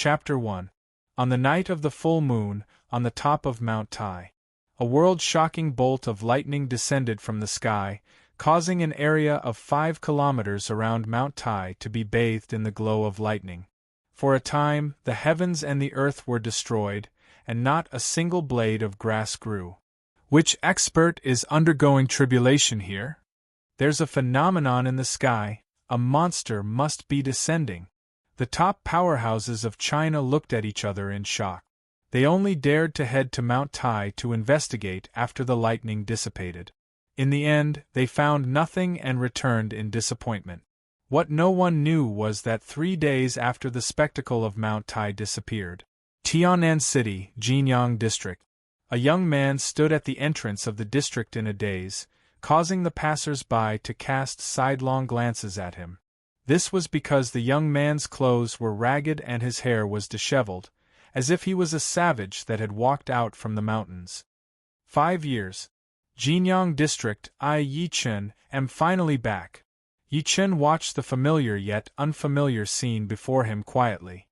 Chapter 1. On the night of the full moon, on the top of Mount Tai, a world-shocking bolt of lightning descended from the sky, causing an area of 5 kilometers around Mount Tai to be bathed in the glow of lightning. For a time, the heavens and the earth were destroyed, and not a single blade of grass grew. Which expert is undergoing tribulation here? There's a phenomenon in the sky, a monster must be descending. The top powerhouses of China looked at each other in shock. They only dared to head to Mount Tai to investigate after the lightning dissipated. In the end, they found nothing and returned in disappointment. What no one knew was that 3 days after the spectacle of Mount Tai disappeared, Tianan City, Jinyang District, a young man stood at the entrance of the district in a daze, causing the passers-by to cast sidelong glances at him. This was because the young man's clothes were ragged and his hair was disheveled, as if he was a savage that had walked out from the mountains. 5 years. Jinyang District, I Yi Chen, am finally back. Yi Chen watched the familiar yet unfamiliar scene before him quietly.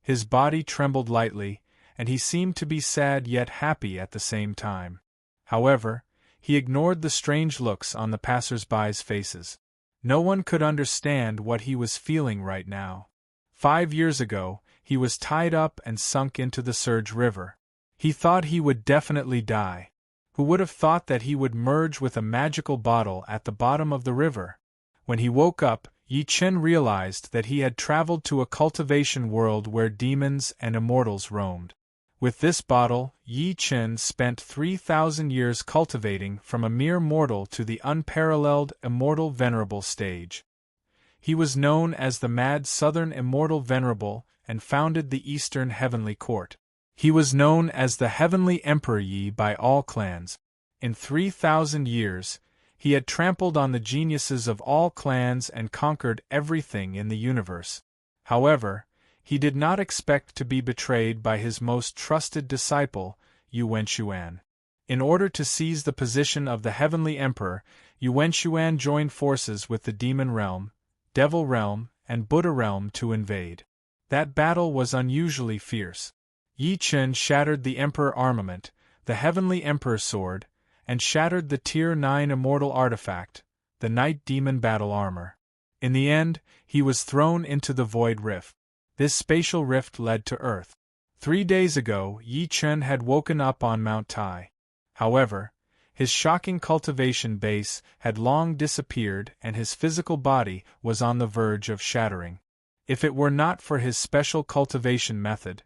His body trembled lightly, and he seemed to be sad yet happy at the same time. However, he ignored the strange looks on the passers-by's faces. No one could understand what he was feeling right now. 5 years ago, he was tied up and sunk into the Surge River. He thought he would definitely die. Who would have thought that he would merge with a magical bottle at the bottom of the river? When he woke up, Yi Chen realized that he had traveled to a cultivation world where demons and immortals roamed. With this bottle, Yi Chen spent 3,000 years cultivating from a mere mortal to the unparalleled Immortal Venerable stage. He was known as the Mad Southern Immortal Venerable and founded the Eastern Heavenly Court. He was known as the Heavenly Emperor Yi by all clans. In 3,000 years, he had trampled on the geniuses of all clans and conquered everything in the universe. However, he did not expect to be betrayed by his most trusted disciple, Yuan. In order to seize the position of the Heavenly Emperor, Yuan joined forces with the Demon Realm, Devil Realm, and Buddha Realm to invade. That battle was unusually fierce. Yi Chen shattered the Emperor armament, the Heavenly Emperor sword, and shattered the Tier 9 immortal artifact, the Night Demon battle armor. In the end, he was thrown into the Void Rift. This spatial rift led to Earth. 3 days ago, Yi Chen had woken up on Mount Tai. However, his shocking cultivation base had long disappeared and his physical body was on the verge of shattering. If it were not for his special cultivation method,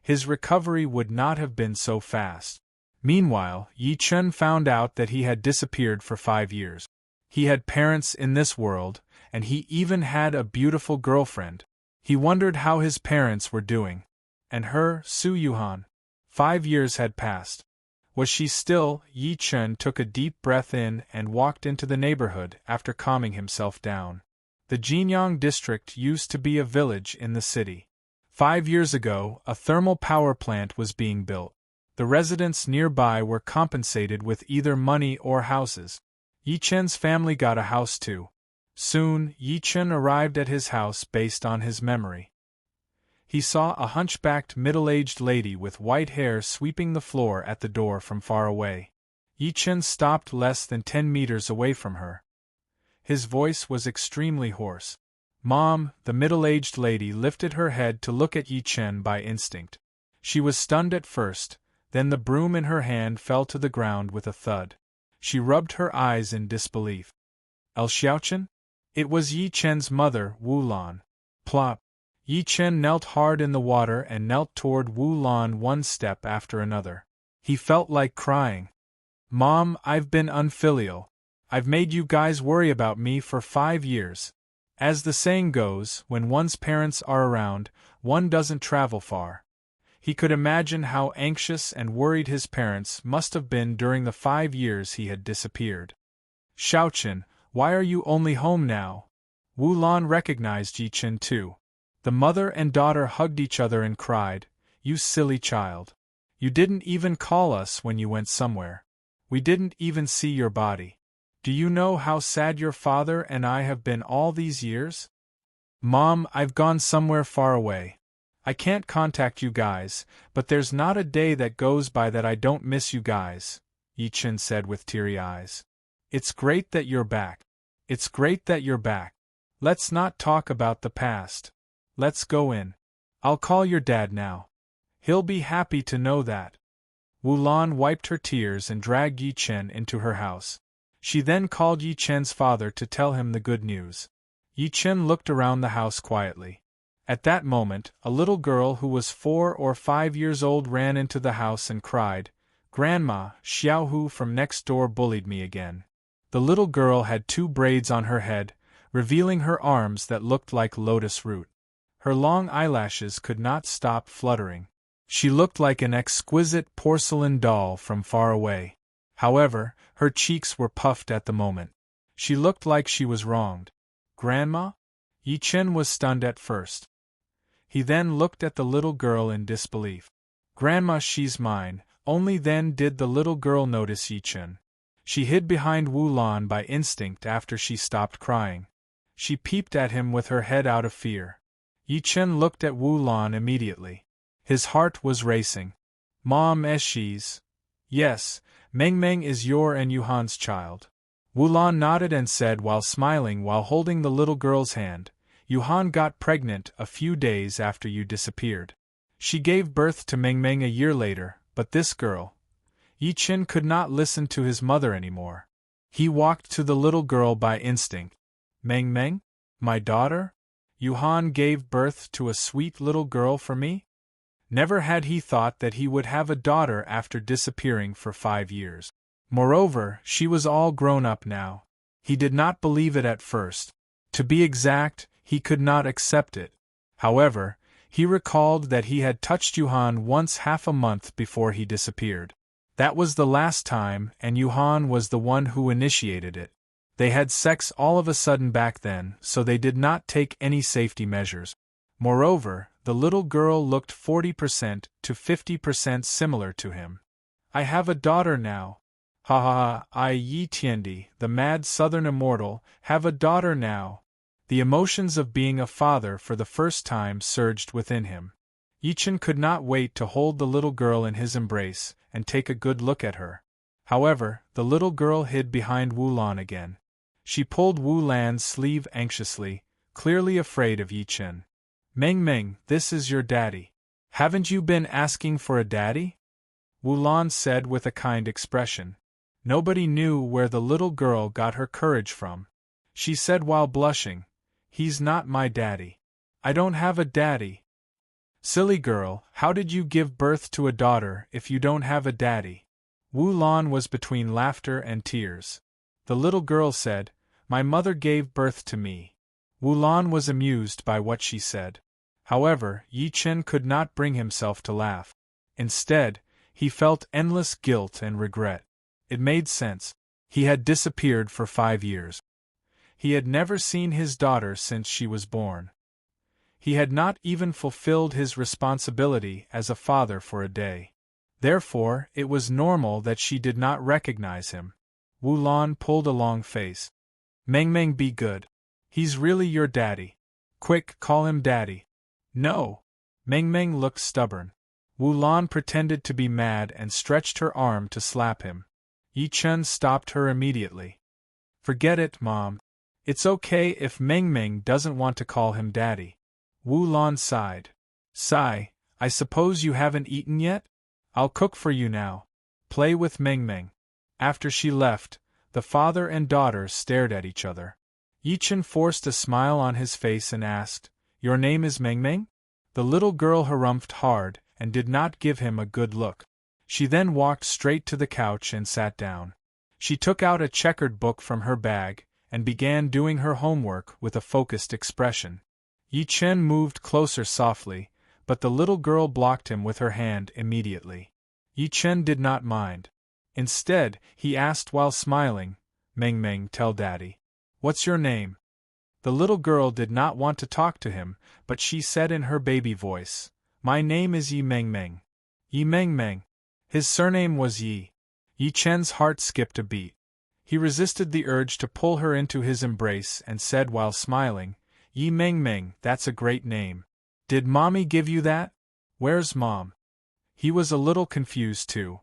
his recovery would not have been so fast. Meanwhile, Yi Chen found out that he had disappeared for 5 years. He had parents in this world, and he even had a beautiful girlfriend. He wondered how his parents were doing. And her, Su Yuhan. 5 years had passed. Was she still? Yi Chen took a deep breath in and walked into the neighborhood after calming himself down. The Jinyang district used to be a village in the city. 5 years ago, a thermal power plant was being built. The residents nearby were compensated with either money or houses. Yi Chen's family got a house too. Soon, Yi Chen arrived at his house based on his memory. He saw a hunchbacked middle-aged lady with white hair sweeping the floor at the door from far away. Yi Chen stopped less than 10 meters away from her. His voice was extremely hoarse. "Mom," the middle-aged lady lifted her head to look at Yi Chen by instinct. She was stunned at first, then the broom in her hand fell to the ground with a thud. She rubbed her eyes in disbelief. "El Xiaochen?" It was Yi Chen's mother, Wu Lan. Plop! Yi Chen knelt hard in the water and knelt toward Wu Lan one step after another. He felt like crying. "Mom, I've been unfilial. I've made you guys worry about me for 5 years. As the saying goes, when one's parents are around, one doesn't travel far." He could imagine how anxious and worried his parents must have been during the 5 years he had disappeared. "Xiaochen, why are you only home now?" Wu Lan recognized Yi Chen too. The mother and daughter hugged each other and cried, "You silly child. You didn't even call us when you went somewhere. We didn't even see your body. Do you know how sad your father and I have been all these years?" "Mom, I've gone somewhere far away. I can't contact you guys, but there's not a day that goes by that I don't miss you guys, Yi Chen said with teary eyes. It's great that you're back. It's great that you're back. Let's not talk about the past. Let's go in. I'll call your dad now. He'll be happy to know that. Wulan wiped her tears and dragged Yi Chen into her house. She then called Yi Chen's father to tell him the good news. Yi Chen looked around the house quietly. At that moment, a little girl who was 4 or 5 years old ran into the house and cried, "Grandma, Xiaohu from next door bullied me again." The little girl had 2 braids on her head, revealing her arms that looked like lotus root. Her long eyelashes could not stop fluttering. She looked like an exquisite porcelain doll from far away. However, her cheeks were puffed at the moment. She looked like she was wronged. "Grandma?" Yi Chen was stunned at first. He then looked at the little girl in disbelief. "Grandma, she's mine." Only then did the little girl notice Yi Chen. She hid behind Wu Lan by instinct after she stopped crying. She peeped at him with her head out of fear. Yi Chen looked at Wu Lan immediately. His heart was racing. "Mom, she's..." "Yes, Meng Meng is your and Yuhan's child." Wu Lan nodded and said while smiling while holding the little girl's hand, "Yuhan got pregnant a few days after you disappeared. She gave birth to Meng Meng a year later, but this girl..." Yi Chen could not listen to his mother anymore. He walked to the little girl by instinct. "Meng Meng? My daughter? Yuhan gave birth to a sweet little girl for me?" Never had he thought that he would have a daughter after disappearing for 5 years. Moreover, she was all grown up now. He did not believe it at first. To be exact, he could not accept it. However, he recalled that he had touched Yuhan once half a month before he disappeared. That was the last time, and Yuhan was the one who initiated it. They had sex all of a sudden back then, so they did not take any safety measures. Moreover, the little girl looked 40% to 50% similar to him. "I have a daughter now. Ha ha ha, I Yi Tiendi, the mad southern immortal, have a daughter now." The emotions of being a father for the first time surged within him. Yi Chen could not wait to hold the little girl in his embrace and take a good look at her. However, the little girl hid behind Wu Lan again. She pulled Wu Lan's sleeve anxiously, clearly afraid of Yi Chen. "Meng Meng, this is your daddy. Haven't you been asking for a daddy?" Wu Lan said with a kind expression. Nobody knew where the little girl got her courage from. She said while blushing, "He's not my daddy. I don't have a daddy." "Silly girl, how did you give birth to a daughter if you don't have a daddy?" Wu Lan was between laughter and tears. The little girl said, "My mother gave birth to me." Wu Lan was amused by what she said. However, Yi Chen could not bring himself to laugh. Instead, he felt endless guilt and regret. It made sense. He had disappeared for 5 years. He had never seen his daughter since she was born. He had not even fulfilled his responsibility as a father for a day. Therefore, it was normal that she did not recognize him. Wu Lan pulled a long face. "Meng Meng, be good. He's really your daddy. Quick, call him daddy." "No." Meng Meng looked stubborn. Wu Lan pretended to be mad and stretched her arm to slap him. Yi Chen stopped her immediately. "Forget it, Mom. It's okay if Meng Meng doesn't want to call him daddy." Wu Lan sighed. "Sigh, I suppose you haven't eaten yet? I'll cook for you now. Play with Meng Meng." After she left, the father and daughter stared at each other. Yi Chen forced a smile on his face and asked, "Your name is Meng Meng?" The little girl harumphed hard and did not give him a good look. She then walked straight to the couch and sat down. She took out a checkered book from her bag and began doing her homework with a focused expression. Yi Chen moved closer softly, but the little girl blocked him with her hand immediately. Yi Chen did not mind. Instead, he asked while smiling, "Meng Meng, tell daddy. What's your name?" The little girl did not want to talk to him, but she said in her baby voice, "My name is Yi Meng Meng." Yi Meng Meng. His surname was Yi. Yi Chen's heart skipped a beat. He resisted the urge to pull her into his embrace and said while smiling, "Yi Meng Meng, that's a great name. Did Mommy give you that? Where's Mom? He was a little confused too.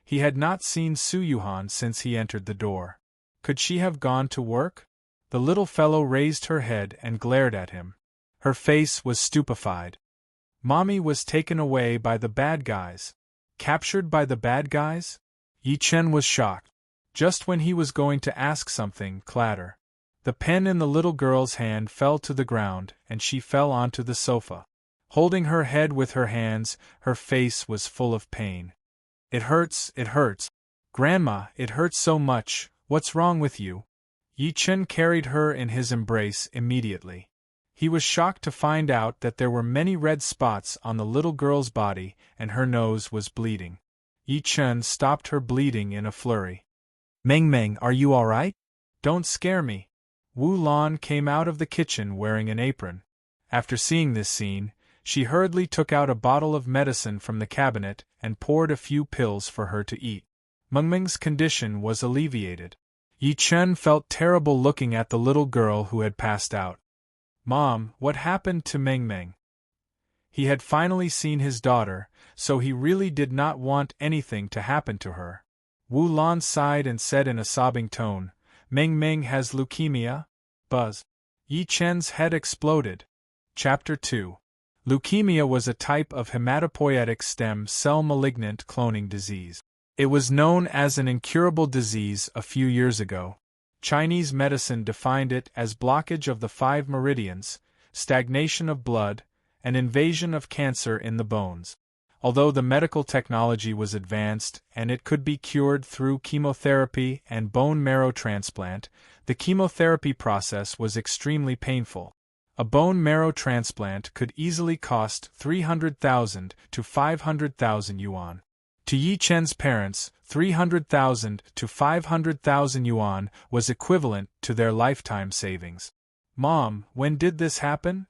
He had not seen Su Yuhan since he entered the door. Could she have gone to work? The little fellow raised her head and glared at him. Her face was stupefied. Mommy was taken away by the bad guys. Captured by the bad guys? Yi Chen was shocked. Just when he was going to ask something, clatter. The pen in the little girl's hand fell to the ground, and she fell onto the sofa. Holding her head with her hands, her face was full of pain. It hurts, it hurts. Grandma, it hurts so much, what's wrong with you? Yi Chen carried her in his embrace immediately. He was shocked to find out that there were many red spots on the little girl's body, and her nose was bleeding. Yi Chen stopped her bleeding in a flurry. Meng Meng, are you all right? Don't scare me. Wu Lan came out of the kitchen wearing an apron. After seeing this scene, she hurriedly took out a bottle of medicine from the cabinet and poured a few pills for her to eat. Meng Meng's condition was alleviated. Yi Chen felt terrible looking at the little girl who had passed out. Mom, what happened to Meng Meng? He had finally seen his daughter, so he really did not want anything to happen to her. Wu Lan sighed and said in a sobbing tone, Meng Meng has leukemia? Buzz. Yi Chen's head exploded. Chapter 2. Leukemia was a type of hematopoietic stem cell malignant cloning disease. It was known as an incurable disease a few years ago. Chinese medicine defined it as blockage of the 5 meridians, stagnation of blood, and invasion of cancer in the bones. Although the medical technology was advanced and it could be cured through chemotherapy and bone marrow transplant, the chemotherapy process was extremely painful. A bone marrow transplant could easily cost 300,000 to 500,000 yuan. To Yi Chen's parents, 300,000 to 500,000 yuan was equivalent to their lifetime savings. Mom, when did this happen?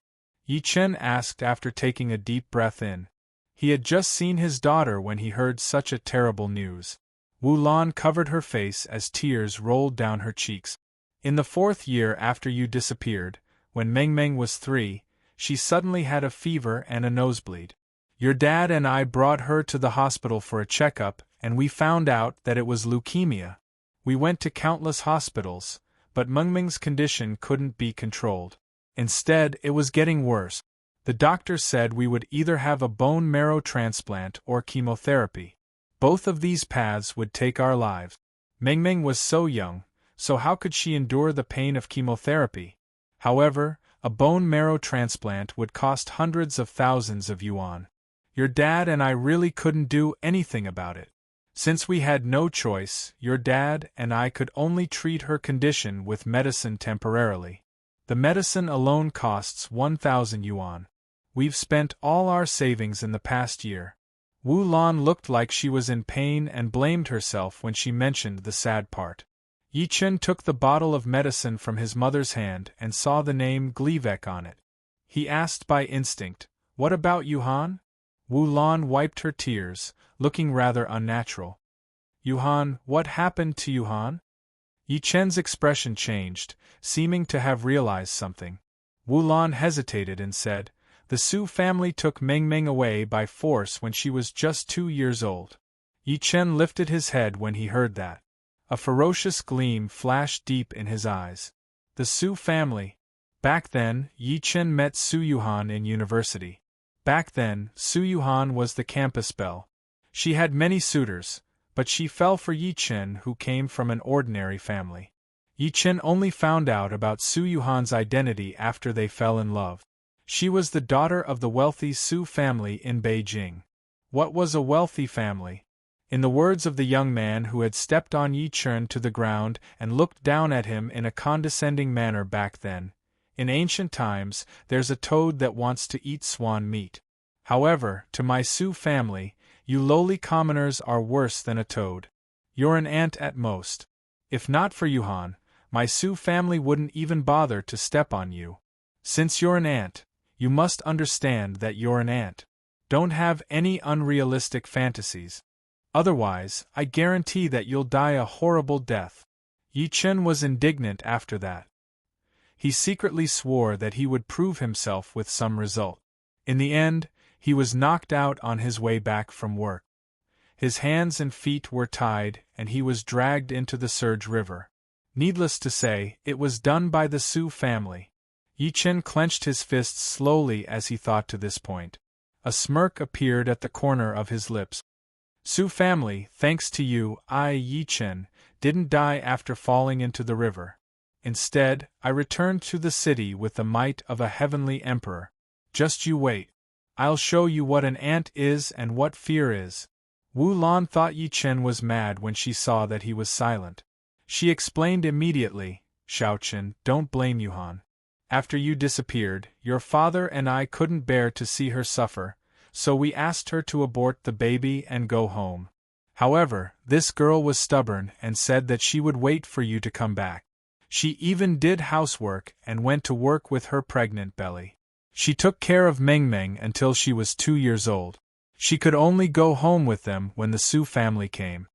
Yi Chen asked after taking a deep breath in. He had just seen his daughter when he heard such a terrible news. Wu Lan covered her face as tears rolled down her cheeks. In the 4th year after you disappeared, when Meng Meng was 3, she suddenly had a fever and a nosebleed. Your dad and I brought her to the hospital for a checkup, and we found out that it was leukemia. We went to countless hospitals, but Meng Meng's condition couldn't be controlled. Instead, it was getting worse. The doctor said we would either have a bone marrow transplant or chemotherapy. Both of these paths would take our lives. Meng Meng was so young, so how could she endure the pain of chemotherapy? However, a bone marrow transplant would cost hundreds of thousands of yuan. Your dad and I really couldn't do anything about it. Since we had no choice, your dad and I could only treat her condition with medicine temporarily. The medicine alone costs 1,000 yuan. We've spent all our savings in the past year. Wu Lan looked like she was in pain and blamed herself when she mentioned the sad part. Yi Chen took the bottle of medicine from his mother's hand and saw the name Gleevec on it. He asked by instinct, What about Yuhan? Wu Lan wiped her tears, looking rather unnatural. Yuhan, what happened to Yuhan? Yi Chen's expression changed, seeming to have realized something. Wu Lan hesitated and said, The Su family took Meng Meng away by force when she was just 2 years old. Yi Chen lifted his head when he heard that. A ferocious gleam flashed deep in his eyes. The Su family. Back then, Yi Chen met Su Yuhan in university. Back then, Su Yuhan was the campus belle. She had many suitors, but she fell for Yi Chen, who came from an ordinary family. Yi Chen only found out about Su Yuhan's identity after they fell in love. She was the daughter of the wealthy Su family in Beijing. What was a wealthy family? In the words of the young man who had stepped on Yi Chen to the ground and looked down at him in a condescending manner back then, in ancient times, there's a toad that wants to eat swan meat. However, to my Su family, you lowly commoners are worse than a toad. You're an ant at most. If not for Yuhan, my Su family wouldn't even bother to step on you. Since you're an ant, you must understand that you're an ant. Don't have any unrealistic fantasies. Otherwise, I guarantee that you'll die a horrible death. Yi Chen was indignant after that. He secretly swore that he would prove himself with some result. In the end, he was knocked out on his way back from work. His hands and feet were tied, and he was dragged into the Surge River. Needless to say, it was done by the Su family. Yi Chen clenched his fists slowly as he thought to this point. A smirk appeared at the corner of his lips. Su family, thanks to you, Yi Chen, didn't die after falling into the river. Instead, I returned to the city with the might of a heavenly emperor. Just you wait. I'll show you what an ant is and what fear is. Wu Lan thought Yi Chen was mad when she saw that he was silent. She explained immediately, Xiaochen, don't blame Yuhan. After you disappeared, your father and I couldn't bear to see her suffer, so we asked her to abort the baby and go home. However, this girl was stubborn and said that she would wait for you to come back. She even did housework and went to work with her pregnant belly. She took care of Meng Meng until she was 2 years old. She could only go home with them when the Su family came.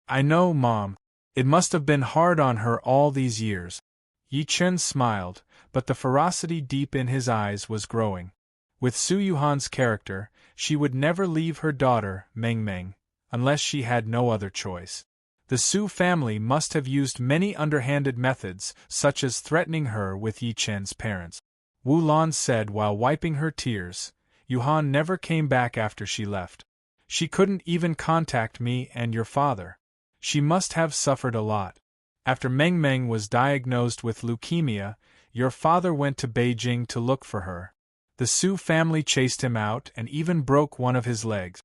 I know, Mom. It must have been hard on her all these years. Yi Chen smiled, but the ferocity deep in his eyes was growing. With Su Yuhan's character, she would never leave her daughter, Meng Meng, unless she had no other choice. The Su family must have used many underhanded methods, such as threatening her with Yi Chen's parents. Wu Lan said while wiping her tears, Yuhan never came back after she left. She couldn't even contact me and your father. She must have suffered a lot. After Meng Meng was diagnosed with leukemia, your father went to Beijing to look for her. The Su family chased him out and even broke one of his legs.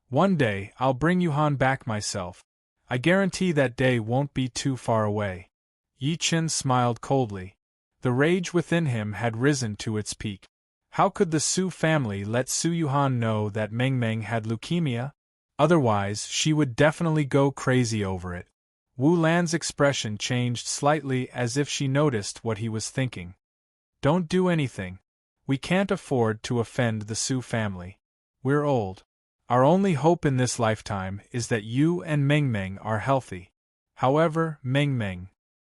One day, I'll bring Yuhan back myself. I guarantee that day won't be too far away. Yi Chen smiled coldly. The rage within him had risen to its peak. How could the Su family let Su Yuhan know that Meng Meng had leukemia? Otherwise, she would definitely go crazy over it. Wu Lan's expression changed slightly as if she noticed what he was thinking. Don't do anything. We can't afford to offend the Su family. We're old. Our only hope in this lifetime is that you and Meng Meng are healthy. However, Meng Meng.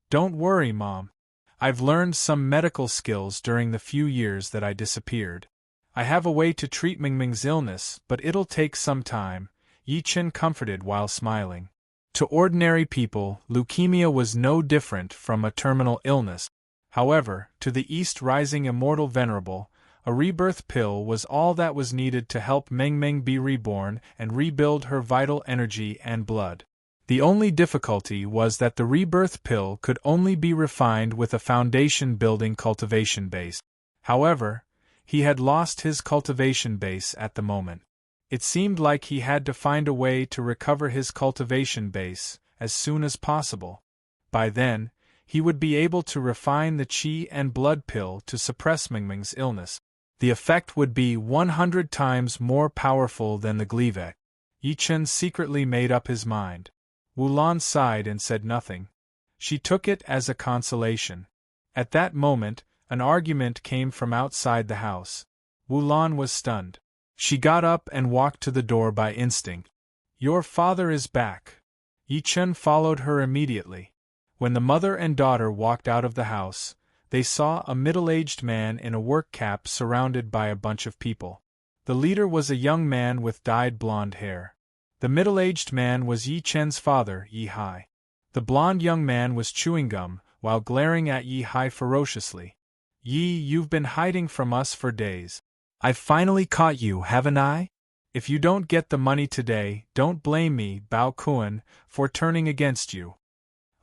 Don't worry, Mom. I've learned some medical skills during the few years that I disappeared. I have a way to treat Meng Meng's illness, but it'll take some time, Yi Chen comforted while smiling. To ordinary people, leukemia was no different from a terminal illness. However, to the East Rising Immortal Venerable, a rebirth pill was all that was needed to help Meng Meng be reborn and rebuild her vital energy and blood. The only difficulty was that the rebirth pill could only be refined with a foundation-building cultivation base. However, he had lost his cultivation base at the moment. It seemed like he had to find a way to recover his cultivation base as soon as possible. By then, he would be able to refine the qi and blood pill to suppress Meng Meng's illness. The effect would be 100 times more powerful than the Gleevec. Yi Chen secretly made up his mind. Wu Lan sighed and said nothing. She took it as a consolation. At that moment, an argument came from outside the house. Wu Lan was stunned. She got up and walked to the door by instinct. Your father is back. Yi Chen followed her immediately. When the mother and daughter walked out of the house, they saw a middle-aged man in a work cap surrounded by a bunch of people. The leader was a young man with dyed blonde hair. The middle-aged man was Yi Chen's father, Yi Hai. The blonde young man was chewing gum, while glaring at Yi Hai ferociously. Yi, you've been hiding from us for days. I've finally caught you, haven't I? If you don't get the money today, don't blame me, Bao Kuan, for turning against you.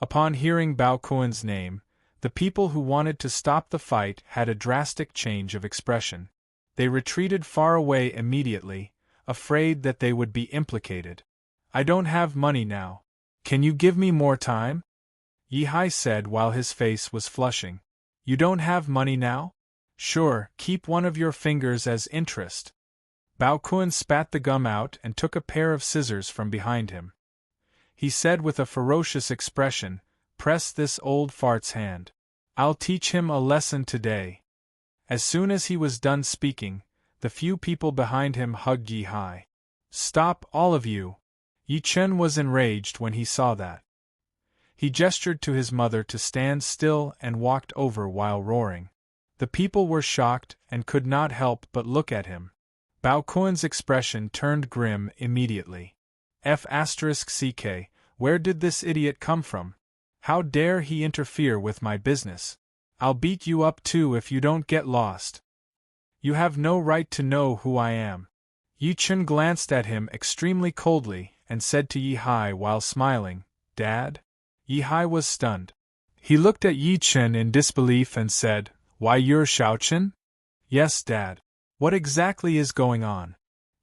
Upon hearing Bao Kuan's name, the people who wanted to stop the fight had a drastic change of expression. They retreated far away immediately, afraid that they would be implicated. I don't have money now. Can you give me more time? Yi Hai said while his face was flushing. You don't have money now? Sure, keep one of your fingers as interest. Bao Kuan spat the gum out and took a pair of scissors from behind him. He said with a ferocious expression, press this old fart's hand. I'll teach him a lesson today. As soon as he was done speaking, the few people behind him hugged Yi Hai. Stop, all of you! Yi Chen was enraged when he saw that. He gestured to his mother to stand still and walked over while roaring. The people were shocked and could not help but look at him. Bao Kuan's expression turned grim immediately. F***ck, where did this idiot come from? How dare he interfere with my business? I'll beat you up too if you don't get lost. You have no right to know who I am. Yi Chen glanced at him extremely coldly and said to Yi Hai while smiling, "Dad?" Yi Hai was stunned. He looked at Yi Chen in disbelief and said, "Why, you're Xiao Chen?" "Yes, Dad. What exactly is going on?"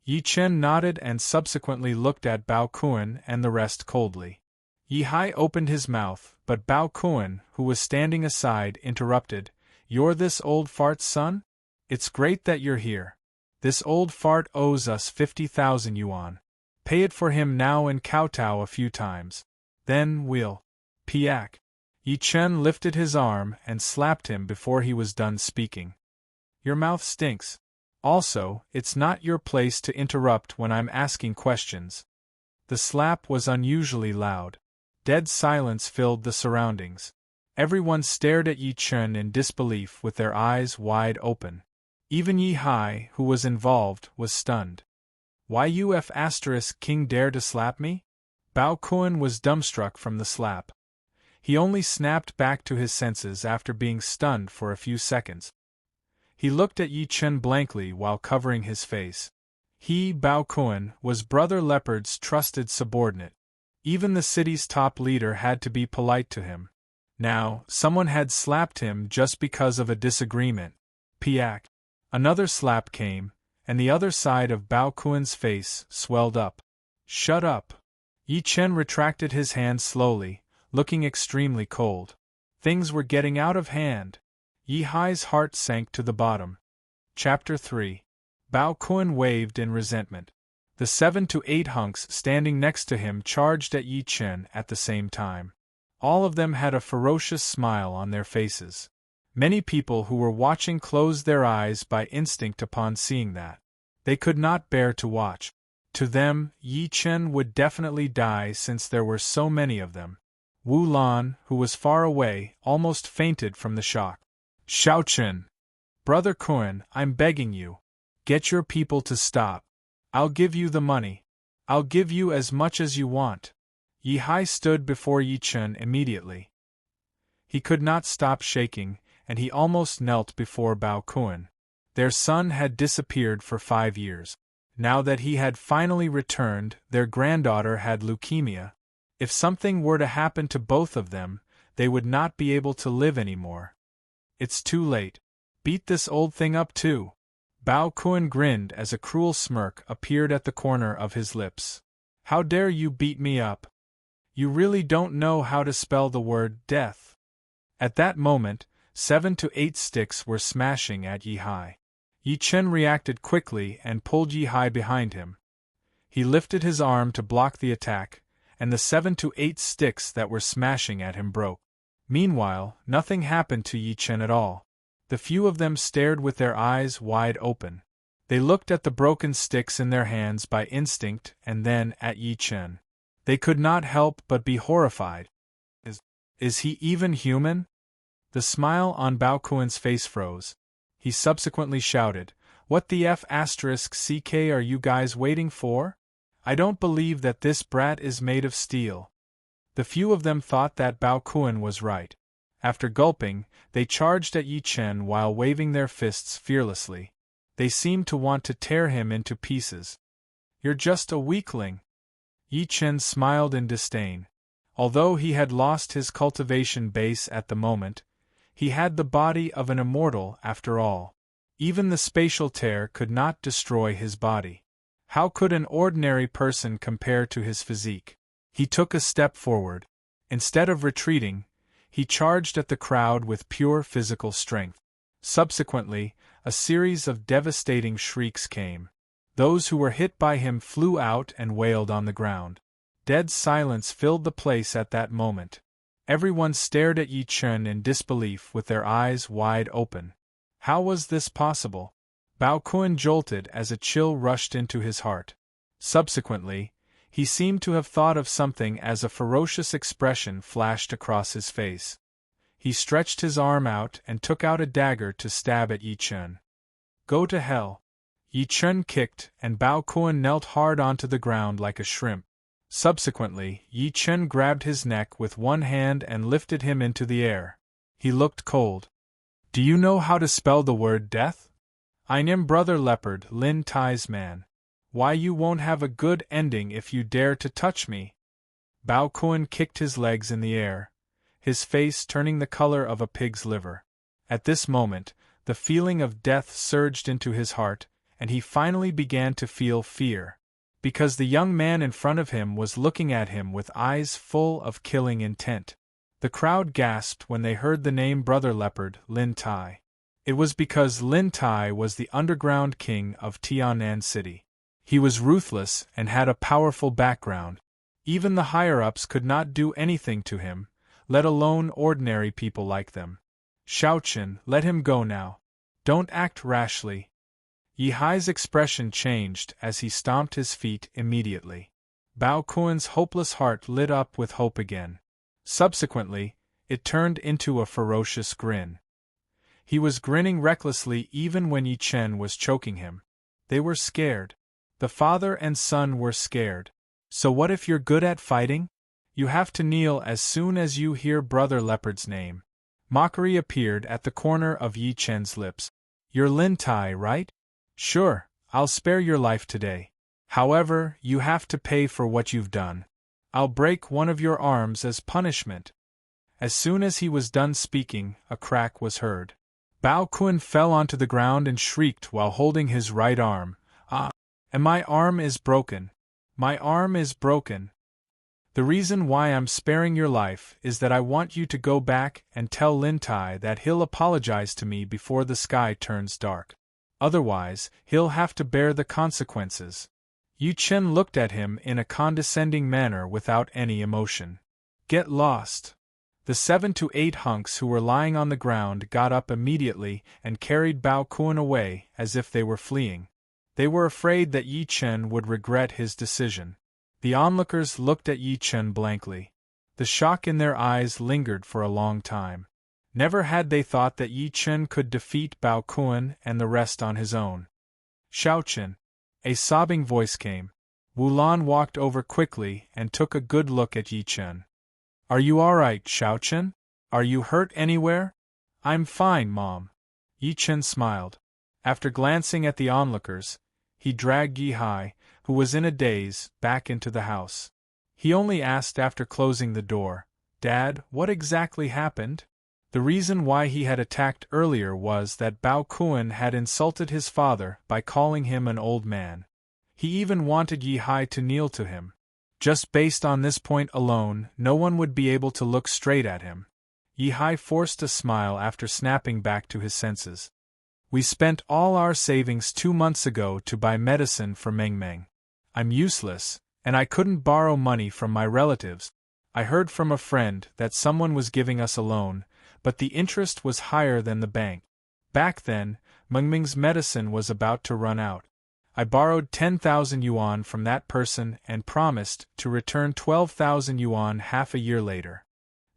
Yi Chen nodded and subsequently looked at Bao Kuan and the rest coldly. Yi Hai opened his mouth, but Bao Kuan, who was standing aside, interrupted, "You're this old fart's son? It's great that you're here. This old fart owes us 50,000 yuan. Pay it for him now and kowtow a few times. Then we'll..." Piak. Yi Chen lifted his arm and slapped him before he was done speaking. "Your mouth stinks. Also, it's not your place to interrupt when I'm asking questions." The slap was unusually loud. Dead silence filled the surroundings. Everyone stared at Yi Chen in disbelief with their eyes wide open. Even Yi Hai, who was involved, was stunned. "Why you F***king dare to slap me?" Bao Kuan was dumbstruck from the slap. He only snapped back to his senses after being stunned for a few seconds. He looked at Yi Chen blankly while covering his face. He, Bao Kuan, was Brother Leopard's trusted subordinate. Even the city's top leader had to be polite to him. Now, someone had slapped him just because of a disagreement. Piak. Another slap came, and the other side of Bao Kuan's face swelled up. "Shut up." Yi Chen retracted his hand slowly, looking extremely cold. Things were getting out of hand. Yi Hai's heart sank to the bottom. Chapter 3. Bao Kuan waved in resentment. The 7 to 8 hunks standing next to him charged at Yi Chen at the same time. All of them had a ferocious smile on their faces. Many people who were watching closed their eyes by instinct upon seeing that. They could not bear to watch. To them, Yi Chen would definitely die since there were so many of them. Wu Lan, who was far away, almost fainted from the shock. "Xiao Chen! Brother Kuan, I'm begging you. Get your people to stop. I'll give you the money. I'll give you as much as you want." Yi Hai stood before Yi Chen immediately. He could not stop shaking, and he almost knelt before Bao Kuan. Their son had disappeared for 5 years. Now that he had finally returned, their granddaughter had leukemia. If something were to happen to both of them, they would not be able to live anymore. "It's too late. Beat this old thing up too." Bao Kuan grinned as a cruel smirk appeared at the corner of his lips. "How dare you beat me up? You really don't know how to spell the word death." At that moment, 7 to 8 sticks were smashing at Yi Hai. Yi Chen reacted quickly and pulled Yi Hai behind him. He lifted his arm to block the attack, and the 7 to 8 sticks that were smashing at him broke. Meanwhile, nothing happened to Yi Chen at all. The few of them stared with their eyes wide open. They looked at the broken sticks in their hands by instinct and then at Yi Chen. They could not help but be horrified. Is he even human? The smile on Bao Kuan's face froze. He subsequently shouted, "What the F***ck are you guys waiting for? I don't believe that this brat is made of steel." The few of them thought that Bao Kuan was right. After gulping, they charged at Yi Chen while waving their fists fearlessly. They seemed to want to tear him into pieces. "You're just a weakling." Yi Chen smiled in disdain. Although he had lost his cultivation base at the moment, he had the body of an immortal after all. Even the spatial tear could not destroy his body. How could an ordinary person compare to his physique? He took a step forward. Instead of retreating, he charged at the crowd with pure physical strength. Subsequently, a series of devastating shrieks came. Those who were hit by him flew out and wailed on the ground. Dead silence filled the place at that moment. Everyone stared at Yi Chen in disbelief with their eyes wide open. How was this possible? Bao Kuan jolted as a chill rushed into his heart. Subsequently, he seemed to have thought of something as a ferocious expression flashed across his face. He stretched his arm out and took out a dagger to stab at Yi Chen. Go to hell. Yi Chen kicked, and Bao Kun knelt hard onto the ground like a shrimp. Subsequently, Yi Chen grabbed his neck with one hand and lifted him into the air. He looked cold. Do you know how to spell the word death? I'm Brother Leopard, Lin Tai's man. Why you won't have a good ending if you dare to touch me. Bao Kun kicked his legs in the air, his face turning the color of a pig's liver. At this moment, the feeling of death surged into his heart, and he finally began to feel fear. Because the young man in front of him was looking at him with eyes full of killing intent. The crowd gasped when they heard the name Brother Leopard, Lin Tai. It was because Lin Tai was the underground king of Tianan City. He was ruthless and had a powerful background. Even the higher-ups could not do anything to him, let alone ordinary people like them. Xiaochen, let him go now. Don't act rashly. Yi Hai's expression changed as he stomped his feet immediately. Bao Kun's hopeless heart lit up with hope again. Subsequently, it turned into a ferocious grin. He was grinning recklessly even when Yi Chen was choking him. They were scared. The father and son were scared. So what if you're good at fighting? You have to kneel as soon as you hear Brother Leopard's name. Mockery appeared at the corner of Yi Chen's lips. You're Lin Tai, right? Sure, I'll spare your life today. However, you have to pay for what you've done. I'll break one of your arms as punishment. As soon as he was done speaking, a crack was heard. Bao Kun fell onto the ground and shrieked while holding his right arm. Ah, and my arm is broken. My arm is broken. The reason why I'm sparing your life is that I want you to go back and tell Lin Tai that he'll apologize to me before the sky turns dark. Otherwise, he'll have to bear the consequences. Yi Chen looked at him in a condescending manner without any emotion. Get lost. The 7 to 8 hunks who were lying on the ground got up immediately and carried Bao Kun away as if they were fleeing. They were afraid that Yi Chen would regret his decision. The onlookers looked at Yi Chen blankly. The shock in their eyes lingered for a long time. Never had they thought that Yi Chen could defeat Bao Kun and the rest on his own. Xiaochen. A sobbing voice came. Wulan walked over quickly and took a good look at Yi Chen. Are you alright, Xiaochen? Are you hurt anywhere? I'm fine, Mom. Yi Chen smiled. After glancing at the onlookers, he dragged Yi Hai, who was in a daze, back into the house. He only asked after closing the door, Dad, what exactly happened? The reason why he had attacked earlier was that Bao Kun had insulted his father by calling him an old man. He even wanted Yi Hai to kneel to him. Just based on this point alone, no one would be able to look straight at him. Yi Hai forced a smile after snapping back to his senses. We spent all our savings 2 months ago to buy medicine for Meng Meng. I'm useless, and I couldn't borrow money from my relatives. I heard from a friend that someone was giving us a loan, but the interest was higher than the bank. Back then, Meng Meng's medicine was about to run out. I borrowed 10,000 yuan from that person and promised to return 12,000 yuan half a year later.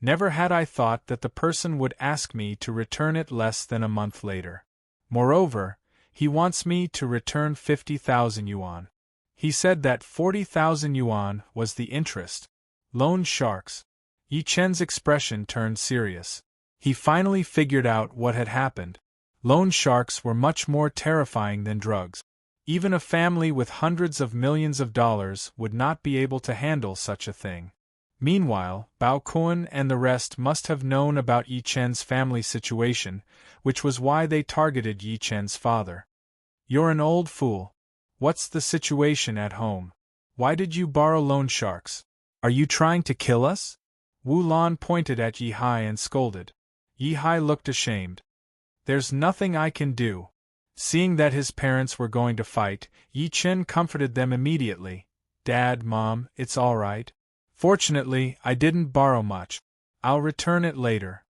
Never had I thought that the person would ask me to return it less than a month later. Moreover, he wants me to return 50,000 yuan. He said that 40,000 yuan was the interest. Loan sharks. Yi Chen's expression turned serious. He finally figured out what had happened. Loan sharks were much more terrifying than drugs. Even a family with hundreds of millions of dollars would not be able to handle such a thing. Meanwhile, Bao Kun and the rest must have known about Yi Chen's family situation, which was why they targeted Yi Chen's father. You're an old fool. What's the situation at home? Why did you borrow loan sharks? Are you trying to kill us? Wu Lan pointed at Yi Hai and scolded. Yi Hai looked ashamed. There's nothing I can do. Seeing that his parents were going to fight, Yi Chen comforted them immediately. Dad, Mom, it's all right. Fortunately, I didn't borrow much. I'll return it later.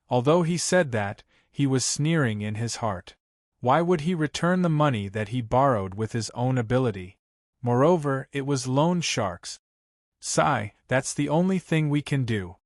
Although he said that, he was sneering in his heart. Why would he return the money that he borrowed with his own ability? Moreover, it was loan sharks. Sigh, that's the only thing we can do.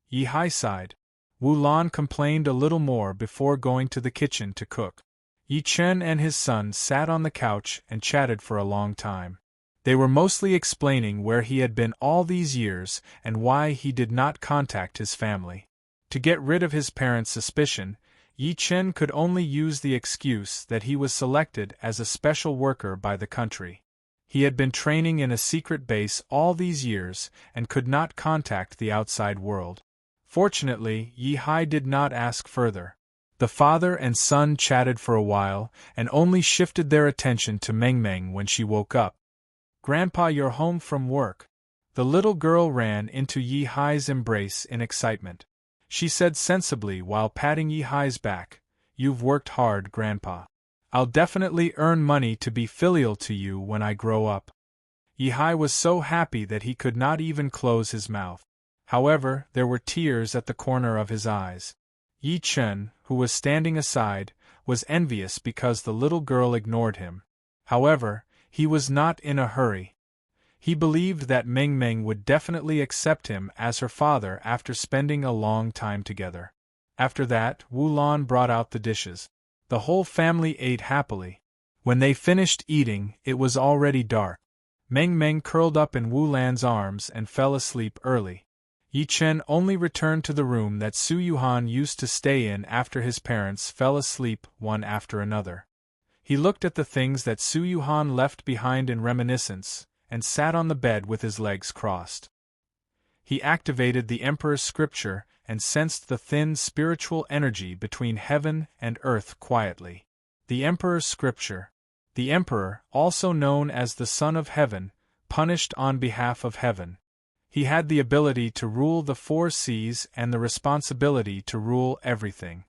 Yi Hai sighed. Wu Lan complained a little more before going to the kitchen to cook. Yi Chen and his son sat on the couch and chatted for a long time. They were mostly explaining where he had been all these years and why he did not contact his family. To get rid of his parents' suspicion, Yi Chen could only use the excuse that he was selected as a special worker by the country. He had been training in a secret base all these years and could not contact the outside world. Fortunately, Yi Hai did not ask further. The father and son chatted for a while and only shifted their attention to Meng Meng when she woke up. "Grandpa, you're home from work." The little girl ran into Yi Hai's embrace in excitement. She said sensibly while patting Yi Hai's back, "You've worked hard, Grandpa. I'll definitely earn money to be filial to you when I grow up." Yi Hai was so happy that he could not even close his mouth. However, there were tears at the corner of his eyes. Yi Chen, who was standing aside, was envious because the little girl ignored him. However, he was not in a hurry. He believed that Meng Meng would definitely accept him as her father after spending a long time together. After that, Wu Lan brought out the dishes. The whole family ate happily. When they finished eating, it was already dark. Meng Meng curled up in Wu Lan's arms and fell asleep early. Yi Chen only returned to the room that Su Yuhan used to stay in after his parents fell asleep one after another. He looked at the things that Su Yuhan left behind in reminiscence, and sat on the bed with his legs crossed. He activated the Emperor's scripture and sensed the thin spiritual energy between heaven and earth quietly. The Emperor's scripture. The Emperor, also known as the Son of Heaven, punished on behalf of heaven. He had the ability to rule the 4 seas and the responsibility to rule everything.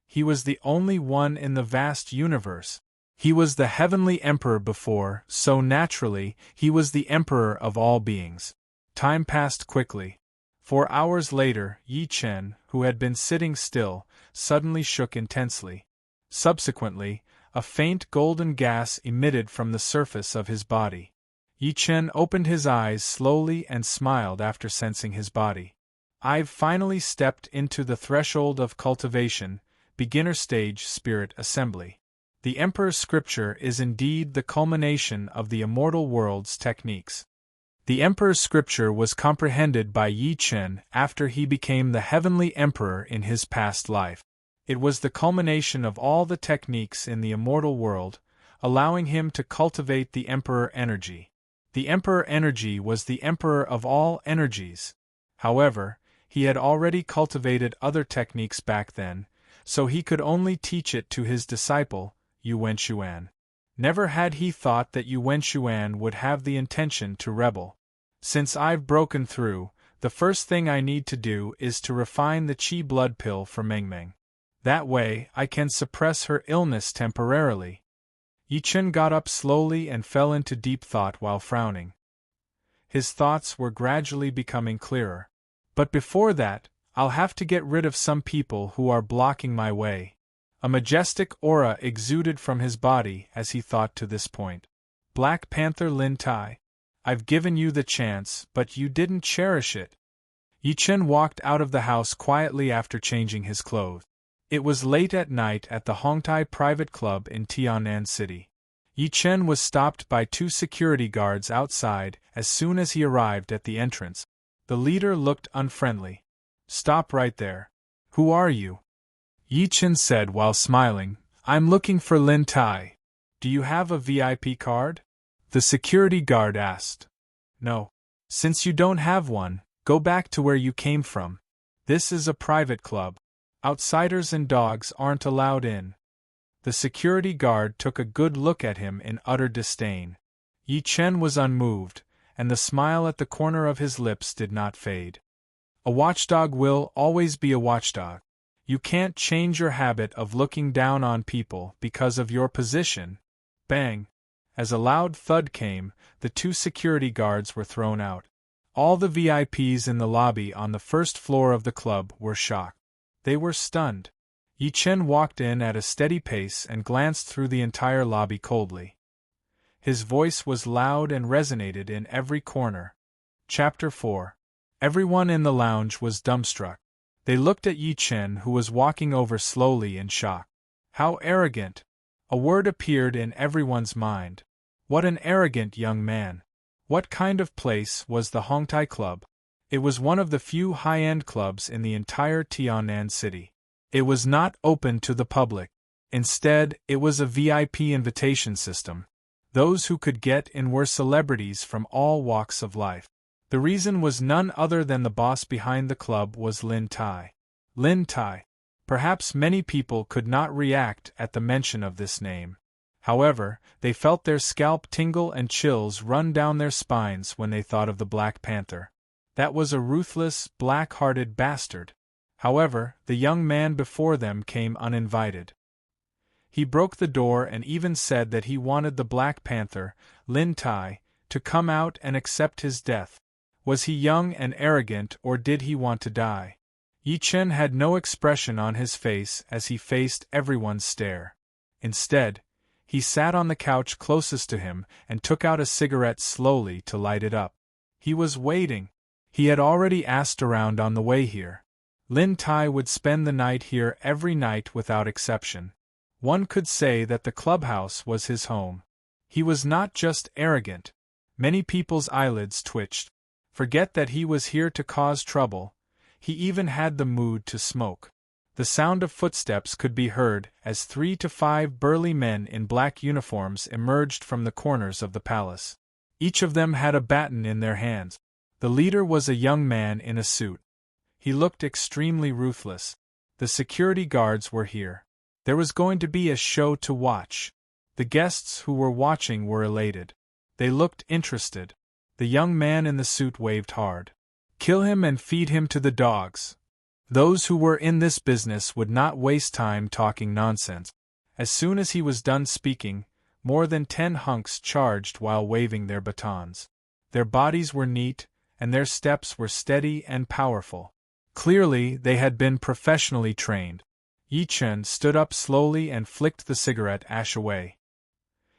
He was the only one in the vast universe. He was the heavenly emperor before, so naturally, he was the emperor of all beings. Time passed quickly. 4 hours later, Yi Chen, who had been sitting still, suddenly shook intensely. Subsequently, a faint golden gas emitted from the surface of his body. Yi Chen opened his eyes slowly and smiled after sensing his body. "I've finally stepped into the threshold of cultivation, beginner stage spirit assembly. The Emperor's scripture is indeed the culmination of the immortal world's techniques." The Emperor's scripture was comprehended by Yi Chen after he became the heavenly emperor in his past life. It was the culmination of all the techniques in the immortal world, allowing him to cultivate the Emperor energy. The Emperor energy was the emperor of all energies. However, he had already cultivated other techniques back then, so he could only teach it to his disciple, Yu Wenshuan. Never had he thought that Yu Wenshuan would have the intention to rebel. "Since I've broken through, the first thing I need to do is to refine the Qi blood pill for Meng Meng. That way, I can suppress her illness temporarily." Yi Chen got up slowly and fell into deep thought while frowning. His thoughts were gradually becoming clearer. "But before that, I'll have to get rid of some people who are blocking my way." A majestic aura exuded from his body as he thought to this point. "Black Panther Lin Tai, I've given you the chance, but you didn't cherish it." Yi Chen walked out of the house quietly after changing his clothes. It was late at night at the Hongtai Private Club in Tianan City. Yi Chen was stopped by 2 security guards outside as soon as he arrived at the entrance. The leader looked unfriendly. "Stop right there. Who are you?" Yi Chen said while smiling, "I'm looking for Lin Tai. Do you have a VIP card?" The security guard asked. "No. Since you don't have one, go back to where you came from. This is a private club. Outsiders and dogs aren't allowed in." The security guard took a good look at him in utter disdain. Yi Chen was unmoved, and the smile at the corner of his lips did not fade. A watchdog will always be a watchdog. You can't change your habit of looking down on people because of your position. Bang! As a loud thud came, the 2 security guards were thrown out. All the VIPs in the lobby on the first floor of the club were shocked. They were stunned. Yi Chen walked in at a steady pace and glanced through the entire lobby coldly. His voice was loud and resonated in every corner. Chapter 4. Everyone in the lounge was dumbstruck. They looked at Yi Chen, who was walking over slowly in shock. How arrogant! A word appeared in everyone's mind. What an arrogant young man! What kind of place was the Hongtai Club? It was one of the few high-end clubs in the entire Tianan city. It was not open to the public. Instead, it was a VIP invitation system. Those who could get in were celebrities from all walks of life. The reason was none other than the boss behind the club was Lin Tai. Lin Tai. Perhaps many people could not react at the mention of this name. However, they felt their scalp tingle and chills run down their spines when they thought of the Black Panther. That was a ruthless, black-hearted bastard. However, the young man before them came uninvited. He broke the door and even said that he wanted the Black Panther, Lin Tai, to come out and accept his death. Was he young and arrogant, or did he want to die? Yi Chen had no expression on his face as he faced everyone's stare. Instead, he sat on the couch closest to him and took out a cigarette slowly to light it up. He was waiting. He had already asked around on the way here. Lin Tai would spend the night here every night without exception. One could say that the clubhouse was his home. He was not just arrogant. Many people's eyelids twitched. Forget that he was here to cause trouble. He even had the mood to smoke. The sound of footsteps could be heard as 3 to 5 burly men in black uniforms emerged from the corners of the palace. Each of them had a baton in their hands. The leader was a young man in a suit. He looked extremely ruthless. The security guards were here. There was going to be a show to watch. The guests who were watching were elated. They looked interested. The young man in the suit waved hard. Kill him and feed him to the dogs. Those who were in this business would not waste time talking nonsense. As soon as he was done speaking, more than 10 hunks charged while waving their batons. Their bodies were neat, and their steps were steady and powerful. Clearly, they had been professionally trained. Yi Chen stood up slowly and flicked the cigarette ash away.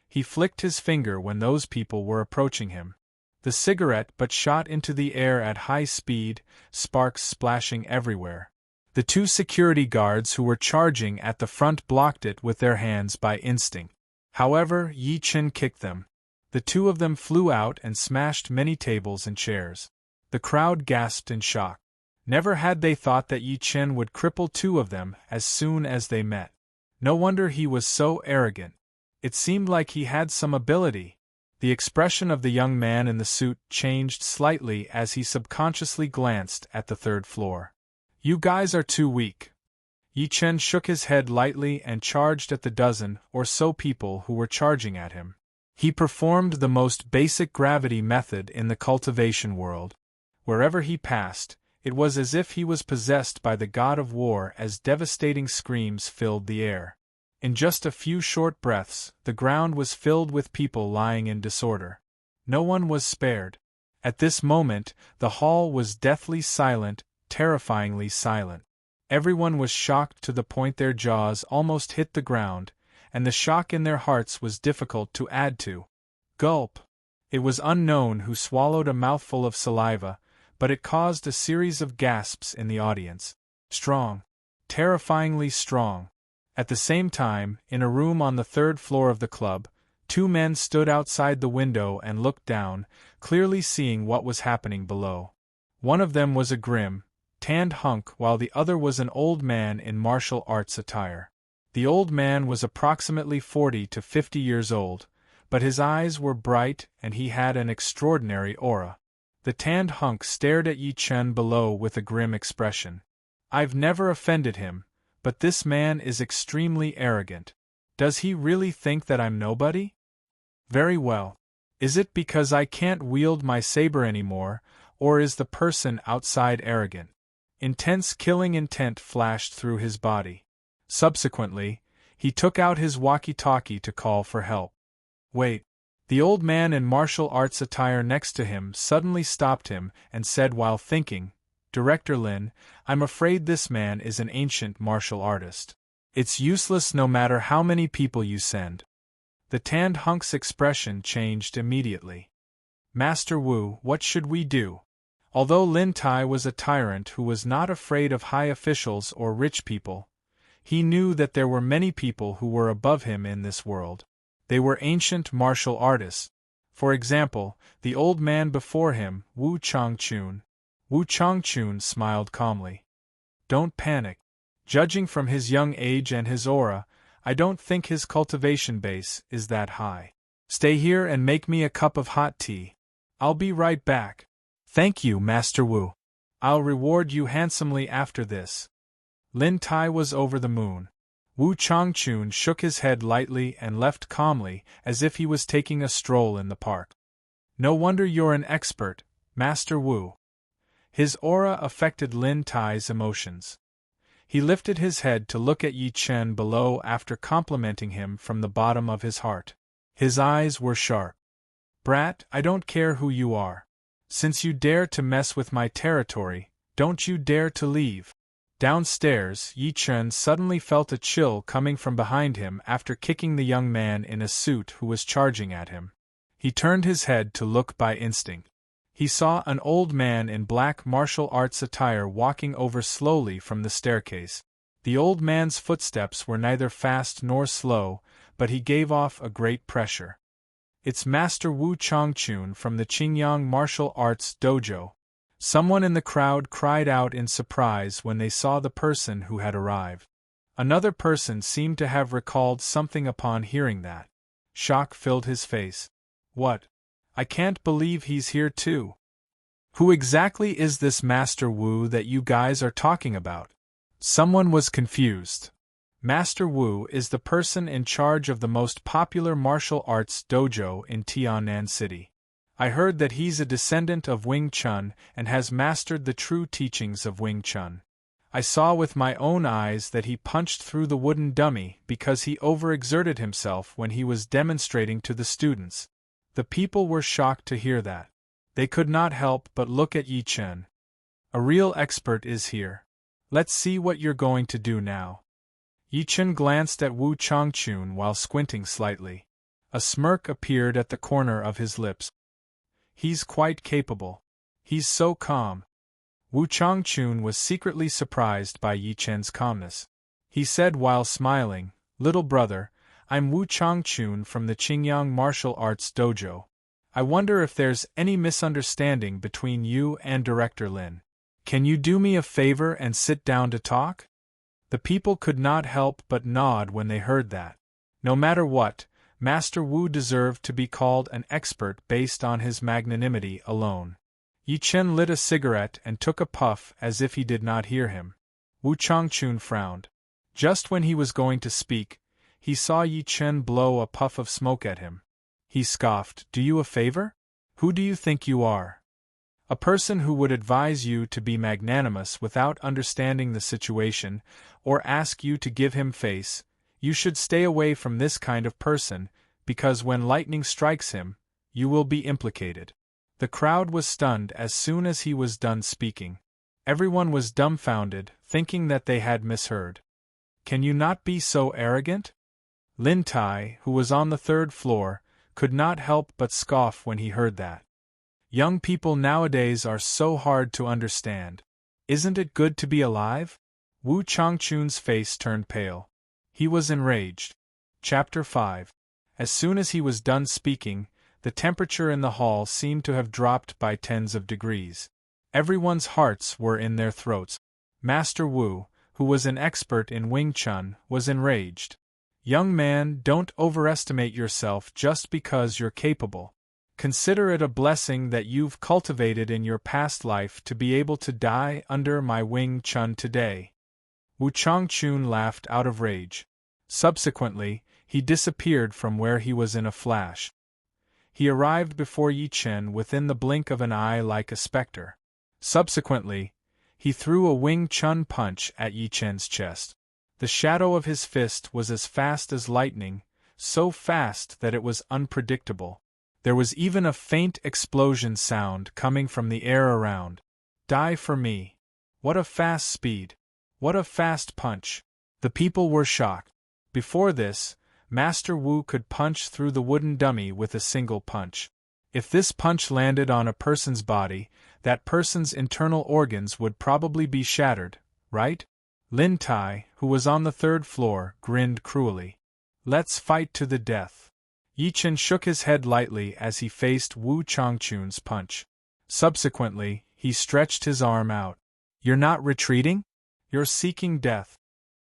He flicked his finger when those people were approaching him. The cigarette but shot into the air at high speed, sparks splashing everywhere. The 2 security guards who were charging at the front blocked it with their hands by instinct. However, Yi Chen kicked them. The 2 of them flew out and smashed many tables and chairs. The crowd gasped in shock. Never had they thought that Yi Chen would cripple 2 of them as soon as they met. No wonder he was so arrogant. It seemed like he had some ability. The expression of the young man in the suit changed slightly as he subconsciously glanced at the 3rd floor. You guys are too weak. Yi Chen shook his head lightly and charged at the dozen or so people who were charging at him. He performed the most basic gravity method in the cultivation world. Wherever he passed, it was as if he was possessed by the god of war as devastating screams filled the air. In just a few short breaths, the ground was filled with people lying in disorder. No one was spared. At this moment, the hall was deathly silent, terrifyingly silent. Everyone was shocked to the point their jaws almost hit the ground, and the shock in their hearts was difficult to add to. Gulp! It was unknown who swallowed a mouthful of saliva, but it caused a series of gasps in the audience. Strong. Terrifyingly strong. At the same time, in a room on the 3rd floor of the club, 2 men stood outside the window and looked down, clearly seeing what was happening below. One of them was a grim, tanned hunk while the other was an old man in martial arts attire. The old man was approximately 40 to 50 years old, but his eyes were bright and he had an extraordinary aura. The tanned hunk stared at Yi Chen below with a grim expression. I've never offended him, but this man is extremely arrogant. Does he really think that I'm nobody? Very well. Is it because I can't wield my saber anymore, or is the person outside arrogant? Intense killing intent flashed through his body. Subsequently, he took out his walkie-talkie to call for help. Wait. The old man in martial arts attire next to him suddenly stopped him and said while thinking, Director Lin, I'm afraid this man is an ancient martial artist. It's useless no matter how many people you send. The tanned hunk's expression changed immediately. Master Wu, what should we do? Although Lin Tai was a tyrant who was not afraid of high officials or rich people, he knew that there were many people who were above him in this world. They were ancient martial artists. For example, the old man before him, Wu Changchun. Wu Changchun smiled calmly. Don't panic. Judging from his young age and his aura, I don't think his cultivation base is that high. Stay here and make me a cup of hot tea. I'll be right back. Thank you, Master Wu. I'll reward you handsomely after this. Lin Tai was over the moon. Wu Changchun shook his head lightly and left calmly, as if he was taking a stroll in the park. No wonder you're an expert, Master Wu. His aura affected Lin Tai's emotions. He lifted his head to look at Yi Chen below after complimenting him from the bottom of his heart. His eyes were sharp. Brat, I don't care who you are. Since you dare to mess with my territory, don't you dare to leave. Downstairs, Yi Chen suddenly felt a chill coming from behind him after kicking the young man in a suit who was charging at him. He turned his head to look by instinct. He saw an old man in black martial arts attire walking over slowly from the staircase. The old man's footsteps were neither fast nor slow, but he gave off a great pressure. It's Master Wu Changchun from the Qingyang Martial Arts Dojo. Someone in the crowd cried out in surprise when they saw the person who had arrived. Another person seemed to have recalled something upon hearing that. Shock filled his face. What? I can't believe he's here too. Who exactly is this Master Wu that you guys are talking about? Someone was confused. Master Wu is the person in charge of the most popular martial arts dojo in Tianan City. I heard that he's a descendant of Wing Chun and has mastered the true teachings of Wing Chun. I saw with my own eyes that he punched through the wooden dummy because he overexerted himself when he was demonstrating to the students. The people were shocked to hear that. They could not help but look at Yi Chen. A real expert is here. Let's see what you're going to do now. Yi Chen glanced at Wu Changchun while squinting slightly. A smirk appeared at the corner of his lips. He's quite capable. He's so calm. Wu Changchun was secretly surprised by Yi Chen's calmness. He said while smiling, "Little brother, I'm Wu Changchun from the Qingyang Martial Arts Dojo. I wonder if there's any misunderstanding between you and Director Lin. Can you do me a favor and sit down to talk?" The people could not help but nod when they heard that. No matter what, Master Wu deserved to be called an expert based on his magnanimity alone. Yi Chen lit a cigarette and took a puff as if he did not hear him. Wu Changchun frowned. Just when he was going to speak, he saw Yi Chen blow a puff of smoke at him. He scoffed, "Do you a favor? Who do you think you are? A person who would advise you to be magnanimous without understanding the situation, or ask you to give him face. You should stay away from this kind of person, because when lightning strikes him, you will be implicated." The crowd was stunned as soon as he was done speaking. Everyone was dumbfounded, thinking that they had misheard. "Can you not be so arrogant?" Lin Tai, who was on the third floor, could not help but scoff when he heard that. Young people nowadays are so hard to understand. Isn't it good to be alive? Wu Changchun's face turned pale. He was enraged. Chapter 5. As soon as he was done speaking, the temperature in the hall seemed to have dropped by tens of degrees. Everyone's hearts were in their throats. Master Wu, who was an expert in Wing Chun, was enraged. "Young man, don't overestimate yourself just because you're capable. Consider it a blessing that you've cultivated in your past life to be able to die under my Wing Chun today." Wu Changchun laughed out of rage. Subsequently, he disappeared from where he was in a flash. He arrived before Yi Chen within the blink of an eye like a specter. Subsequently, he threw a Wing Chun punch at Yi Chen's chest. The shadow of his fist was as fast as lightning, so fast that it was unpredictable. There was even a faint explosion sound coming from the air around. "Die for me. What a fast speed. What a fast punch." The people were shocked. Before this, Master Wu could punch through the wooden dummy with a single punch. If this punch landed on a person's body, that person's internal organs would probably be shattered, right? Lin Tai, who was on the third floor, grinned cruelly. Let's fight to the death. Yi Chen shook his head lightly as he faced Wu Changchun's punch. Subsequently, he stretched his arm out. You're not retreating? You're seeking death.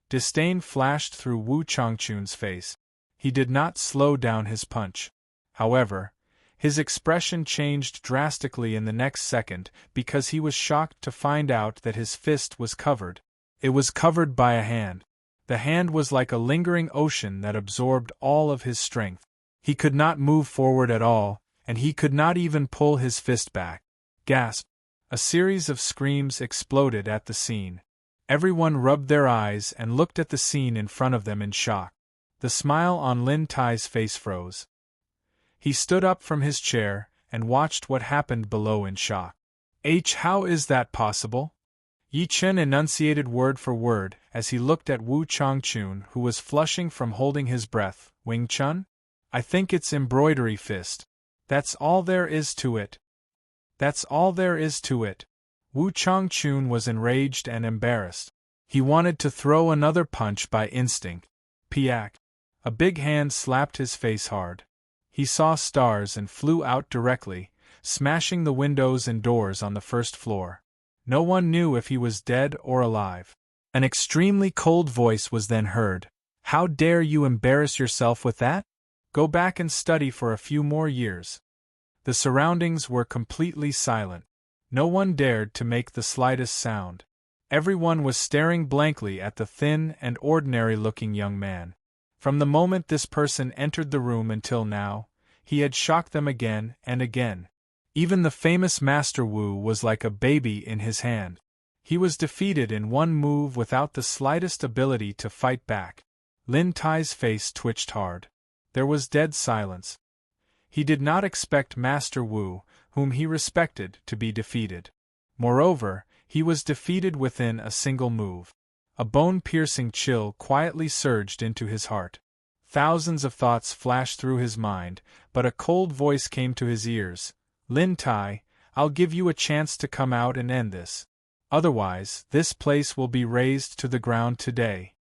Disdain flashed through Wu Changchun's face. He did not slow down his punch. However, his expression changed drastically in the next second because he was shocked to find out that his fist was covered. It was covered by a hand. The hand was like a lingering ocean that absorbed all of his strength. He could not move forward at all, and he could not even pull his fist back. Gasp! A series of screams exploded at the scene. Everyone rubbed their eyes and looked at the scene in front of them in shock. The smile on Lin Tai's face froze. He stood up from his chair and watched what happened below in shock. How is that possible? Yi Chen enunciated word for word as he looked at Wu Changchun, who was flushing from holding his breath. Wing Chun? I think it's embroidery fist. That's all there is to it. That's all there is to it. Wu Changchun was enraged and embarrassed. He wanted to throw another punch by instinct. Piak! A big hand slapped his face hard. He saw stars and flew out directly, smashing the windows and doors on the first floor. No one knew if he was dead or alive. An extremely cold voice was then heard. How dare you embarrass yourself with that? Go back and study for a few more years. The surroundings were completely silent. No one dared to make the slightest sound. Everyone was staring blankly at the thin and ordinary-looking young man. From the moment this person entered the room until now, he had shocked them again and again. Even the famous Master Wu was like a baby in his hand. He was defeated in one move without the slightest ability to fight back. Lin Tai's face twitched hard. There was dead silence. He did not expect Master Wu, whom he respected, to be defeated. Moreover, he was defeated within a single move. A bone-piercing chill quietly surged into his heart. Thousands of thoughts flashed through his mind, but a cold voice came to his ears. Lin Tai, I'll give you a chance to come out and end this. Otherwise, this place will be razed to the ground today.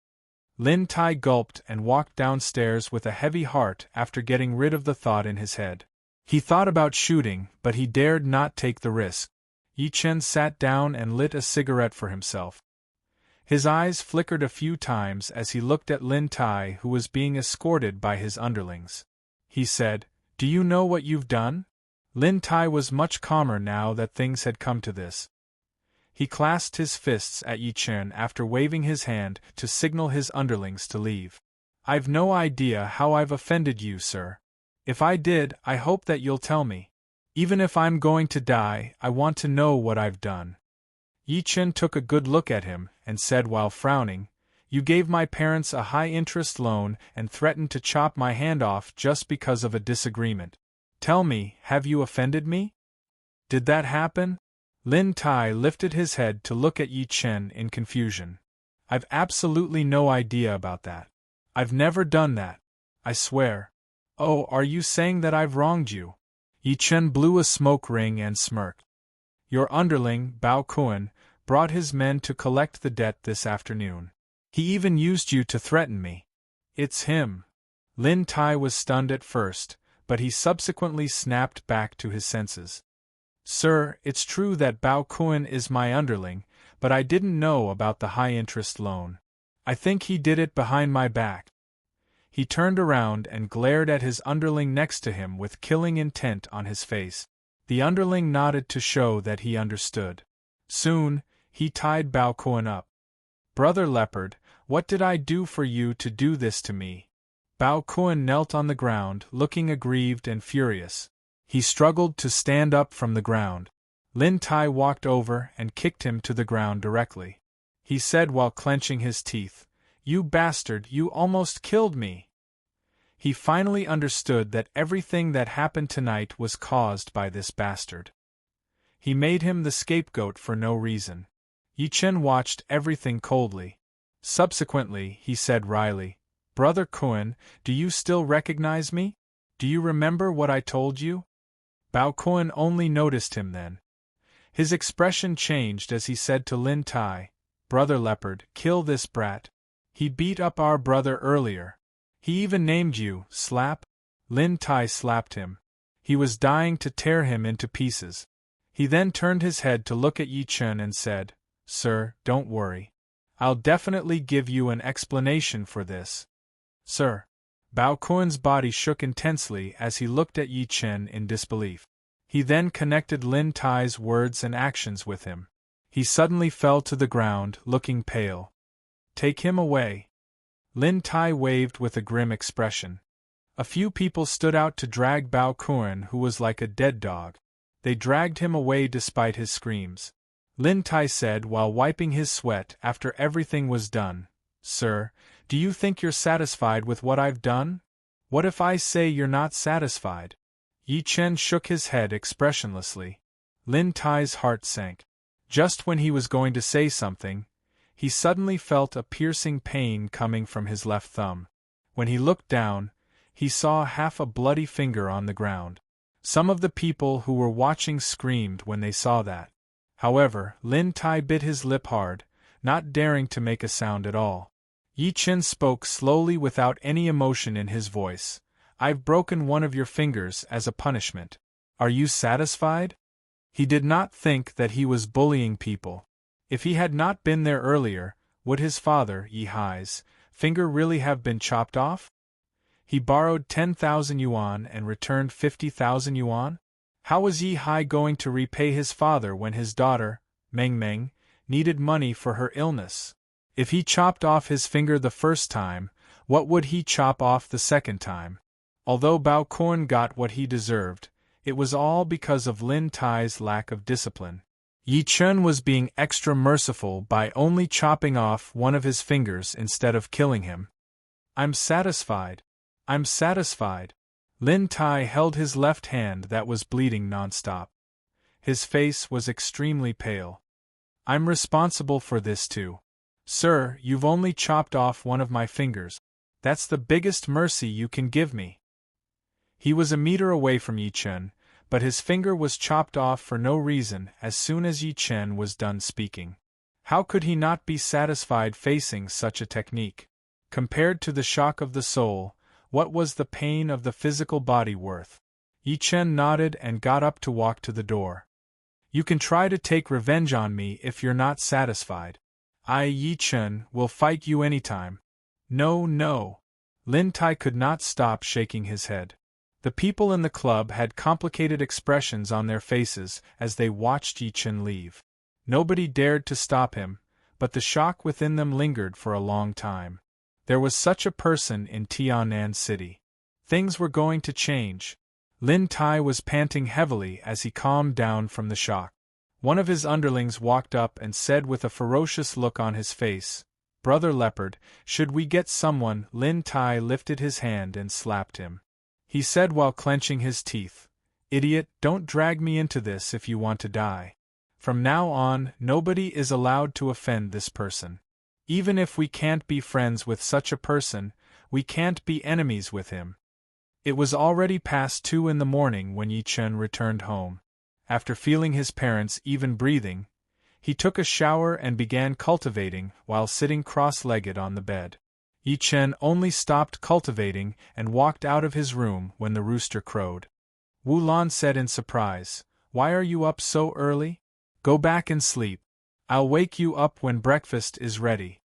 Lin Tai gulped and walked downstairs with a heavy heart after getting rid of the thought in his head. He thought about shooting, but he dared not take the risk. Yi Chen sat down and lit a cigarette for himself. His eyes flickered a few times as he looked at Lin Tai, who was being escorted by his underlings. He said, Do you know what you've done? Lin Tai was much calmer now that things had come to this. He clasped his fists at Yi Chen after waving his hand to signal his underlings to leave. I've no idea how I've offended you, sir. If I did, I hope that you'll tell me. Even if I'm going to die, I want to know what I've done. Yi Chen took a good look at him and said while frowning, You gave my parents a high-interest loan and threatened to chop my hand off just because of a disagreement. Tell me, have you offended me? Did that happen? Lin Tai lifted his head to look at Yi Chen in confusion. I've absolutely no idea about that. I've never done that. I swear. Oh, are you saying that I've wronged you? Yi Chen blew a smoke ring and smirked. Your underling, Bao Kuan, brought his men to collect the debt this afternoon. He even used you to threaten me. It's him. Lin Tai was stunned at first, but he subsequently snapped back to his senses. Sir, it's true that Bao Kuan is my underling, but I didn't know about the high-interest loan. I think he did it behind my back. He turned around and glared at his underling next to him with killing intent on his face. The underling nodded to show that he understood. Soon, he tied Bao Kuan up. Brother Leopard, what did I do for you to do this to me? Bao Kuan knelt on the ground, looking aggrieved and furious. He struggled to stand up from the ground. Lin Tai walked over and kicked him to the ground directly. He said while clenching his teeth, You bastard, you almost killed me! He finally understood that everything that happened tonight was caused by this bastard. He made him the scapegoat for no reason. Yi Chen watched everything coldly. Subsequently, he said wryly, Brother Kuan, do you still recognize me? Do you remember what I told you? Bao Kuan only noticed him then. His expression changed as he said to Lin Tai, "Brother Leopard, kill this brat. He beat up our brother earlier. He even named you, slap." Lin Tai slapped him. He was dying to tear him into pieces. He then turned his head to look at Yi Chen and said, "Sir, don't worry. I'll definitely give you an explanation for this." "Sir." Bao Kuan's body shook intensely as he looked at Yi Chen in disbelief. He then connected Lin Tai's words and actions with him. He suddenly fell to the ground, looking pale. "Take him away." Lin Tai waved with a grim expression. A few people stood out to drag Bao Kuan, who was like a dead dog. They dragged him away despite his screams. Lin Tai said while wiping his sweat after everything was done, "Sir, do you think you're satisfied with what I've done? What if I say you're not satisfied?" Yi Chen shook his head expressionlessly. Lin Tai's heart sank. Just when he was going to say something, he suddenly felt a piercing pain coming from his left thumb. When he looked down, he saw half a bloody finger on the ground. Some of the people who were watching screamed when they saw that. However, Lin Tai bit his lip hard, not daring to make a sound at all. Yi Chen spoke slowly without any emotion in his voice. "I've broken one of your fingers as a punishment. Are you satisfied?" He did not think that he was bullying people. If he had not been there earlier, would his father, Yi Hai's, finger really have been chopped off? He borrowed 10,000 yuan and returned 50,000 yuan? How was Yi Hai going to repay his father when his daughter, Meng Meng, needed money for her illness? If he chopped off his finger the first time, what would he chop off the second time? Although Bao Kuan got what he deserved, it was all because of Lin Tai's lack of discipline. Yi Chen was being extra merciful by only chopping off one of his fingers instead of killing him. "I'm satisfied. I'm satisfied." Lin Tai held his left hand that was bleeding nonstop. His face was extremely pale. "I'm responsible for this too. Sir, you've only chopped off one of my fingers. That's the biggest mercy you can give me." He was a meter away from Yi Chen, but his finger was chopped off for no reason as soon as Yi Chen was done speaking. How could he not be satisfied facing such a technique? Compared to the shock of the soul, what was the pain of the physical body worth? Yi Chen nodded and got up to walk to the door. "You can try to take revenge on me if you're not satisfied. I, Yi Chen, will fight you anytime." "No, no." Lin Tai could not stop shaking his head. The people in the club had complicated expressions on their faces as they watched Yi Chen leave. Nobody dared to stop him, but the shock within them lingered for a long time. There was such a person in Tianan City. Things were going to change. Lin Tai was panting heavily as he calmed down from the shock. One of his underlings walked up and said with a ferocious look on his face, "Brother Leopard, should we get someone?" Lin Tai lifted his hand and slapped him. He said while clenching his teeth, "Idiot, don't drag me into this if you want to die. From now on, nobody is allowed to offend this person. Even if we can't be friends with such a person, we can't be enemies with him." It was already past 2 in the morning when Yi Chen returned home. After feeling his parents even breathing, he took a shower and began cultivating while sitting cross-legged on the bed. Yi Chen only stopped cultivating and walked out of his room when the rooster crowed. Wu Lan said in surprise, "Why are you up so early? Go back and sleep. I'll wake you up when breakfast is ready."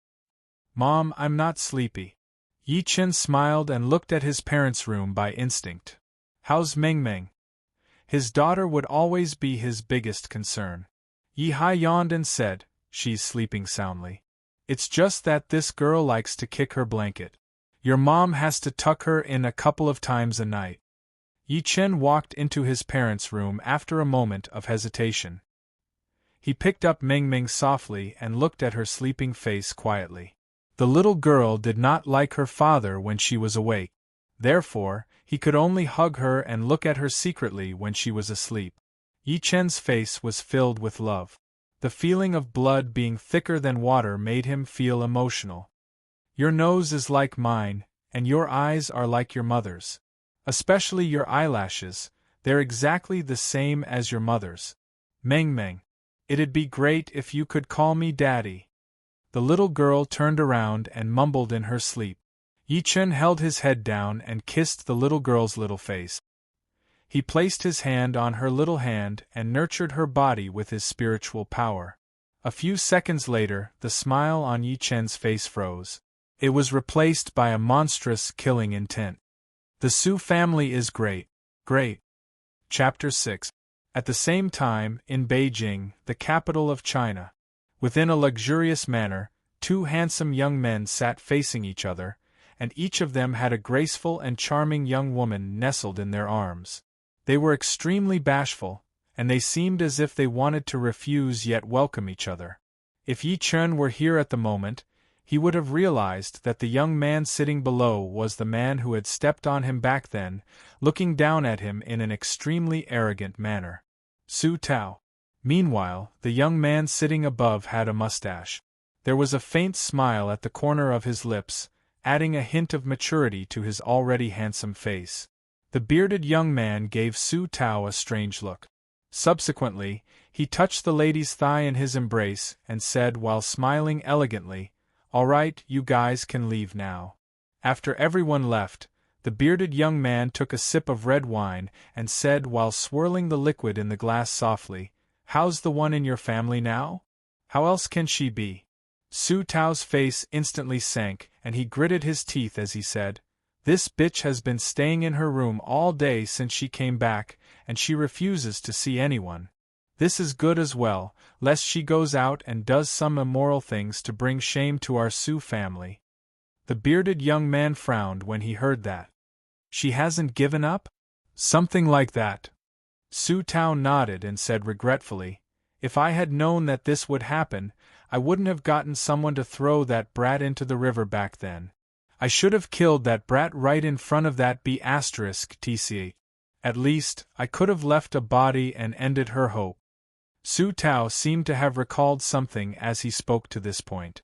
"Mom, I'm not sleepy." Yi Chen smiled and looked at his parents' room by instinct. "How's Meng Meng?" His daughter would always be his biggest concern. Yi Hai yawned and said, "She's sleeping soundly. It's just that this girl likes to kick her blanket. Your mom has to tuck her in a couple of times a night." Yi Chen walked into his parents' room after a moment of hesitation. He picked up Meng Meng softly and looked at her sleeping face quietly. The little girl did not like her father when she was awake. Therefore, he could only hug her and look at her secretly when she was asleep. Yi Chen's face was filled with love. The feeling of blood being thicker than water made him feel emotional. "Your nose is like mine, and your eyes are like your mother's. Especially your eyelashes, they're exactly the same as your mother's." "Meng Meng." It'd be great if you could call me Daddy. The little girl turned around and mumbled in her sleep. Yi Chen held his head down and kissed the little girl's little face. He placed his hand on her little hand and nurtured her body with his spiritual power. A few seconds later, the smile on Yi Chen's face froze. It was replaced by a monstrous, killing intent. The Su family is great. Great. Chapter 6. At the same time, in Beijing, the capital of China. Within a luxurious manor, two handsome young men sat facing each other, and each of them had a graceful and charming young woman nestled in their arms. They were extremely bashful, and they seemed as if they wanted to refuse yet welcome each other. If Yi Chen were here at the moment, he would have realized that the young man sitting below was the man who had stepped on him back then, looking down at him in an extremely arrogant manner. Su Tao. Meanwhile, the young man sitting above had a mustache. There was a faint smile at the corner of his lips, adding a hint of maturity to his already handsome face. The bearded young man gave Su Tao a strange look. Subsequently, he touched the lady's thigh in his embrace and said while smiling elegantly, "All right, you guys can leave now." After everyone left, the bearded young man took a sip of red wine and said while swirling the liquid in the glass softly, "How's the one in your family now? How else can she be?" Su Tao's face instantly sank, and he gritted his teeth as he said, "This bitch has been staying in her room all day since she came back, and she refuses to see anyone. This is good as well, lest she goes out and does some immoral things to bring shame to our Su family." The bearded young man frowned when he heard that. "She hasn't given up?" "Something like that." Su Tao nodded and said regretfully, "If I had known that this would happen, I wouldn't have gotten someone to throw that brat into the river back then. I should have killed that brat right in front of that B*TC. At least, I could have left a body and ended her hope." Su Tao seemed to have recalled something as he spoke to this point.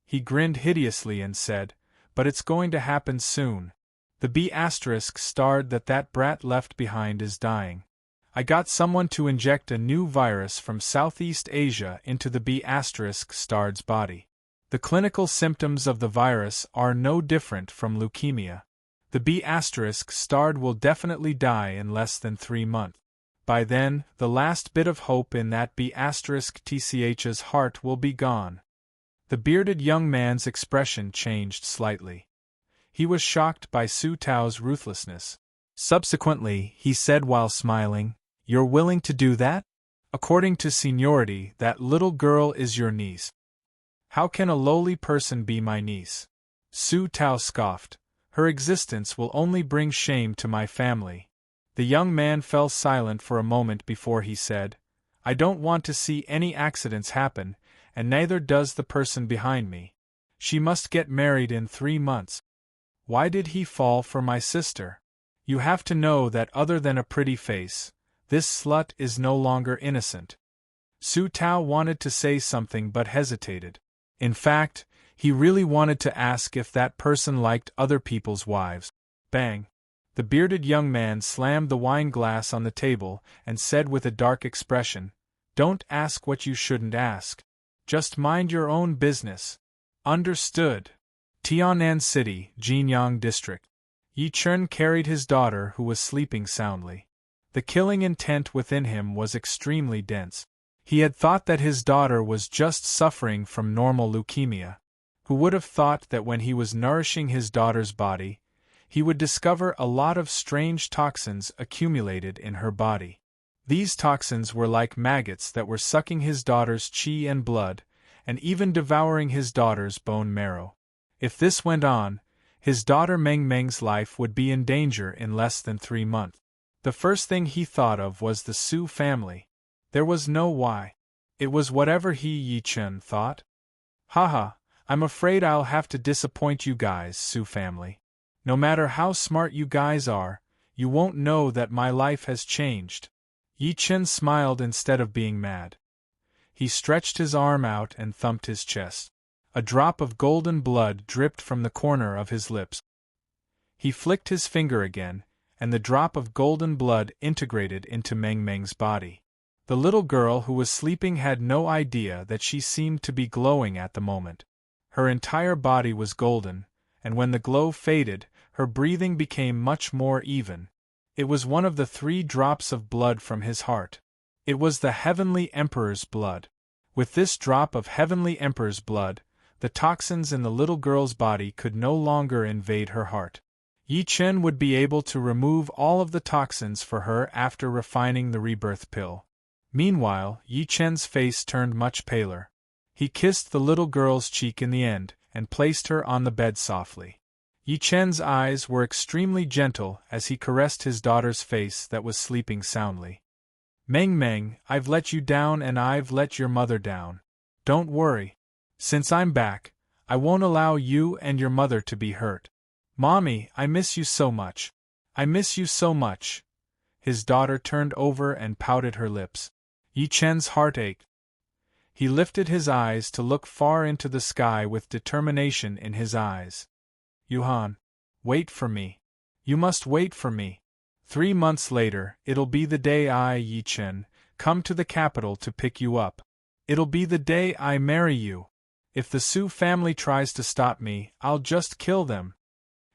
He grinned hideously and said, "But it's going to happen soon. The B** that brat left behind is dying. I got someone to inject a new virus from Southeast Asia into the B***'s body. The clinical symptoms of the virus are no different from leukemia. The B** will definitely die in less than 3 months. By then, the last bit of hope in that B***'s heart will be gone." The bearded young man's expression changed slightly. He was shocked by Su Tao's ruthlessness. Subsequently, he said while smiling, "You're willing to do that? According to seniority, that little girl is your niece." "How can a lowly person be my niece?" Su Tao scoffed. "Her existence will only bring shame to my family." The young man fell silent for a moment before he said, "I don't want to see any accidents happen, and neither does the person behind me. She must get married in 3 months. Why did he fall for my sister? You have to know that other than a pretty face, this slut is no longer innocent." Su Tao wanted to say something but hesitated. In fact, he really wanted to ask if that person liked other people's wives. Bang! The bearded young man slammed the wine glass on the table and said with a dark expression, "Don't ask what you shouldn't ask. Just mind your own business. Understood?" Tianan City, Jinyang District. Yi Chen carried his daughter who was sleeping soundly. The killing intent within him was extremely dense. He had thought that his daughter was just suffering from normal leukemia. Who would have thought that when he was nourishing his daughter's body, he would discover a lot of strange toxins accumulated in her body. These toxins were like maggots that were sucking his daughter's qi and blood, and even devouring his daughter's bone marrow. If this went on, his daughter Meng Meng's life would be in danger in less than 3 months. The first thing he thought of was the Su family. There was no why. It was whatever Yi Chen thought. "Haha, I'm afraid I'll have to disappoint you guys, Su family. No matter how smart you guys are, you won't know that my life has changed." Yi Chen smiled instead of being mad. He stretched his arm out and thumped his chest. A drop of golden blood dripped from the corner of his lips. He flicked his finger again, and the drop of golden blood integrated into Meng Meng's body. The little girl who was sleeping had no idea that she seemed to be glowing at the moment. Her entire body was golden, and when the glow faded, her breathing became much more even. It was one of the 3 drops of blood from his heart. It was the Heavenly Emperor's blood. With this drop of Heavenly Emperor's blood, the toxins in the little girl's body could no longer invade her heart. Yi Chen would be able to remove all of the toxins for her after refining the rebirth pill. Meanwhile, Yi Chen's face turned much paler. He kissed the little girl's cheek in the end, and placed her on the bed softly. Yi Chen's eyes were extremely gentle as he caressed his daughter's face that was sleeping soundly. Meng Meng, I've let you down and I've let your mother down. Don't worry. Since I'm back, I won't allow you and your mother to be hurt. Mommy, I miss you so much. I miss you so much. His daughter turned over and pouted her lips. Yi Chen's heart ached. He lifted his eyes to look far into the sky with determination in his eyes. Yuhan, wait for me. You must wait for me. 3 months later, it'll be the day I, Yi Chen, come to the capital to pick you up. It'll be the day I marry you. If the Su family tries to stop me, I'll just kill them.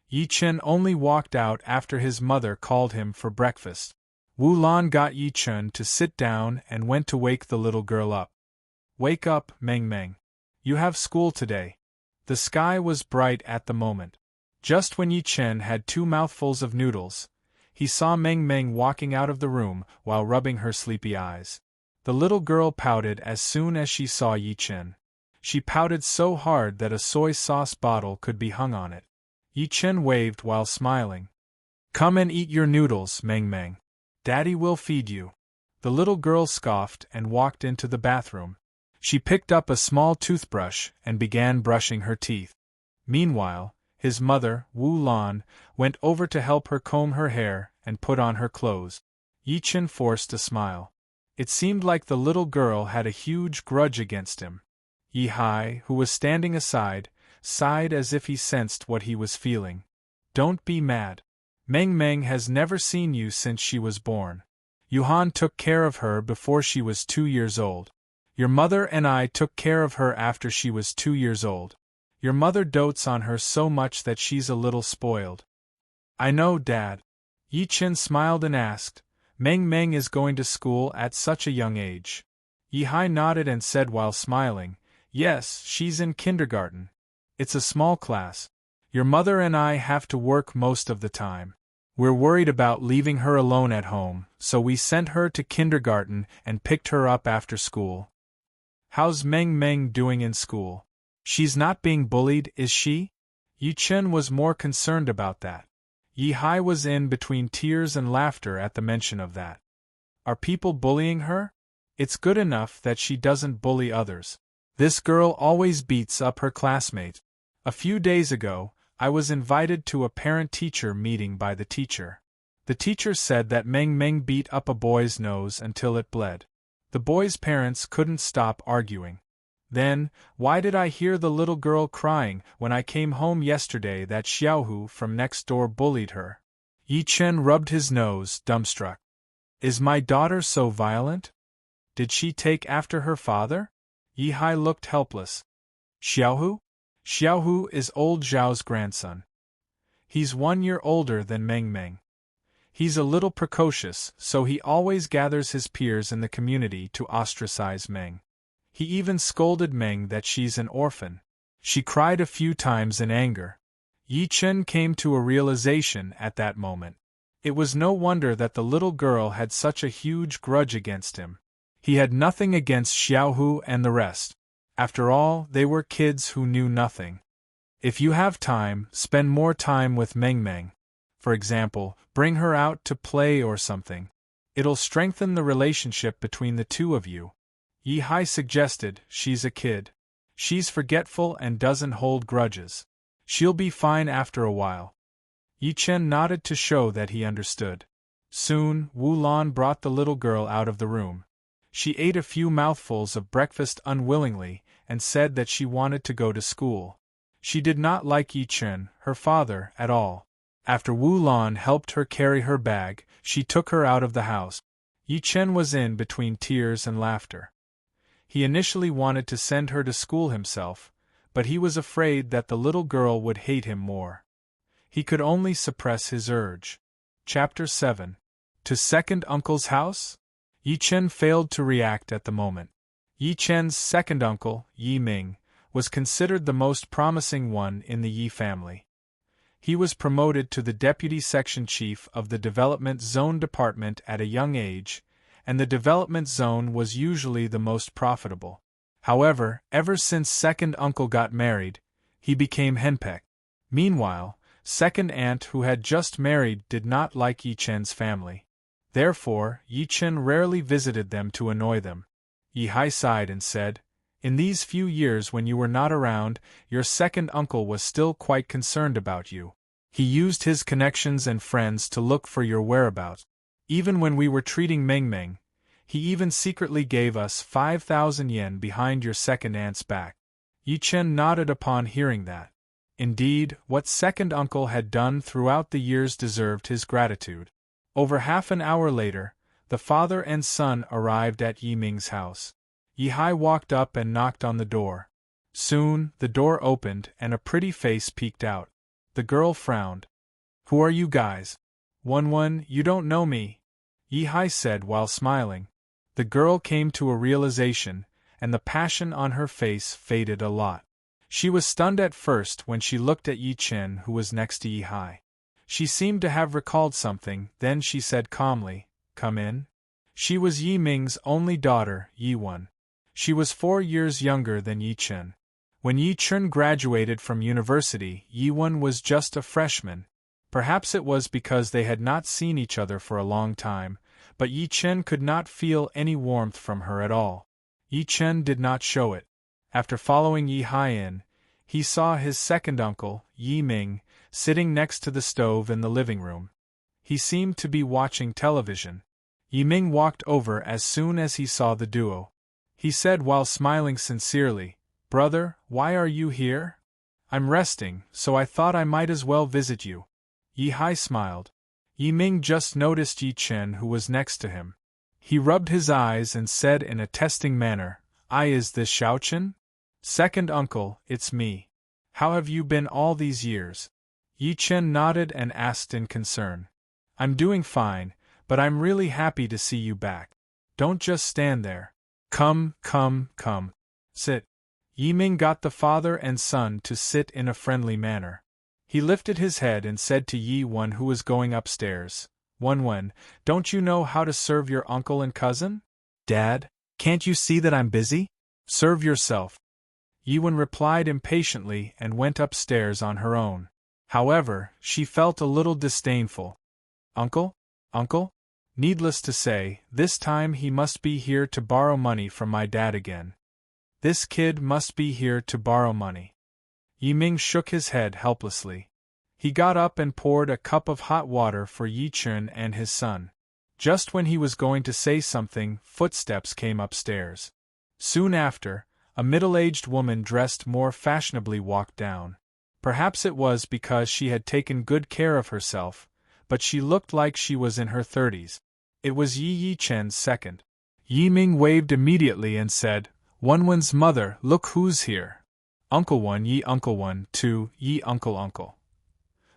Yi Chen only walked out after his mother called him for breakfast. Wu Lan got Yi Chen to sit down and went to wake the little girl up. Wake up, Meng Meng. You have school today. The sky was bright at the moment. Just when Yi Chen had 2 mouthfuls of noodles, he saw Meng Meng walking out of the room while rubbing her sleepy eyes. The little girl pouted as soon as she saw Yi Chen. She pouted so hard that a soy sauce bottle could be hung on it. Yi Chen waved while smiling. Come and eat your noodles, Meng Meng. Daddy will feed you. The little girl scoffed and walked into the bathroom. She picked up a small toothbrush and began brushing her teeth. Meanwhile, his mother, Wu Lan, went over to help her comb her hair and put on her clothes. Yi Chen forced a smile. It seemed like the little girl had a huge grudge against him. Yi Hai, who was standing aside, sighed as if he sensed what he was feeling. Don't be mad. Meng Meng has never seen you since she was born. Yuhan took care of her before she was 2 years old. Your mother and I took care of her after she was 2 years old. Your mother dotes on her so much that she's a little spoiled. I know, Dad. Yi Chen smiled and asked, Meng Meng is going to school at such a young age. Yi Hai nodded and said while smiling, Yes, she's in kindergarten. It's a small class. Your mother and I have to work most of the time. We're worried about leaving her alone at home, so we sent her to kindergarten and picked her up after school. How's Meng Meng doing in school? She's not being bullied, is she? Yi Chen was more concerned about that. Yi Hai was in between tears and laughter at the mention of that. Are people bullying her? It's good enough that she doesn't bully others. This girl always beats up her classmates. A few days ago, I was invited to a parent-teacher meeting by the teacher. The teacher said that Meng Meng beat up a boy's nose until it bled. The boy's parents couldn't stop arguing. Then, why did I hear the little girl crying when I came home yesterday that Xiaohu from next door bullied her? Yi Chen rubbed his nose, dumbstruck. Is my daughter so violent? Did she take after her father? Yi Hai looked helpless. Xiaohu? Xiaohu is old Zhao's grandson. He's 1 year older than Meng Meng. He's a little precocious, so he always gathers his peers in the community to ostracize Meng. He even scolded Meng that she's an orphan. She cried a few times in anger. Yi Chen came to a realization at that moment. It was no wonder that the little girl had such a huge grudge against him. He had nothing against Xiaohu and the rest. After all, they were kids who knew nothing. If you have time, spend more time with Meng Meng. For example, bring her out to play or something. It'll strengthen the relationship between the two of you. Yi Hai suggested, she's a kid. She's forgetful and doesn't hold grudges. She'll be fine after a while. Yi Chen nodded to show that he understood. Soon, Wu Lan brought the little girl out of the room. She ate a few mouthfuls of breakfast unwillingly and said that she wanted to go to school. She did not like Yi Chen, her father, at all. After Wu Lan helped her carry her bag, she took her out of the house. Yi Chen was in between tears and laughter. He initially wanted to send her to school himself, but he was afraid that the little girl would hate him more. He could only suppress his urge. Chapter 7. To second uncle's house? Yi Chen failed to react at the moment. Yi Chen's second uncle, Yi Ming, was considered the most promising one in the Yi family. He was promoted to the deputy section chief of the Development Zone department at a young age, and the development zone was usually the most profitable. However, ever since second uncle got married, he became henpecked. Meanwhile, second aunt who had just married did not like Yi Chen's family. Therefore, Yi Chen rarely visited them to annoy them. Yi Hai sighed and said, "In these few years when you were not around, your second uncle was still quite concerned about you. He used his connections and friends to look for your whereabouts. Even when we were treating Meng Meng, he even secretly gave us 5,000 yen behind your second aunt's back." Yi Chen nodded upon hearing that. Indeed, what second uncle had done throughout the years deserved his gratitude. Over half an hour later, the father and son arrived at Yi Ming's house. Yi Hai walked up and knocked on the door. Soon, the door opened and a pretty face peeked out. The girl frowned. "Who are you guys?" "One, you don't know me," Yi Hai said while smiling. The girl came to a realization, and the passion on her face faded a lot. She was stunned at first when she looked at Yi Chen, who was next to Yi Hai. She seemed to have recalled something, then she said calmly, "Come in." She was Yi Ming's only daughter, Yi Wen. She was 4 years younger than Yi Chen. When Yi Chen graduated from university, Yi Wen was just a freshman. Perhaps it was because they had not seen each other for a long time, but Yi Chen could not feel any warmth from her at all. Yi Chen did not show it. After following Yi Hai in, he saw his second uncle, Yi Ming, sitting next to the stove in the living room. He seemed to be watching television. Yi Ming walked over as soon as he saw the duo. He said while smiling sincerely, "Brother, why are you here?" "I'm resting, so I thought I might as well visit you." Yi Hai smiled. Yi Ming just noticed Yi Chen, who was next to him. He rubbed his eyes and said in a testing manner, Is this Xiaochen?" "Second uncle, it's me. How have you been all these years?" Yi Chen nodded and asked in concern. "I'm doing fine, but I'm really happy to see you back. Don't just stand there. Come. Sit." Yi Ming got the father and son to sit in a friendly manner. He lifted his head and said to Yi Wen, who was going upstairs, Wen, don't you know how to serve your uncle and cousin?" "Dad, can't you see that I'm busy?" "Serve yourself." Yi Wen replied impatiently and went upstairs on her own. However, she felt a little disdainful. Uncle? Needless to say, this time he must be here to borrow money from my dad again. This kid must be here to borrow money. Yi Ming shook his head helplessly. He got up and poured a cup of hot water for Yi Chen and his son. Just when he was going to say something, footsteps came upstairs. Soon after, a middle-aged woman dressed more fashionably walked down. Perhaps it was because she had taken good care of herself, but she looked like she was in her 30s. It was Yi Chen's second. Yi Ming waved immediately and said, "Wenwen's mother, look who's here. Uncle Wen, Yi Uncle Wen, to Yi Uncle."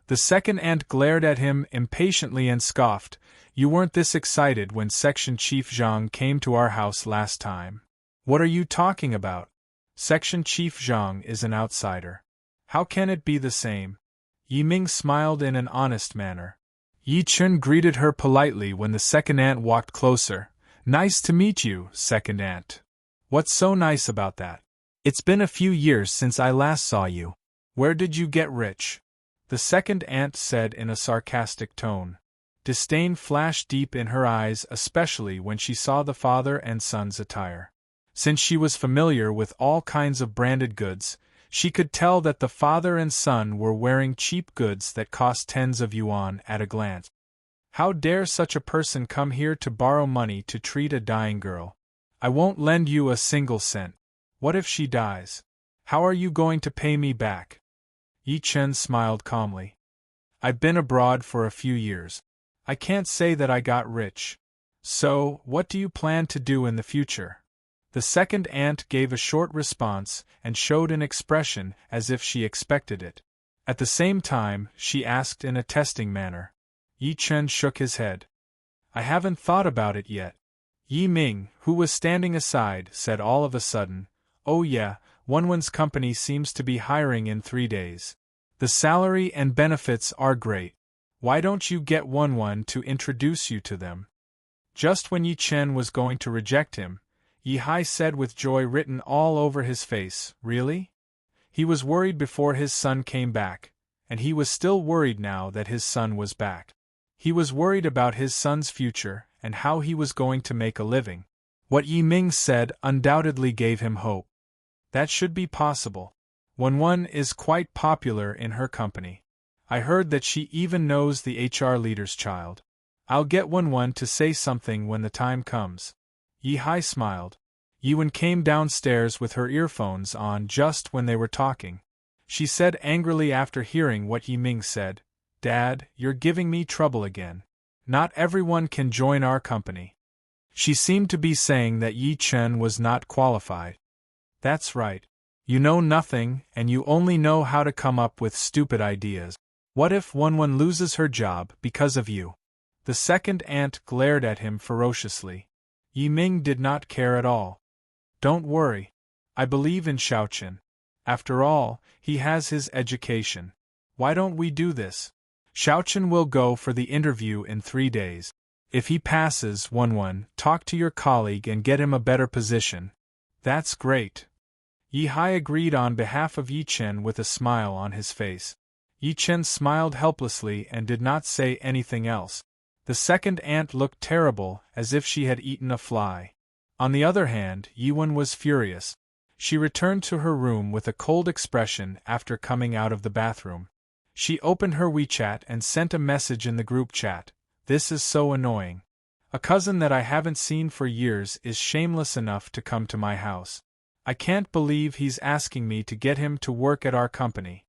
The second aunt glared at him impatiently and scoffed, "You weren't this excited when Section Chief Zhang came to our house last time." "What are you talking about? Section Chief Zhang is an outsider. How can it be the same?" Yi Ming smiled in an honest manner. Yi Chen greeted her politely when the second aunt walked closer. "Nice to meet you, second aunt." "What's so nice about that?" "It's been a few years since I last saw you." "Where did you get rich?" the second aunt said in a sarcastic tone. Disdain flashed deep in her eyes, especially when she saw the father and son's attire. Since she was familiar with all kinds of branded goods, she could tell that the father and son were wearing cheap goods that cost tens of yuan at a glance. How dare such a person come here to borrow money to treat a dying girl? "I won't lend you a single cent. What if she dies? How are you going to pay me back?" Yi Chen smiled calmly. "I've been abroad for a few years. I can't say that I got rich. So, what do you plan to do in the future? The second aunt gave a short response and showed an expression as if she expected it. At the same time, she asked in a testing manner. Yi Chen shook his head. I haven't thought about it yet. Yi Ming, who was standing aside, said all of a sudden, Oh yeah, Wenwen's company seems to be hiring in 3 days. The salary and benefits are great. Why don't you get Wenwen to introduce you to them? Just when Yi Chen was going to reject him, Yi Hai said with joy written all over his face, Really? He was worried before his son came back, and he was still worried now that his son was back. He was worried about his son's future and how he was going to make a living. What Yi Ming said undoubtedly gave him hope. That should be possible. Wenwen is quite popular in her company. I heard that she even knows the HR leader's child. I'll get Wenwen to say something when the time comes. Yi Hai smiled. Yiwen came downstairs with her earphones on just when they were talking. She said angrily after hearing what Yi Ming said, Dad, you're giving me trouble again. Not everyone can join our company. She seemed to be saying that Yi Chen was not qualified. That's right. You know nothing, and you only know how to come up with stupid ideas. What if Wenwen loses her job because of you? The second aunt glared at him ferociously. Yi Ming did not care at all. Don't worry. I believe in Xiaochen. After all, he has his education. Why don't we do this? Xiaochen will go for the interview in 3 days. If he passes, Wenwen, talk to your colleague and get him a better position. That's great. Yi Hai agreed on behalf of Yi Chen with a smile on his face. Yi Chen smiled helplessly and did not say anything else. The second aunt looked terrible, as if she had eaten a fly. On the other hand, Yiwen was furious. She returned to her room with a cold expression after coming out of the bathroom. She opened her WeChat and sent a message in the group chat. This is so annoying. A cousin that I haven't seen for years is shameless enough to come to my house. I can't believe he's asking me to get him to work at our company.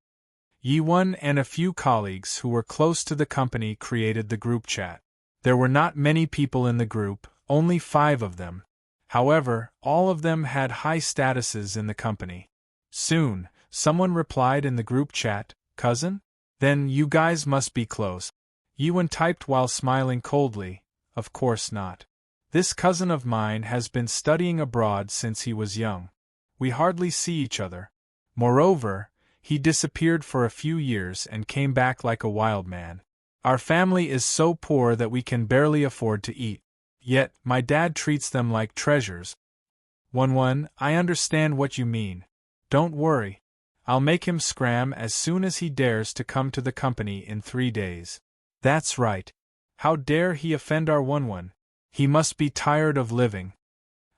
Yiwen and a few colleagues who were close to the company created the group chat. There were not many people in the group, only 5 of them. However, all of them had high statuses in the company. Soon, someone replied in the group chat, Cousin? Then you guys must be close. Yiwen typed while smiling coldly, Of course not. This cousin of mine has been studying abroad since he was young. We hardly see each other. Moreover, he disappeared for a few years and came back like a wild man. Our family is so poor that we can barely afford to eat. Yet, my dad treats them like treasures. Wenwen, I understand what you mean. Don't worry. I'll make him scram as soon as he dares to come to the company in 3 days. That's right. How dare he offend our Wenwen? He must be tired of living.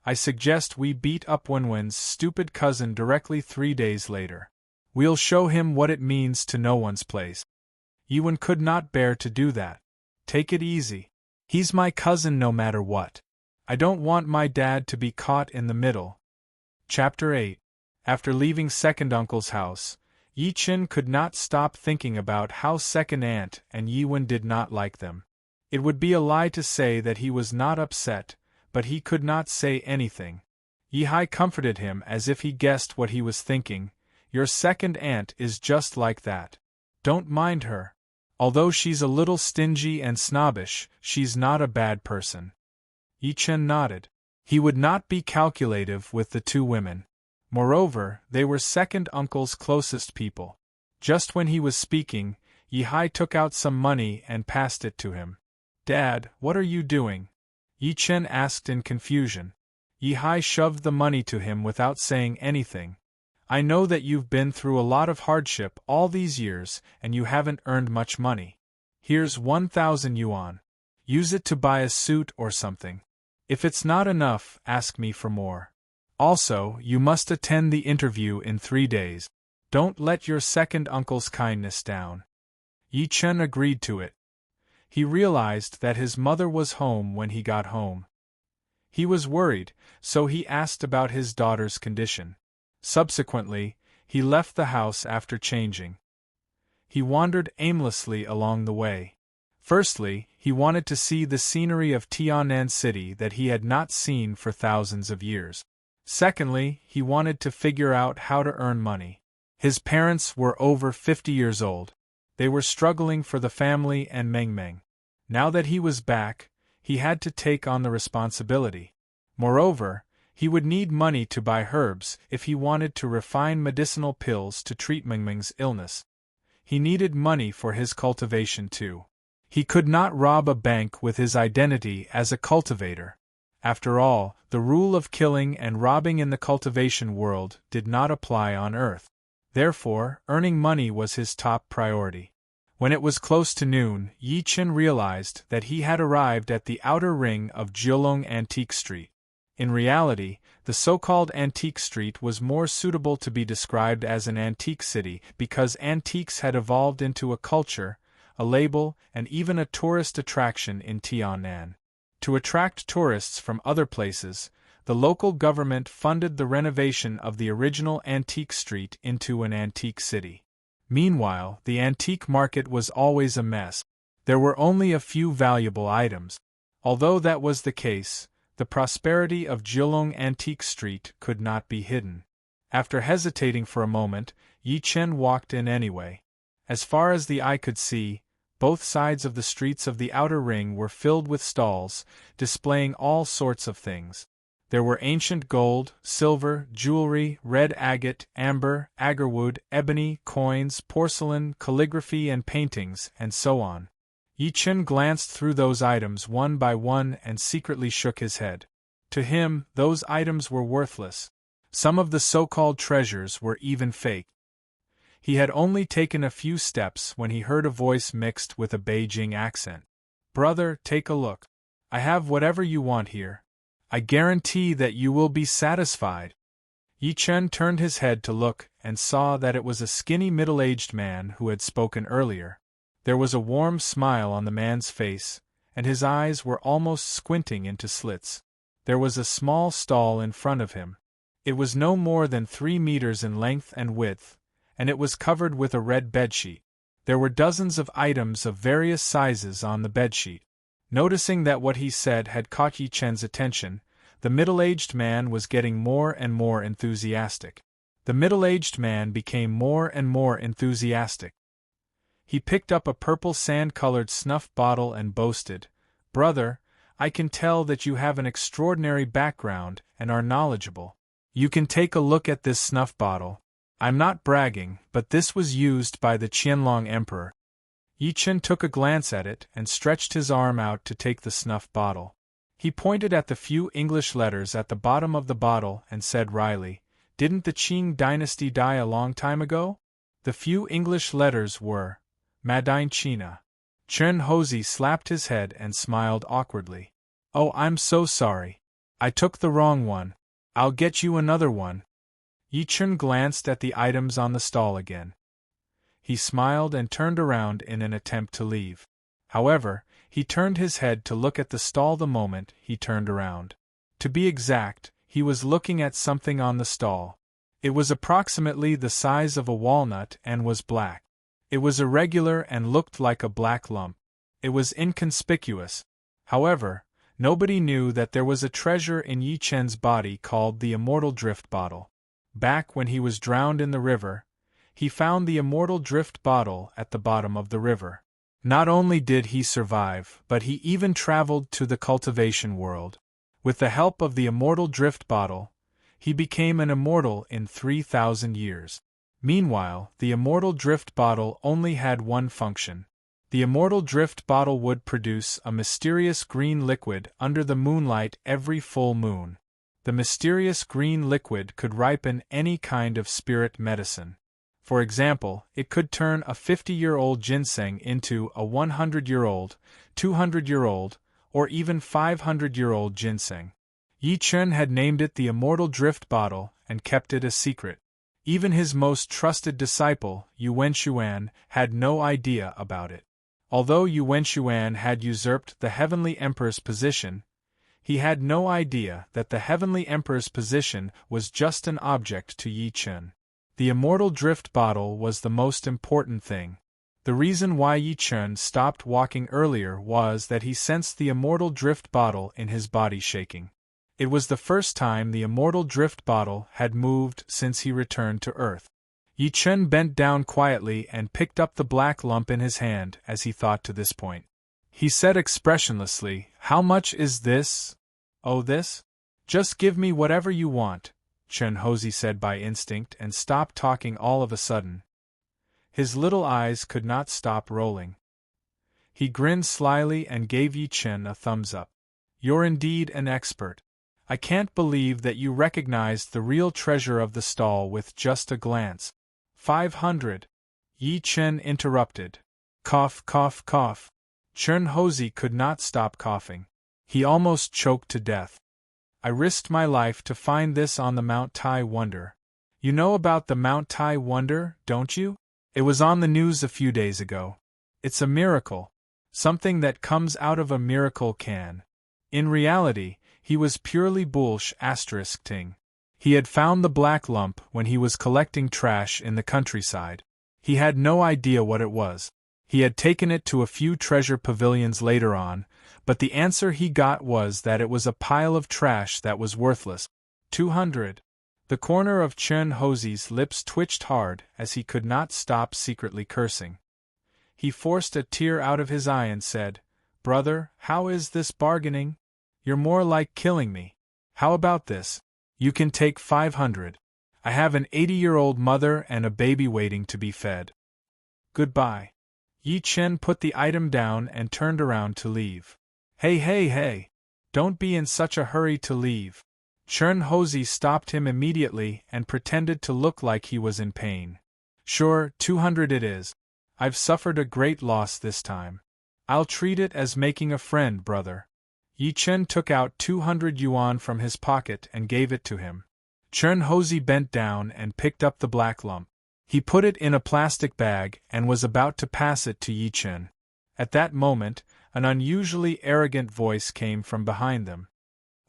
I suggest we beat up Wenwen's stupid cousin directly 3 days later. We'll show him what it means to know one's place. Yiwen could not bear to do that. Take it easy. He's my cousin no matter what. I don't want my dad to be caught in the middle. Chapter 8. After leaving second uncle's house, Yi Chen could not stop thinking about how second aunt and Yiwen did not like them. It would be a lie to say that he was not upset, but he could not say anything. Yi Hai comforted him as if he guessed what he was thinking. Your second aunt is just like that. Don't mind her. Although she's a little stingy and snobbish, she's not a bad person. Yi Chen nodded. He would not be calculative with the 2 women. Moreover, they were second uncle's closest people. Just when he was speaking, Yi Hai took out some money and passed it to him. Dad, what are you doing? Yi Chen asked in confusion. Yi Hai shoved the money to him without saying anything. I know that you've been through a lot of hardship all these years and you haven't earned much money. Here's 1,000 yuan. Use it to buy a suit or something. If it's not enough, ask me for more. Also, you must attend the interview in 3 days. Don't let your second uncle's kindness down. Yi Chen agreed to it. He realized that his mother was home when he got home. He was worried, so he asked about his daughter's condition. Subsequently, he left the house after changing. He wandered aimlessly along the way. Firstly, he wanted to see the scenery of Tianan City that he had not seen for thousands of years. Secondly, he wanted to figure out how to earn money. His parents were over 50 years old. They were struggling for the family and Meng. Now that he was back, he had to take on the responsibility. Moreover, he would need money to buy herbs if he wanted to refine medicinal pills to treat Meng's illness. He needed money for his cultivation too. He could not rob a bank with his identity as a cultivator. After all, the rule of killing and robbing in the cultivation world did not apply on Earth. Therefore, earning money was his top priority. When it was close to noon, Yi Chen realized that he had arrived at the outer ring of Jiulong Antique Street. In reality, the so-called Antique Street was more suitable to be described as an antique city because antiques had evolved into a culture, a label, and even a tourist attraction in Tianan. To attract tourists from other places, the local government funded the renovation of the original antique street into an antique city. Meanwhile, the antique market was always a mess. There were only a few valuable items. Although that was the case, the prosperity of Jiulong Antique Street could not be hidden. After hesitating for a moment, Yi Chen walked in anyway. As far as the eye could see, both sides of the streets of the outer ring were filled with stalls, displaying all sorts of things. There were ancient gold, silver, jewelry, red agate, amber, agarwood, ebony, coins, porcelain, calligraphy and paintings, and so on. Yi Chen glanced through those items one by one and secretly shook his head. To him, those items were worthless. Some of the so-called treasures were even fake. He had only taken a few steps when he heard a voice mixed with a Beijing accent. "Brother, take a look. I have whatever you want here. I guarantee that you will be satisfied." Yi Chen turned his head to look and saw that it was a skinny middle-aged man who had spoken earlier. There was a warm smile on the man's face, and his eyes were almost squinting into slits. There was a small stall in front of him. It was no more than 3 meters in length and width, and it was covered with a red bedsheet. There were dozens of items of various sizes on the bedsheet. Noticing that what he said had caught Yi Chen's attention, the middle-aged man was getting more and more enthusiastic. The middle-aged man became more and more enthusiastic. He picked up a purple sand-colored snuff bottle and boasted, "Brother, I can tell that you have an extraordinary background and are knowledgeable. You can take a look at this snuff bottle. I'm not bragging, but this was used by the Qianlong Emperor." Yi Chen took a glance at it and stretched his arm out to take the snuff bottle. He pointed at the few English letters at the bottom of the bottle and said wryly, "Didn't the Qing dynasty die a long time ago?" The few English letters were Madine China. Chen Hozi slapped his head and smiled awkwardly. "Oh, I'm so sorry. I took the wrong one. I'll get you another one." Yi Chen glanced at the items on the stall again. He smiled and turned around in an attempt to leave. However, he turned his head to look at the stall the moment he turned around. To be exact, he was looking at something on the stall. It was approximately the size of a walnut and was black. It was irregular and looked like a black lump. It was inconspicuous. However, nobody knew that there was a treasure in Yi Chen's body called the immortal drift bottle. Back when he was drowned in the river, he found the immortal drift bottle at the bottom of the river. Not only did he survive, but he even traveled to the cultivation world. With the help of the immortal drift bottle, he became an immortal in 3,000 years. Meanwhile, the immortal drift bottle only had one function. The immortal drift bottle would produce a mysterious green liquid under the moonlight every full moon. The mysterious green liquid could ripen any kind of spirit medicine. For example, it could turn a 50-year-old ginseng into a 100-year-old, 200-year-old, or even 500-year-old ginseng. Yi Chen had named it the immortal drift bottle and kept it a secret. Even his most trusted disciple, Yu Wenxuan, had no idea about it. Although Yu Wenxuan had usurped the Heavenly Emperor's position, he had no idea that the Heavenly Emperor's position was just an object to Yi Chen. The immortal drift bottle was the most important thing. The reason why Yi Chen stopped walking earlier was that he sensed the immortal drift bottle in his body shaking. It was the first time the immortal drift bottle had moved since he returned to Earth. Yi Chen bent down quietly and picked up the black lump in his hand as he thought to this point. He said expressionlessly, "How much is this? Oh, this? Just give me whatever you want," Chen Hozi said by instinct and stopped talking all of a sudden. His little eyes could not stop rolling. He grinned slyly and gave Yi Chen a thumbs up. "You're indeed an expert. I can't believe that you recognized the real treasure of the stall with just a glance." 500. Yi Chen interrupted. Cough, cough, cough. Chen Hozi could not stop coughing. He almost choked to death. "I risked my life to find this on the Mount Tai Wonder. You know about the Mount Tai Wonder, don't you? It was on the news a few days ago. It's a miracle. Something that comes out of a miracle can." In reality, he was purely ting. He had found the black lump when he was collecting trash in the countryside. He had no idea what it was. He had taken it to a few treasure pavilions later on, but the answer he got was that it was a pile of trash that was worthless. 200. The corner of Chen Hozi's lips twitched hard as he could not stop secretly cursing. He forced a tear out of his eye and said, "Brother, how is this bargaining? You're more like killing me. How about this? You can take 500. I have an 80-year-old mother and a baby waiting to be fed. Goodbye." Yi Chen put the item down and turned around to leave. "Hey, hey, hey! Don't be in such a hurry to leave." Chen Hozi stopped him immediately and pretended to look like he was in pain. "Sure, 200 it is. I've suffered a great loss this time. I'll treat it as making a friend, brother." Yi Chen took out 200 yuan from his pocket and gave it to him. Chen Hozi bent down and picked up the black lump. He put it in a plastic bag and was about to pass it to Yi Chen. At that moment, an unusually arrogant voice came from behind them.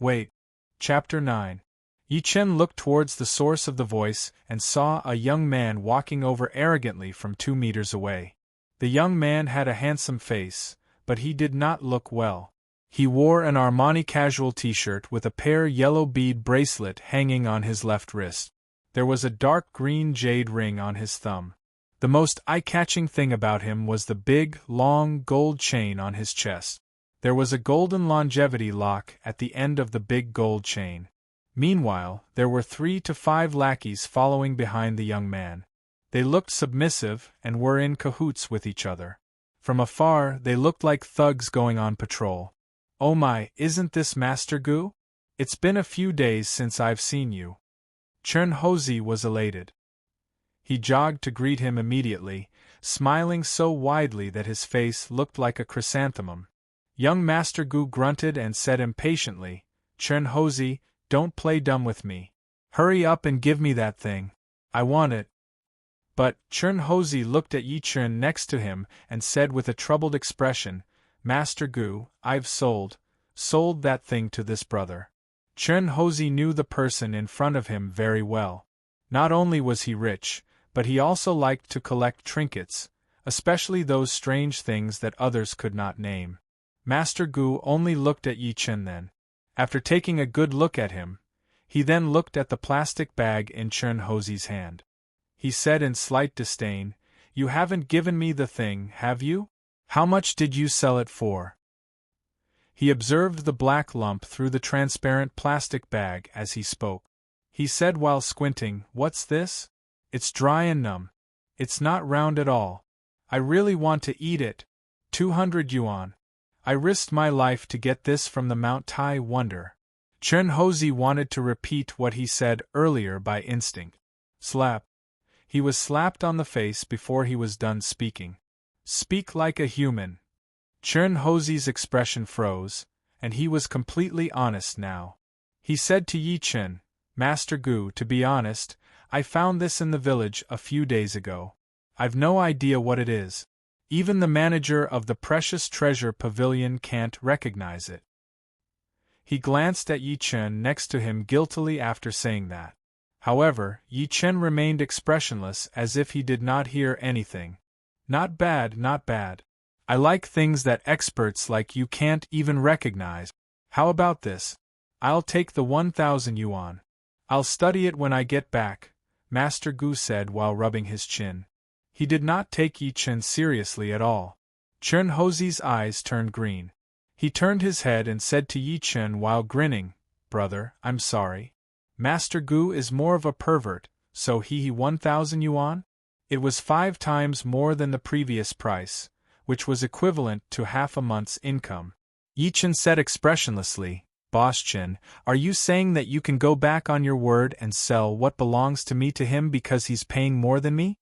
"Wait." Chapter 9. Yi Chen looked towards the source of the voice and saw a young man walking over arrogantly from 2 meters away. The young man had a handsome face, but he did not look well. He wore an Armani casual t-shirt with a pear yellow bead bracelet hanging on his left wrist. There was a dark green jade ring on his thumb. The most eye-catching thing about him was the big, long gold chain on his chest. There was a golden longevity lock at the end of the big gold chain. Meanwhile, there were 3 to 5 lackeys following behind the young man. They looked submissive and were in cahoots with each other. From afar, they looked like thugs going on patrol. "Oh my, isn't this Master Gu? It's been a few days since I've seen you." Chen Hozi was elated. He jogged to greet him immediately, smiling so widely that his face looked like a chrysanthemum. Young Master Gu grunted and said impatiently, "Chen Hozi, don't play dumb with me. Hurry up and give me that thing. I want it." But Chen Hozi looked at Yi Chen next to him and said with a troubled expression, "Master Gu, I've sold that thing to this brother." Chen Hozi knew the person in front of him very well. Not only was he rich, but he also liked to collect trinkets, especially those strange things that others could not name. Master Gu only looked at Yi Chen then. After taking a good look at him, he then looked at the plastic bag in Chen Hozi's hand. He said in slight disdain, "You haven't given me the thing, have you? How much did you sell it for?" He observed the black lump through the transparent plastic bag as he spoke. He said while squinting, "What's this? It's dry and numb. It's not round at all. I really want to eat it. 200 yuan. I risked my life to get this from the Mount Tai Wonder." Chen Hozi wanted to repeat what he said earlier by instinct. Slap. He was slapped on the face before he was done speaking. "Speak like a human." Chen Hozi's expression froze, and he was completely honest now. He said to Yi Chen, "Master Gu, to be honest, I found this in the village a few days ago. I've no idea what it is. Even the manager of the Precious Treasure Pavilion can't recognize it." He glanced at Yi Chen next to him guiltily after saying that. However, Yi Chen remained expressionless as if he did not hear anything. Not bad, not bad. I like things that experts like you can't even recognize. How about this? I'll take the 1,000 yuan. I'll study it when I get back, Master Gu said while rubbing his chin. He did not take Yi Chen seriously at all. Chen Hozi's eyes turned green. He turned his head and said to Yi Chen while grinning, "Brother, I'm sorry. Master Gu is more of a pervert, so he 1,000 yuan?" It was 5 times more than the previous price, which was equivalent to half a month's income. Yi Chen said expressionlessly, "Boss Chen, are you saying that you can go back on your word and sell what belongs to me to him because he's paying more than me?"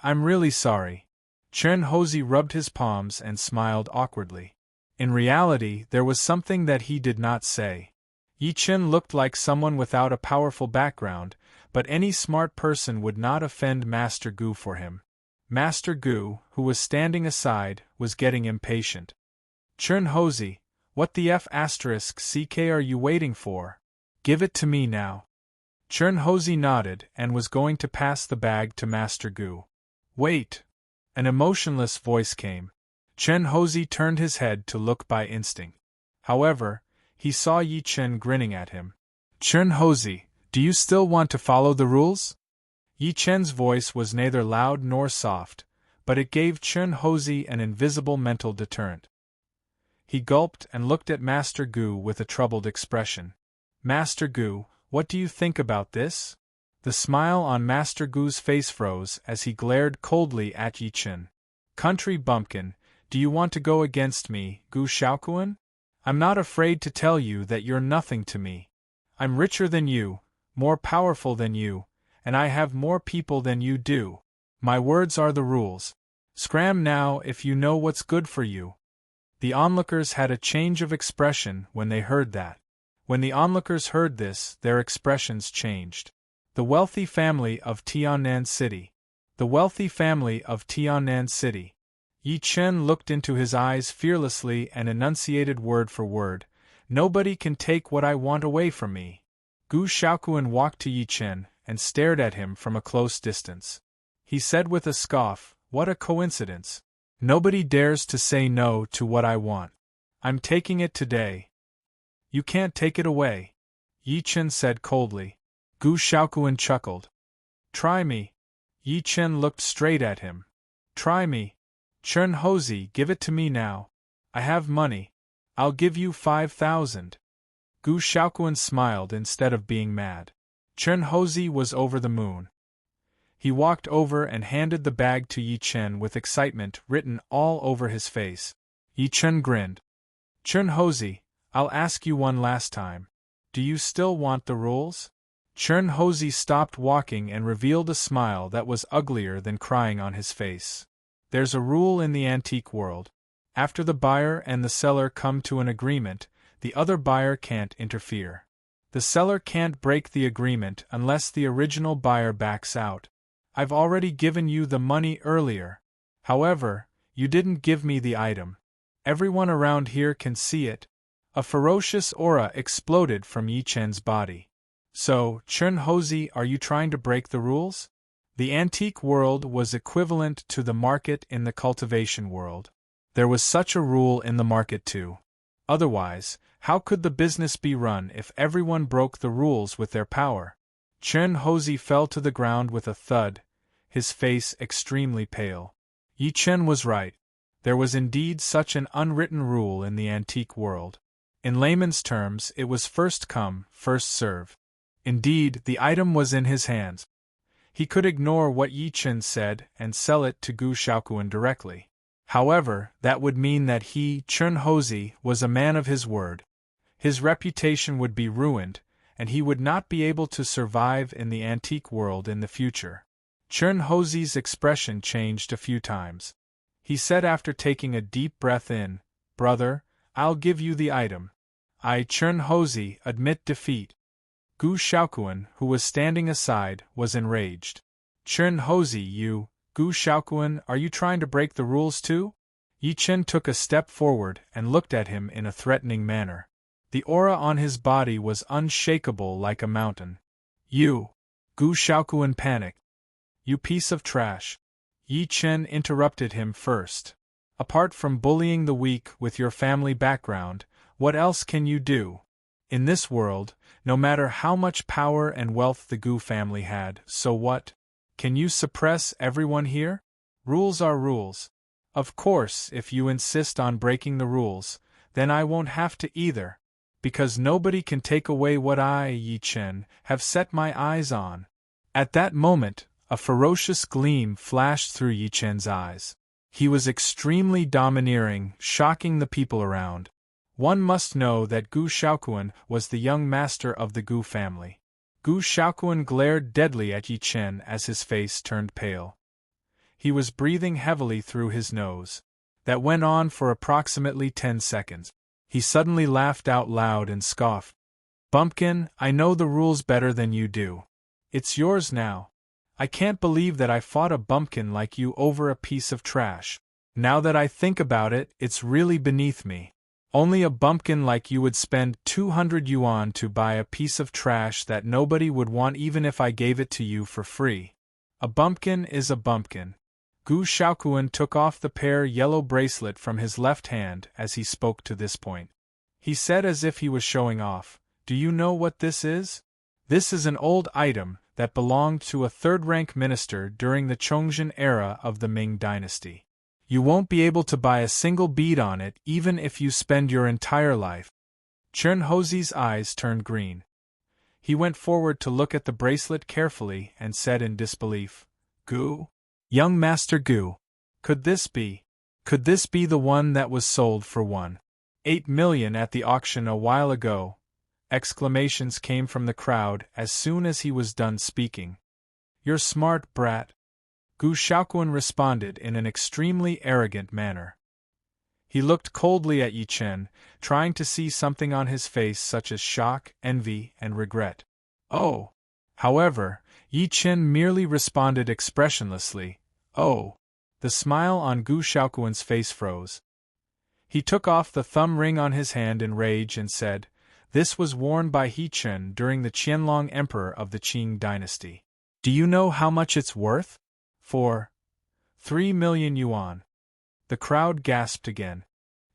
I'm really sorry." Chen Hozi rubbed his palms and smiled awkwardly. In reality, there was something that he did not say. Yi Chen looked like someone without a powerful background, but any smart person would not offend Master Gu for him. Master Gu, who was standing aside, was getting impatient. "Chen Hozi, what the **CK are you waiting for? Give it to me now." Chen Hozi nodded and was going to pass the bag to Master Gu. "Wait!" An emotionless voice came. Chen Hozi turned his head to look by instinct. However, he saw Yi Chen grinning at him. "Chen Hozi, do you still want to follow the rules?" Yi Chen's voice was neither loud nor soft, but it gave Chen Hozi an invisible mental deterrent. He gulped and looked at Master Gu with a troubled expression. "Master Gu, what do you think about this?" The smile on Master Gu's face froze as he glared coldly at Yi Chen. "Country bumpkin, do you want to go against me, Gu Shaokuan? I'm not afraid to tell you that you're nothing to me. I'm richer than you, more powerful than you, and I have more people than you do. My words are the rules. Scram now if you know what's good for you." The onlookers had a change of expression when they heard that. When the onlookers heard this, their expressions changed. The wealthy family of Tiannan City. The wealthy family of Tiannan City. Yi Chen looked into his eyes fearlessly and enunciated word for word, "Nobody can take what I want away from me." Gu Shaokuan walked to Yi Chen and stared at him from a close distance. He said with a scoff, "What a coincidence. Nobody dares to say no to what I want. I'm taking it today." "You can't take it away," Yi Chen said coldly. Gu Shaokuan chuckled. "Try me." Yi Chen looked straight at him. "Try me. Chen Hozi, give it to me now. I have money. I'll give you 5,000. Gu Shaokuan smiled instead of being mad. Chen Hozi was over the moon. He walked over and handed the bag to Yi Chen with excitement written all over his face. Yi Chen grinned. "Chen Hozi, I'll ask you one last time. Do you still want the rules?" Chen Hozi stopped walking and revealed a smile that was uglier than crying on his face. "There's a rule in the antique world. After the buyer and the seller come to an agreement, the other buyer can't interfere. The seller can't break the agreement unless the original buyer backs out. I've already given you the money earlier. However, you didn't give me the item. Everyone around here can see it." A ferocious aura exploded from Yi Chen's body. "So, Chen Hozi, are you trying to break the rules?" The antique world was equivalent to the market in the cultivation world. There was such a rule in the market too. Otherwise, how could the business be run if everyone broke the rules with their power? Chen Hozi fell to the ground with a thud, his face extremely pale. Yi Chen was right. There was indeed such an unwritten rule in the antique world. In layman's terms, it was first come, first serve. Indeed, the item was in his hands. He could ignore what Yi Chen said and sell it to Gu Shaokuan directly. However, that would mean that he, Chen Hozi, was a man of his word. His reputation would be ruined, and he would not be able to survive in the antique world in the future. Chen Hozi's expression changed a few times. He said after taking a deep breath in, "Brother, I'll give you the item. I, Chen Hozi, admit defeat." Gu Shaokuan, who was standing aside, was enraged. "Chen Hozi, you, Gu Shaokuan, are you trying to break the rules too?" Yi Chen took a step forward and looked at him in a threatening manner. The aura on his body was unshakable like a mountain. "You!" Gu Shaokuan panicked. "You piece of trash. Yi Chen interrupted him first. Apart from bullying the weak with your family background, what else can you do? In this world, no matter how much power and wealth the Gu family had, so what? Can you suppress everyone here? Rules are rules. Of course, if you insist on breaking the rules, then I won't have to either, because nobody can take away what I, Yi Chen, have set my eyes on. At that moment, a ferocious gleam flashed through Yi Chen's eyes. He was extremely domineering, shocking the people around. One must know that Gu Shaoquan was the young master of the Gu family. Gu Shaoquan glared deadly at Yi Chen as his face turned pale. He was breathing heavily through his nose. That went on for approximately 10 seconds. He suddenly laughed out loud and scoffed. "Bumpkin, I know the rules better than you do. It's yours now. I can't believe that I fought a bumpkin like you over a piece of trash. Now that I think about it, it's really beneath me. Only a bumpkin like you would spend 200 yuan to buy a piece of trash that nobody would want even if I gave it to you for free. A bumpkin is a bumpkin." Gu Shaoquan took off the pear yellow bracelet from his left hand as he spoke to this point. He said as if he was showing off, "Do you know what this is? This is an old item that belonged to a third-rank minister during the Chongzhen era of the Ming dynasty. You won't be able to buy a single bead on it even if you spend your entire life." Chen Hozi's eyes turned green. He went forward to look at the bracelet carefully and said in disbelief, "Gu? Young Master Gu, could this be the one that was sold for 1.8 million at the auction a while ago?" Exclamations came from the crowd as soon as he was done speaking. "You're smart, brat," Gu Shaoquan responded in an extremely arrogant manner. He looked coldly at Yi Chen, trying to see something on his face such as shock, envy, and regret. "Oh!" However, Yi Chen merely responded expressionlessly, "Oh!" The smile on Gu Shaoquan's face froze. He took off the thumb ring on his hand in rage and said, "This was worn by Yi Chen during the Qianlong Emperor of the Qing dynasty. Do you know how much it's worth? For 3 million yuan." The crowd gasped again.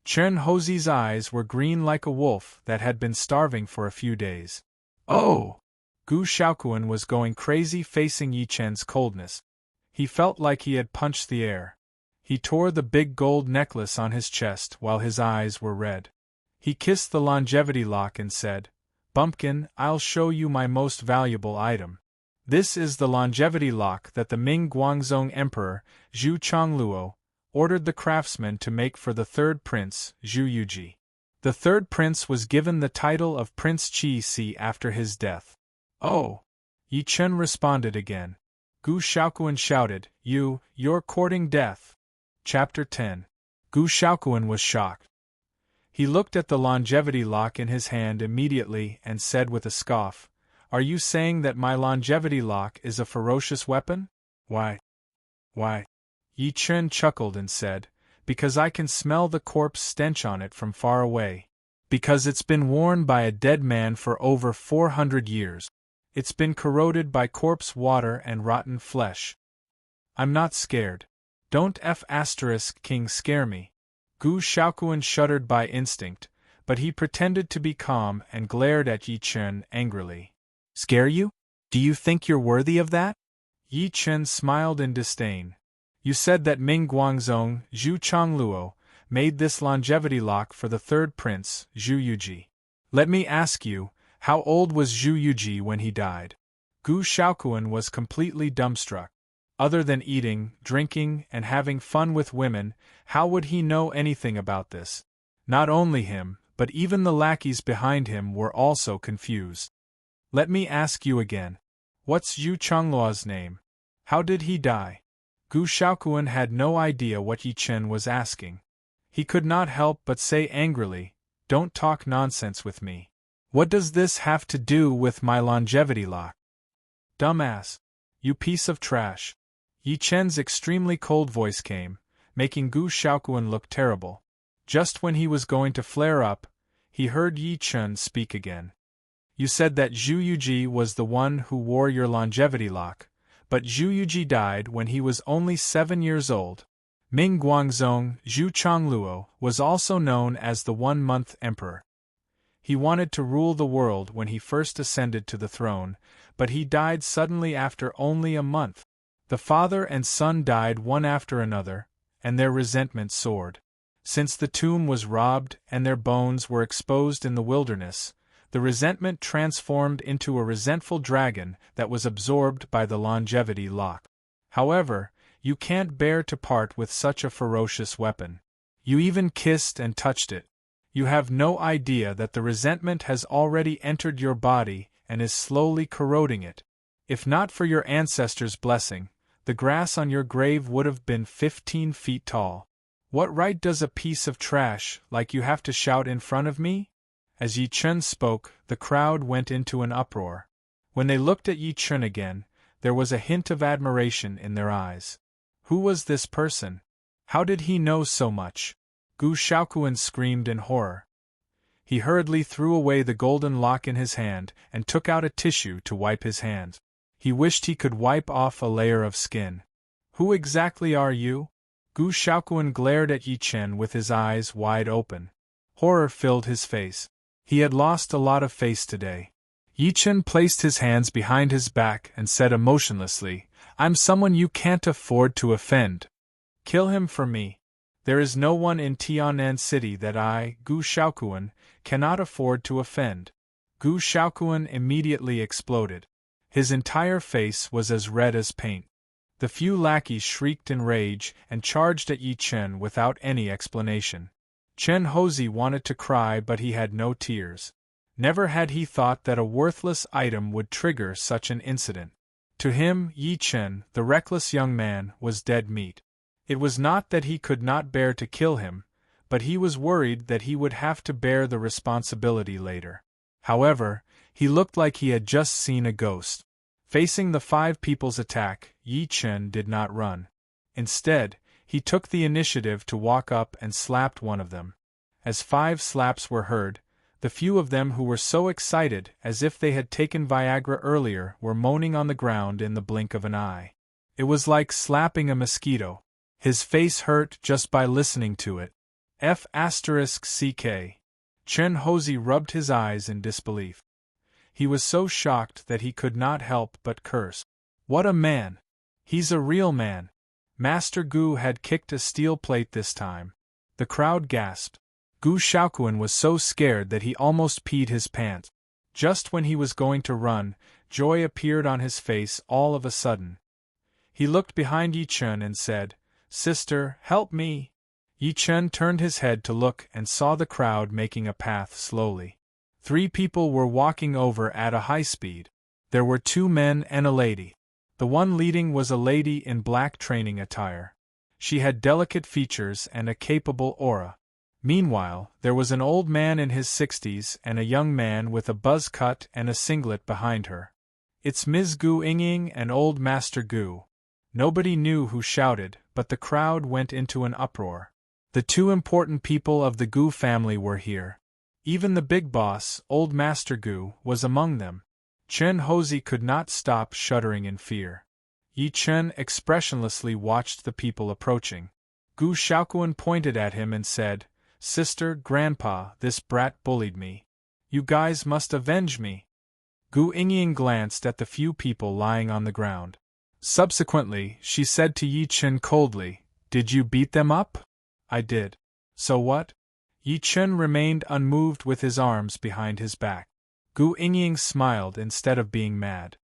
Chen Hozi's eyes were green like a wolf that had been starving for a few days. "Oh!" Gu Shaoquan was going crazy facing Yi Chen's coldness. He felt like he had punched the air. He tore the big gold necklace on his chest while his eyes were red. He kissed the longevity lock and said, "Bumpkin, I'll show you my most valuable item. This is the longevity lock that the Ming Guangzong Emperor, Zhu Chongluo, ordered the craftsman to make for the third prince, Zhu Yuji. The third prince was given the title of Prince Qi Si after his death." "Oh!" Yi Chen responded again. Gu Shaoquan shouted, You're courting death." Chapter 10. Gu Shaoquan was shocked. He looked at the longevity lock in his hand immediately and said with a scoff, "Are you saying that my longevity lock is a ferocious weapon?" Why? Yi Chen chuckled and said, "Because I can smell the corpse stench on it from far away. Because it's been worn by a dead man for over 400 years. It's been corroded by corpse water and rotten flesh. I'm not scared. Don't King scare me." Gu Shaoquan shuddered by instinct, but he pretended to be calm and glared at Yi Chen angrily. "Scare you? Do you think you're worthy of that?" Yi Chen smiled in disdain. "You said that Ming Guangzong, Zhu Chongluo, made this longevity lock for the third prince, Zhu Yuji. Let me ask you, how old was Zhu Yuji when he died?" Gu Shaoquan was completely dumbstruck. Other than eating, drinking, and having fun with women, how would he know anything about this? Not only him, but even the lackeys behind him were also confused. "Let me ask you again. What's Zhu Chongluo's name? How did he die?" Gu Shaoquan had no idea what Yi Chen was asking. He could not help but say angrily, "Don't talk nonsense with me. What does this have to do with my longevity lock?" "Dumbass. You piece of trash." Yi Chen's extremely cold voice came, making Gu Shaoquan look terrible. Just when he was going to flare up, he heard Yi Chen speak again. "You said that Zhu Yuji was the one who wore your longevity lock, but Zhu Yuji died when he was only 7 years old. Ming Guangzong Zhu Chongluo was also known as the 1-month emperor. He wanted to rule the world when he first ascended to the throne, but he died suddenly after only a month. The father and son died one after another, and their resentment soared. Since the tomb was robbed and their bones were exposed in the wilderness, the resentment transformed into a resentful dragon that was absorbed by the longevity lock. However, you can't bear to part with such a ferocious weapon. You even kissed and touched it. You have no idea that the resentment has already entered your body and is slowly corroding it. If not for your ancestors' blessing, the grass on your grave would have been 15 feet tall. What right does a piece of trash like you have to shout in front of me? As Yi Chen spoke, the crowd went into an uproar. When they looked at Yi Chen again, there was a hint of admiration in their eyes. Who was this person? How did he know so much? Gu Shaoquan screamed in horror. He hurriedly threw away the golden lock in his hand and took out a tissue to wipe his hands. He wished he could wipe off a layer of skin. Who exactly are you? Gu Shaoquan glared at Yi Chen with his eyes wide open. Horror filled his face. He had lost a lot of face today. Yi Chen placed his hands behind his back and said emotionlessly, "I'm someone you can't afford to offend. Kill him for me. There is no one in Tianan City that I, Gu Shaoquan, cannot afford to offend." Gu Shaoquan immediately exploded. His entire face was as red as paint. The few lackeys shrieked in rage and charged at Yi Chen without any explanation. Chen Hozi wanted to cry, but he had no tears. Never had he thought that a worthless item would trigger such an incident. To him, Yi Chen, the reckless young man, was dead meat. It was not that he could not bear to kill him, but he was worried that he would have to bear the responsibility later. However, he looked like he had just seen a ghost. Facing the 5 people's attack, Yi Chen did not run. Instead, he took the initiative to walk up and slapped one of them. As 5 slaps were heard, the few of them who were so excited as if they had taken Viagra earlier were moaning on the ground in the blink of an eye. It was like slapping a mosquito. His face hurt just by listening to it. F***ck. Chen Hozi rubbed his eyes in disbelief. He was so shocked that he could not help but curse. What a man! He's a real man. Master Gu had kicked a steel plate this time. The crowd gasped. Gu Shaoquan was so scared that he almost peed his pants. Just when he was going to run, joy appeared on his face all of a sudden. He looked behind Yi Chen and said, "Sister, help me." Yi Chen turned his head to look and saw the crowd making a path slowly. 3 people were walking over at a high speed. There were 2 men and a lady. The one leading was a lady in black training attire. She had delicate features and a capable aura. Meanwhile, there was an old man in his 60s and a young man with a buzz cut and a singlet behind her. "It's Ms. Gu Yingying and Old Master Gu." Nobody knew who shouted, but the crowd went into an uproar. The 2 important people of the Gu family were here. Even the big boss, Old Master Gu, was among them. Chen Hozi could not stop shuddering in fear. Yi Chen expressionlessly watched the people approaching. Gu Shaoquan pointed at him and said, "Sister, Grandpa, this brat bullied me. You guys must avenge me." Gu Yingying glanced at the few people lying on the ground. Subsequently, she said to Yi Chen coldly, "Did you beat them up?" "I did." "So what?" Yi Chen remained unmoved with his arms behind his back. Gu Yingying smiled instead of being mad.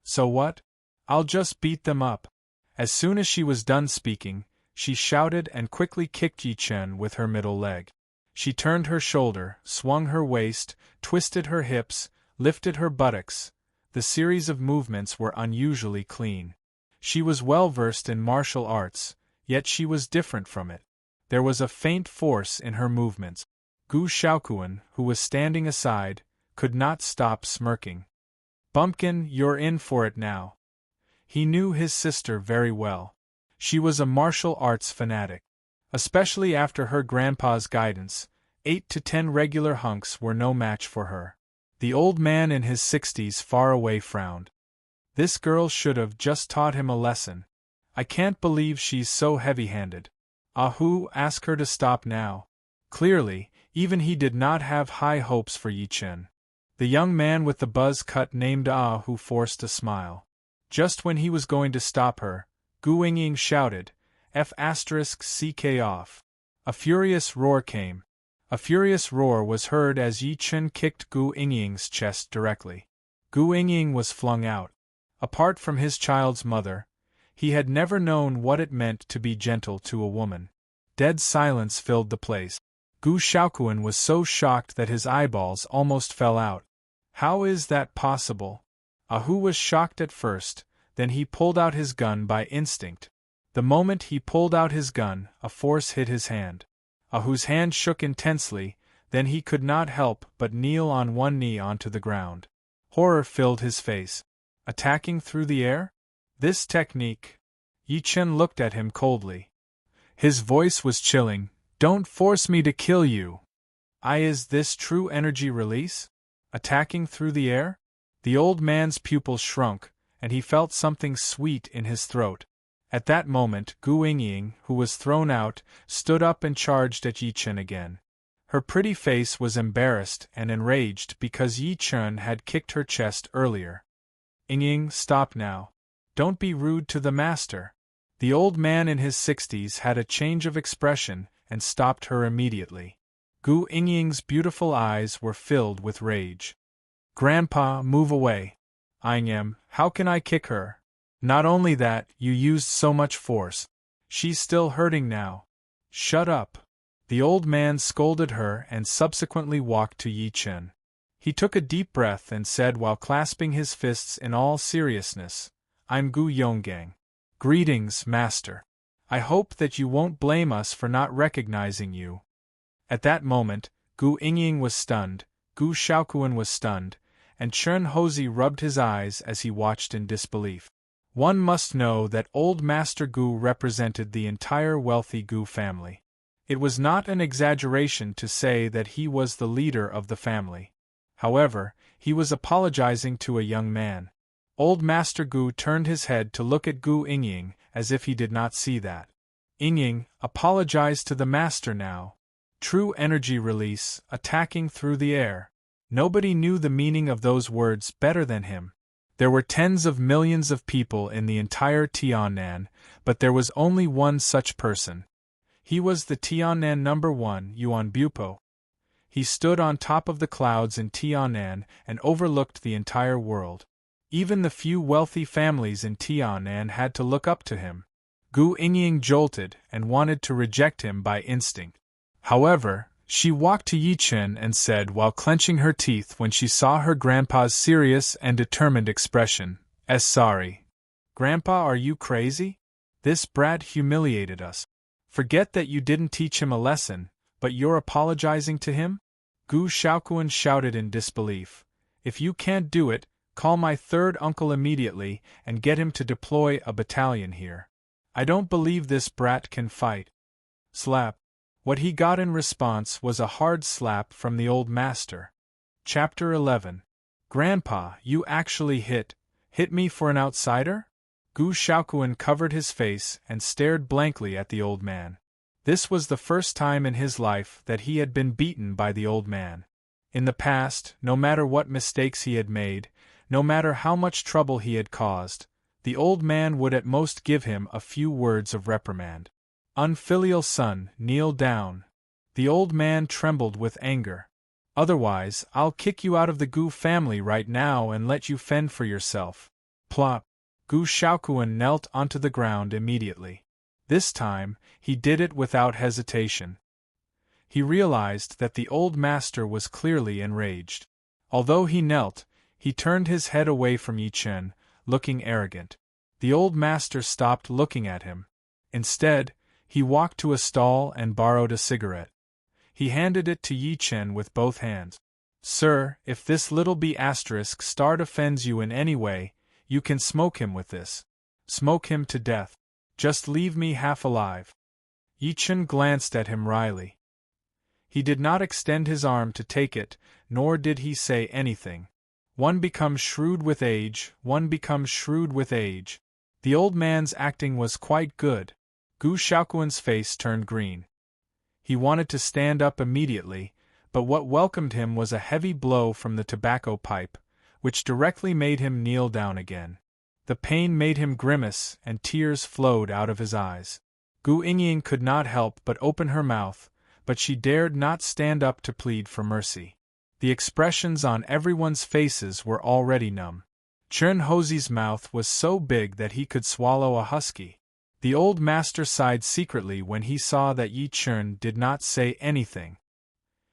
"So what? I'll just beat them up." As soon as she was done speaking, she shouted and quickly kicked Yi Chen with her middle leg. She turned her shoulder, swung her waist, twisted her hips, lifted her buttocks. The series of movements were unusually clean. She was well versed in martial arts, yet she was different from it. There was a faint force in her movements. Gu Shaoquan, who was standing aside, could not stop smirking. "Bumpkin, you're in for it now." He knew his sister very well. She was a martial arts fanatic. Especially after her grandpa's guidance, 8 to 10 regular hunks were no match for her. The old man in his 60s far away frowned. This girl should have just taught him a lesson. I can't believe she's so heavy-handed. Ahu, ask her to stop now. Clearly, even he did not have high hopes for Yi Chen. The young man with the buzz cut named Ahu forced a smile. Just when he was going to stop her, Gu Yingying shouted, F***ck off. A furious roar came. A furious roar was heard as Yi Chen kicked Gu Yingying's chest directly. Gu Yingying was flung out. Apart from his child's mother, he had never known what it meant to be gentle to a woman. Dead silence filled the place. Gu Shaoquan was so shocked that his eyeballs almost fell out. How is that possible? Ahu was shocked at first, then he pulled out his gun by instinct. The moment he pulled out his gun, a force hit his hand. Ahu's hand shook intensely, then he could not help but kneel on one knee onto the ground. Horror filled his face. Attacking through the air? This technique? Yi Chen looked at him coldly. His voice was chilling. Don't force me to kill you. Is this true energy release? Attacking through the air? The old man's pupils shrunk, and he felt something sweet in his throat. At that moment, Gu Yingying, who was thrown out, stood up and charged at Yi Chen again. Her pretty face was embarrassed and enraged because Yi Chen had kicked her chest earlier. Yingying, stop now. Don't be rude to the master. The old man in his 60s had a change of expression and stopped her immediately. Gu Yingying's beautiful eyes were filled with rage. Grandpa, move away. Yingying, how can I kick her? Not only that, you used so much force. She's still hurting now. Shut up. The old man scolded her and subsequently walked to Yi Chen. He took a deep breath and said while clasping his fists in all seriousness, I'm Gu Yonggang. Greetings, master. I hope that you won't blame us for not recognizing you. At that moment, Gu Yingying was stunned, Gu Shaoquan was stunned, and Chen Hozi rubbed his eyes as he watched in disbelief. One must know that old Master Gu represented the entire wealthy Gu family. It was not an exaggeration to say that he was the leader of the family. However, he was apologizing to a young man. Old Master Gu turned his head to look at Gu Yingying as if he did not see that. Yingying, apologize to the master now. True energy release, attacking through the air. Nobody knew the meaning of those words better than him. There were tens of millions of people in the entire Tiannan, but there was only one such person. He was the Tiannan number 1, Yuan Bupo. He stood on top of the clouds in Tiannan and overlooked the entire world. Even the few wealthy families in Tiannan had to look up to him. Gu Yingying jolted and wanted to reject him by instinct. However, she walked to Yi Chen and said while clenching her teeth when she saw her grandpa's serious and determined expression, sorry. Grandpa, are you crazy? This brat humiliated us. Forget that you didn't teach him a lesson, but you're apologizing to him? Gu Shaoquan shouted in disbelief. If you can't do it, call my third uncle immediately and get him to deploy a battalion here. I don't believe this brat can fight. Slap. What he got in response was a hard slap from the old master. Chapter 11. Grandpa, you actually hit me for an outsider? Gu Shaoquan covered his face and stared blankly at the old man. This was the first time in his life that he had been beaten by the old man. In the past, no matter what mistakes he had made, no matter how much trouble he had caused, the old man would at most give him a few words of reprimand. Unfilial son, kneel down. The old man trembled with anger. Otherwise, I'll kick you out of the Gu family right now and let you fend for yourself. Plop. Gu Shaoquan knelt onto the ground immediately. This time, he did it without hesitation. He realized that the old master was clearly enraged. Although he knelt, he turned his head away from Yi Chen, looking arrogant. The old master stopped looking at him. Instead, he walked to a stall and borrowed a cigarette. He handed it to Yi Chen with both hands. Sir, if this little B** start offends you in any way, you can smoke him with this. Smoke him to death. Just leave me half alive. Yi Chen glanced at him wryly. He did not extend his arm to take it, nor did he say anything. One becomes shrewd with age, one becomes shrewd with age. The old man's acting was quite good. Gu Shaoquan's face turned green. He wanted to stand up immediately, but what welcomed him was a heavy blow from the tobacco pipe, which directly made him kneel down again. The pain made him grimace, and tears flowed out of his eyes. Gu Yingying could not help but open her mouth, but she dared not stand up to plead for mercy. The expressions on everyone's faces were already numb. Chen Hozhi's mouth was so big that he could swallow a husky. The old master sighed secretly when he saw that Yi Chen did not say anything.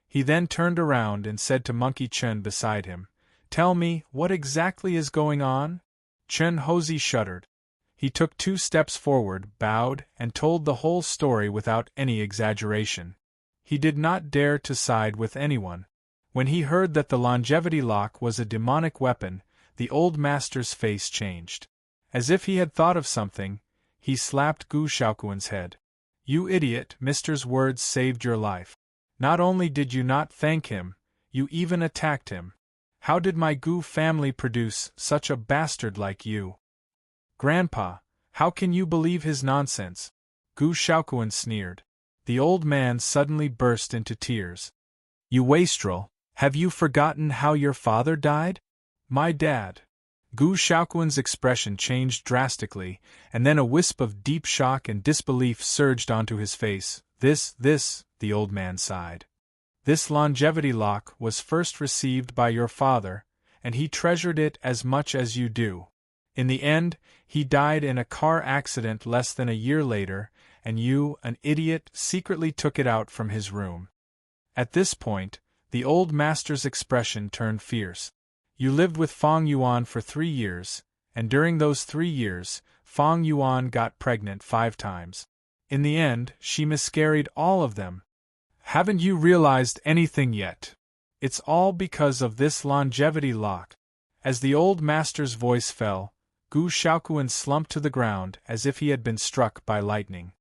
He then turned around and said to Monkey Chen beside him, "Tell me, what exactly is going on?" Chen Hozhi shuddered. He took 2 steps forward, bowed, and told the whole story without any exaggeration. He did not dare to side with anyone. When he heard that the longevity lock was a demonic weapon, the old master's face changed. As if he had thought of something, he slapped Gu Shaoquan's head. "You idiot, Mister's words saved your life. Not only did you not thank him, you even attacked him. How did my Gu family produce such a bastard like you? Grandpa, how can you believe his nonsense?" Gu Shaoquan sneered. The old man suddenly burst into tears. "You wastrel, have you forgotten how your father died?" "My dad." Gu Shaoquan's expression changed drastically, and then a wisp of deep shock and disbelief surged onto his face. This, the old man sighed. "This longevity lock was first received by your father, and he treasured it as much as you do. In the end, he died in a car accident less than a year later, and you, an idiot, secretly took it out from his room." At this point, the old master's expression turned fierce. "You lived with Fang Yuan for 3 years, and during those 3 years, Fang Yuan got pregnant 5 times. In the end, she miscarried all of them. Haven't you realized anything yet? It's all because of this longevity lock." As the old master's voice fell, Gu Shaoquan slumped to the ground as if he had been struck by lightning.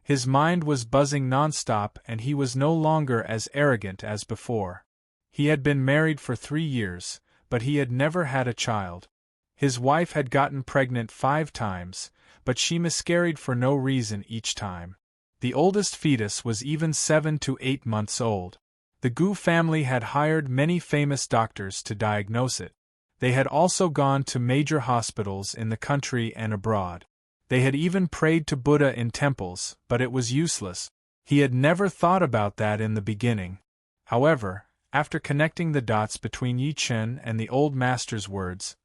His mind was buzzing nonstop and he was no longer as arrogant as before. He had been married for 3 years, but he had never had a child. His wife had gotten pregnant 5 times, but she miscarried for no reason each time. The oldest fetus was even 7 to 8 months old. The Gu family had hired many famous doctors to diagnose it. They had also gone to major hospitals in the country and abroad. They had even prayed to Buddha in temples, but it was useless. He had never thought about that in the beginning. However, after connecting the dots between Yi Chen and the old master's words,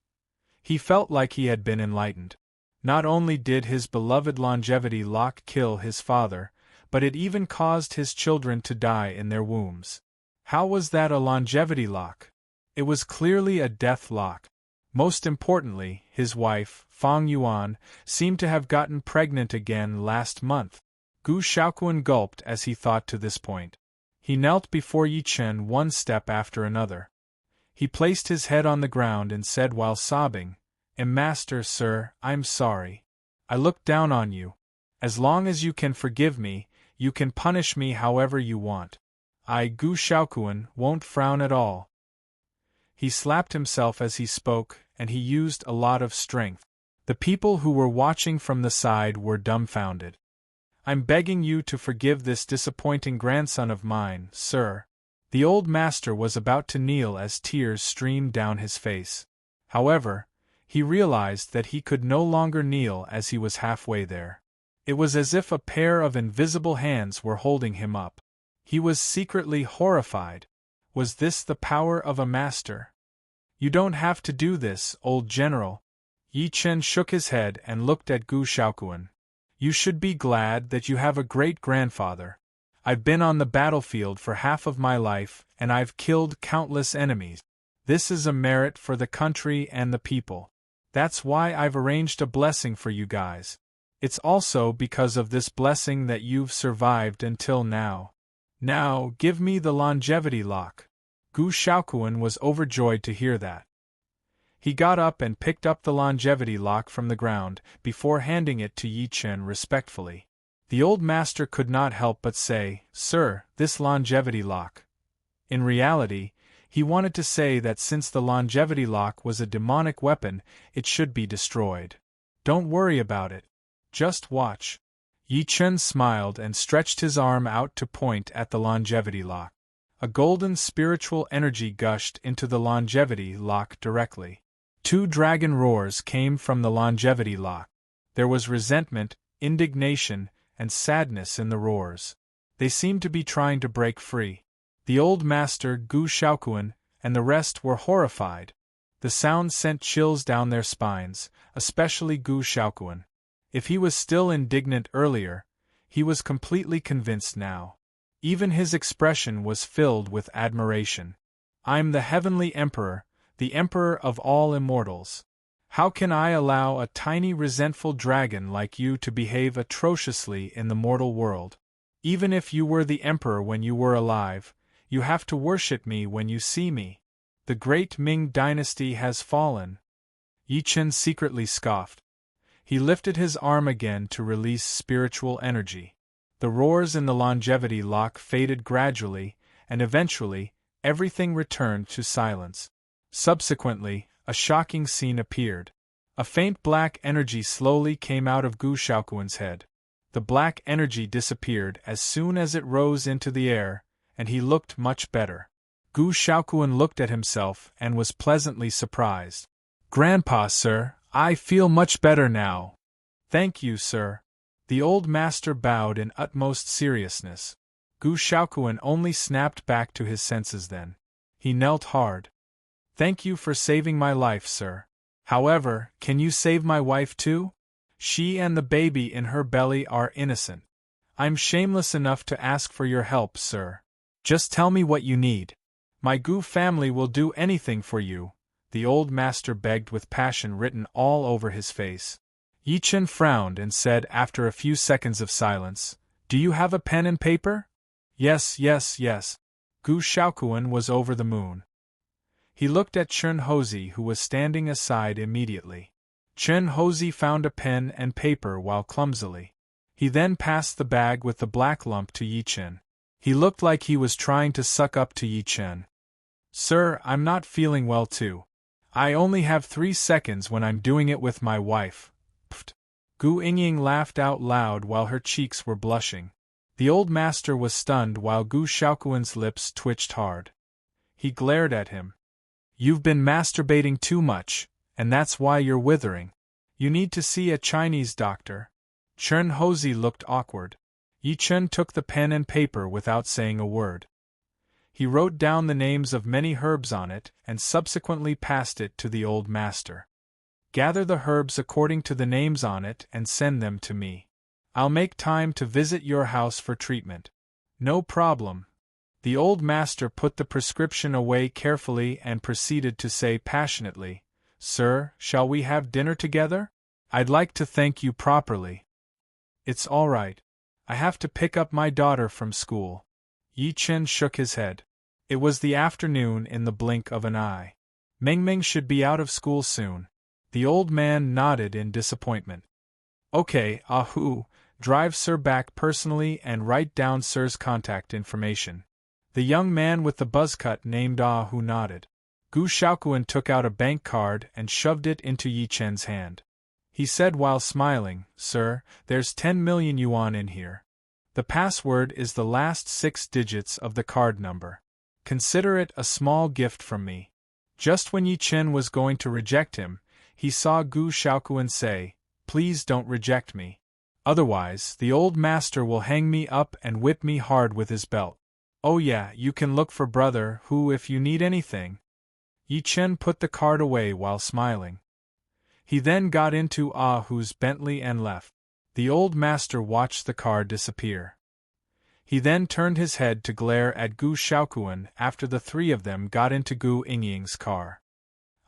he felt like he had been enlightened. Not only did his beloved longevity lock kill his father, but it even caused his children to die in their wombs. How was that a longevity lock? It was clearly a death lock. Most importantly, his wife, Fang Yuan, seemed to have gotten pregnant again last month. Gu Shaoquan gulped as he thought to this point. He knelt before Yi Chen one step after another. He placed his head on the ground and said while sobbing, Master, sir, I'm sorry. I looked down on you. As long as you can forgive me, you can punish me however you want. I, Gu Shaoquan, won't frown at all." He slapped himself as he spoke, and he used a lot of strength. The people who were watching from the side were dumbfounded. "I'm begging you to forgive this disappointing grandson of mine, sir." The old master was about to kneel as tears streamed down his face. However, he realized that he could no longer kneel as he was halfway there. It was as if a pair of invisible hands were holding him up. He was secretly horrified. Was this the power of a master? "You don't have to do this, old general." Yi Chen shook his head and looked at Gu Shaoquan. "You should be glad that you have a great-grandfather. I've been on the battlefield for half of my life, and I've killed countless enemies. This is a merit for the country and the people. That's why I've arranged a blessing for you guys. It's also because of this blessing that you've survived until now. Now, give me the longevity lock." Gu Shaoquan was overjoyed to hear that. He got up and picked up the longevity lock from the ground, before handing it to Yi Chen respectfully. The old master could not help but say, "Sir, this longevity lock." In reality, He wanted to say that since the longevity lock was a demonic weapon, it should be destroyed. Don't worry about it. Just watch. Yi Chen smiled and stretched his arm out to point at the longevity lock. A golden spiritual energy gushed into the longevity lock directly. 2 dragon roars came from the longevity lock. There was resentment, indignation, and sadness in the roars. They seemed to be trying to break free. The old master, Gu Shaoquan, and the rest were horrified. The sound sent chills down their spines, especially Gu Shaoquan. If he was still indignant earlier, he was completely convinced now. Even his expression was filled with admiration. I'm the Heavenly Emperor, the Emperor of all immortals. How can I allow a tiny resentful dragon like you to behave atrociously in the mortal world? Even if you were the Emperor when you were alive, you have to worship me when you see me. The great Ming dynasty has fallen. Yi Chen secretly scoffed. He lifted his arm again to release spiritual energy. The roars in the longevity lock faded gradually, and eventually, everything returned to silence. Subsequently, a shocking scene appeared. A faint black energy slowly came out of Gu Shaoquan's head. The black energy disappeared as soon as it rose into the air, and he looked much better. Gu Shaoquan looked at himself and was pleasantly surprised. Grandpa, sir, I feel much better now. Thank you, sir. The old master bowed in utmost seriousness. Gu Shaoquan only snapped back to his senses then. He knelt hard. Thank you for saving my life, sir. However, can you save my wife too? She and the baby in her belly are innocent. I'm shameless enough to ask for your help, sir. Just tell me what you need. My Gu family will do anything for you, the old master begged with passion written all over his face. Yi Chen frowned and said after a few seconds of silence, Do you have a pen and paper? Yes. Gu Shaoquan was over the moon. He looked at Chen Hozi, who was standing aside immediately. Chen Hozi found a pen and paper while clumsily. He then passed the bag with the black lump to Yi Chen. He looked like he was trying to suck up to Yi Chen. Sir, I'm not feeling well too. I only have 3 seconds when I'm doing it with my wife. Pfft. Gu Yingying laughed out loud while her cheeks were blushing. The old master was stunned while Gu Shaoquan's lips twitched hard. He glared at him. You've been masturbating too much, and that's why you're withering. You need to see a Chinese doctor. Chen Hozi looked awkward. Yi Chen took the pen and paper without saying a word. He wrote down the names of many herbs on it and subsequently passed it to the old master. Gather the herbs according to the names on it and send them to me. I'll make time to visit your house for treatment. No problem. The old master put the prescription away carefully and proceeded to say passionately, Sir, shall we have dinner together? I'd like to thank you properly. It's all right. I have to pick up my daughter from school. Yi Chen shook his head. It was the afternoon in the blink of an eye. Mengmeng should be out of school soon. The old man nodded in disappointment. Okay, drive Sir back personally and write down Sir's contact information. The young man with the buzzcut named nodded. Gu Shaoquan took out a bank card and shoved it into Yi Chen's hand. He said while smiling, Sir, there's 10 million yuan in here. The password is the last 6 digits of the card number. Consider it a small gift from me. Just when Yi Chen was going to reject him, he saw Gu Shaoquan say, Please don't reject me. Otherwise, the old master will hang me up and whip me hard with his belt. Oh yeah, you can look for brother Hu if you need anything. Yi Chen put the card away while smiling. He then got into Hu's Bentley and left. The old master watched the car disappear. He then turned his head to glare at Gu Shaoquan after the 3 of them got into Gu Yingying's car.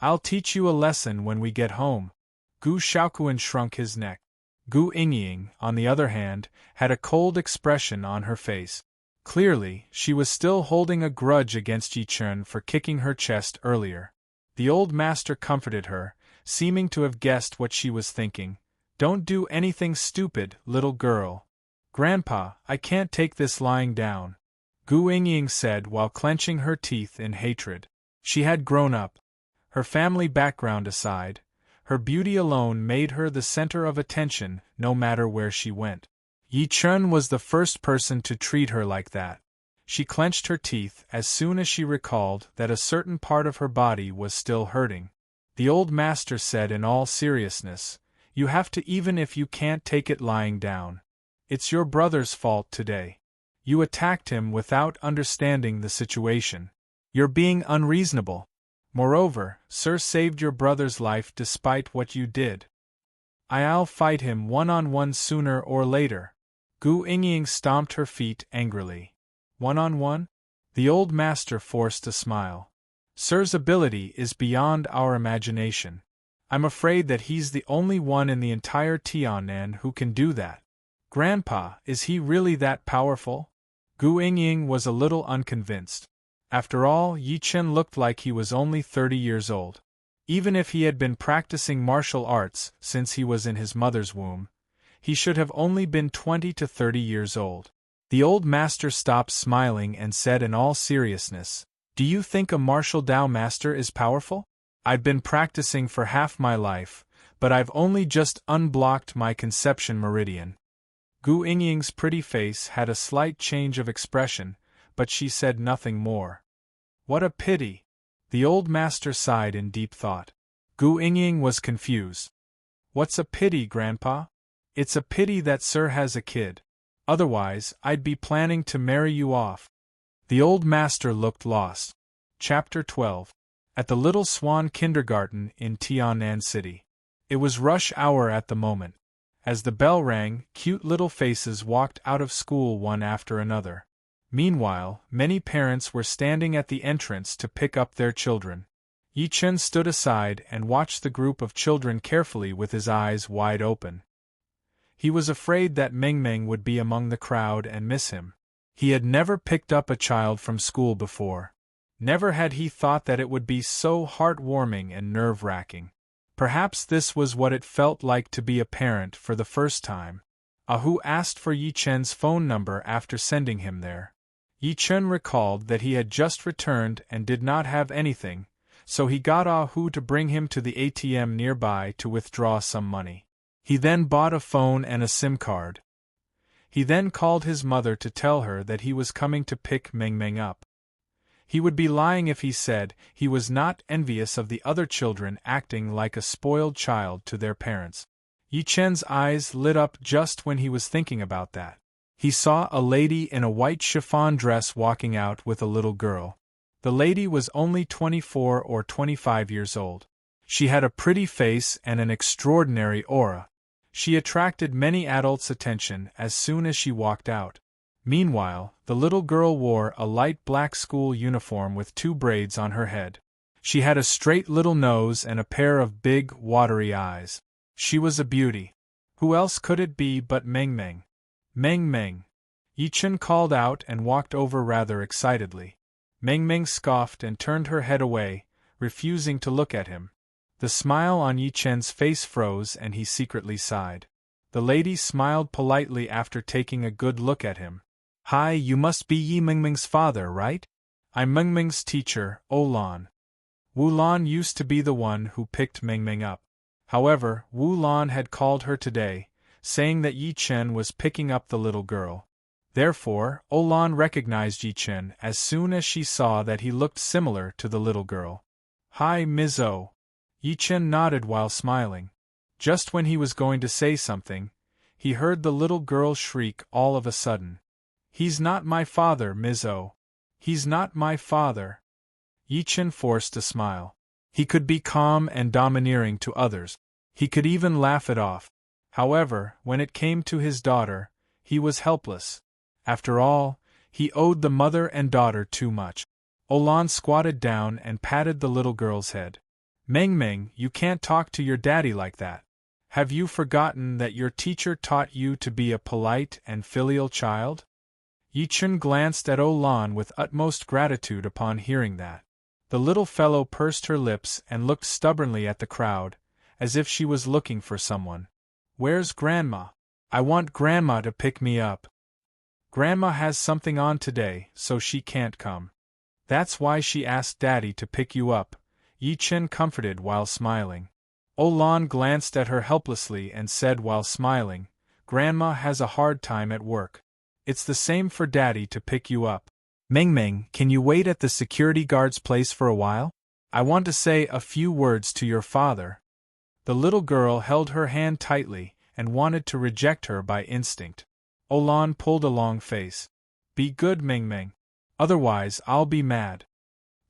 I'll teach you a lesson when we get home. Gu Shaoquan shrunk his neck. Gu Yingying, on the other hand, had a cold expression on her face. Clearly, she was still holding a grudge against Yi Chen for kicking her chest earlier. The old master comforted her, seeming to have guessed what she was thinking. Don't do anything stupid, little girl. Grandpa, I can't take this lying down. Gu Yingying said while clenching her teeth in hatred. She had grown up. Her family background aside, her beauty alone made her the center of attention no matter where she went. Yi Chun was the first person to treat her like that. She clenched her teeth as soon as she recalled that a certain part of her body was still hurting. The old master said in all seriousness, "You have to even if you can't take it lying down. It's your brother's fault today. You attacked him without understanding the situation. You're being unreasonable. Moreover, Sir saved your brother's life despite what you did. I'll fight him one-on-one sooner or later." Gu Yingying stomped her feet angrily. One-on-one? The old master forced a smile. Sir's ability is beyond our imagination. I'm afraid that he's the only one in the entire Tiannan who can do that. Grandpa, is he really that powerful? Gu Yingying was a little unconvinced. After all, Yi Chen looked like he was only 30 years old. Even if he had been practicing martial arts since he was in his mother's womb, he should have only been 20 to 30 years old. The old master stopped smiling and said in all seriousness, "Do you think a martial Dao master is powerful? I've been practicing for half my life, but I've only just unblocked my conception meridian." Gu Yingying's pretty face had a slight change of expression, but she said nothing more. What a pity! The old master sighed in deep thought. Gu Yingying was confused. What's a pity, Grandpa? It's a pity that Sir has a kid. Otherwise, I'd be planning to marry you off. The old master looked lost. Chapter 12. At the Little Swan Kindergarten in Tiannan City. It was rush hour at the moment. As the bell rang, cute little faces walked out of school one after another. Meanwhile, many parents were standing at the entrance to pick up their children. Yi Chen stood aside and watched the group of children carefully with his eyes wide open. He was afraid that Meng Meng would be among the crowd and miss him. He had never picked up a child from school before. Never had he thought that it would be so heartwarming and nerve-wracking. Perhaps this was what it felt like to be a parent for the first time. Ahu asked for Yi Chen's phone number after sending him there. Yi Chen recalled that he had just returned and did not have anything, so he got Ahu to bring him to the ATM nearby to withdraw some money. He then bought a phone and a SIM card. He then called his mother to tell her that he was coming to pick Meng Meng up. He would be lying if he said he was not envious of the other children acting like a spoiled child to their parents. Yi Chen's eyes lit up just when he was thinking about that. He saw a lady in a white chiffon dress walking out with a little girl. The lady was only 24 or 25 years old. She had a pretty face and an extraordinary aura. She attracted many adults' attention as soon as she walked out. Meanwhile, the little girl wore a light black school uniform with 2 braids on her head. She had a straight little nose and a pair of big, watery eyes. She was a beauty. Who else could it be but Meng Meng? Meng Meng! Yi Chen called out and walked over rather excitedly. Meng Meng scoffed and turned her head away, refusing to look at him. The smile on Yi Chen's face froze and he secretly sighed. The lady smiled politely after taking a good look at him. "Hi, you must be Yi Mengmeng's father, right? I'm Mengmeng's teacher, Wu Lan." Wu Lan used to be the one who picked Meng Meng up. However, Wu Lan had called her today, saying that Yi Chen was picking up the little girl. Therefore, Wu Lan recognized Yi Chen as soon as she saw that he looked similar to the little girl. "Hi, Ms. O." Yi Chen nodded while smiling. Just when he was going to say something, he heard the little girl shriek all of a sudden. "He's not my father, Ms. O. He's not my father." Yi Chen forced a smile. He could be calm and domineering to others. He could even laugh it off. However, when it came to his daughter, he was helpless. After all, he owed the mother and daughter too much. Olan squatted down and patted the little girl's head. "Meng Meng, you can't talk to your daddy like that. Have you forgotten that your teacher taught you to be a polite and filial child?" Yi Chen glanced at Olan with utmost gratitude upon hearing that. The little fellow pursed her lips and looked stubbornly at the crowd, as if she was looking for someone. "Where's Grandma? I want Grandma to pick me up. Grandma has something on today, so she can't come." That's why she asked Daddy to pick you up, Yi Chen comforted while smiling. Olan glanced at her helplessly and said while smiling, Grandma has a hard time at work. It's the same for Daddy to pick you up. Meng, can you wait at the security guard's place for a while? I want to say a few words to your father. The little girl held her hand tightly and wanted to reject her by instinct. Olan pulled a long face. Be good, Meng. Otherwise I'll be mad.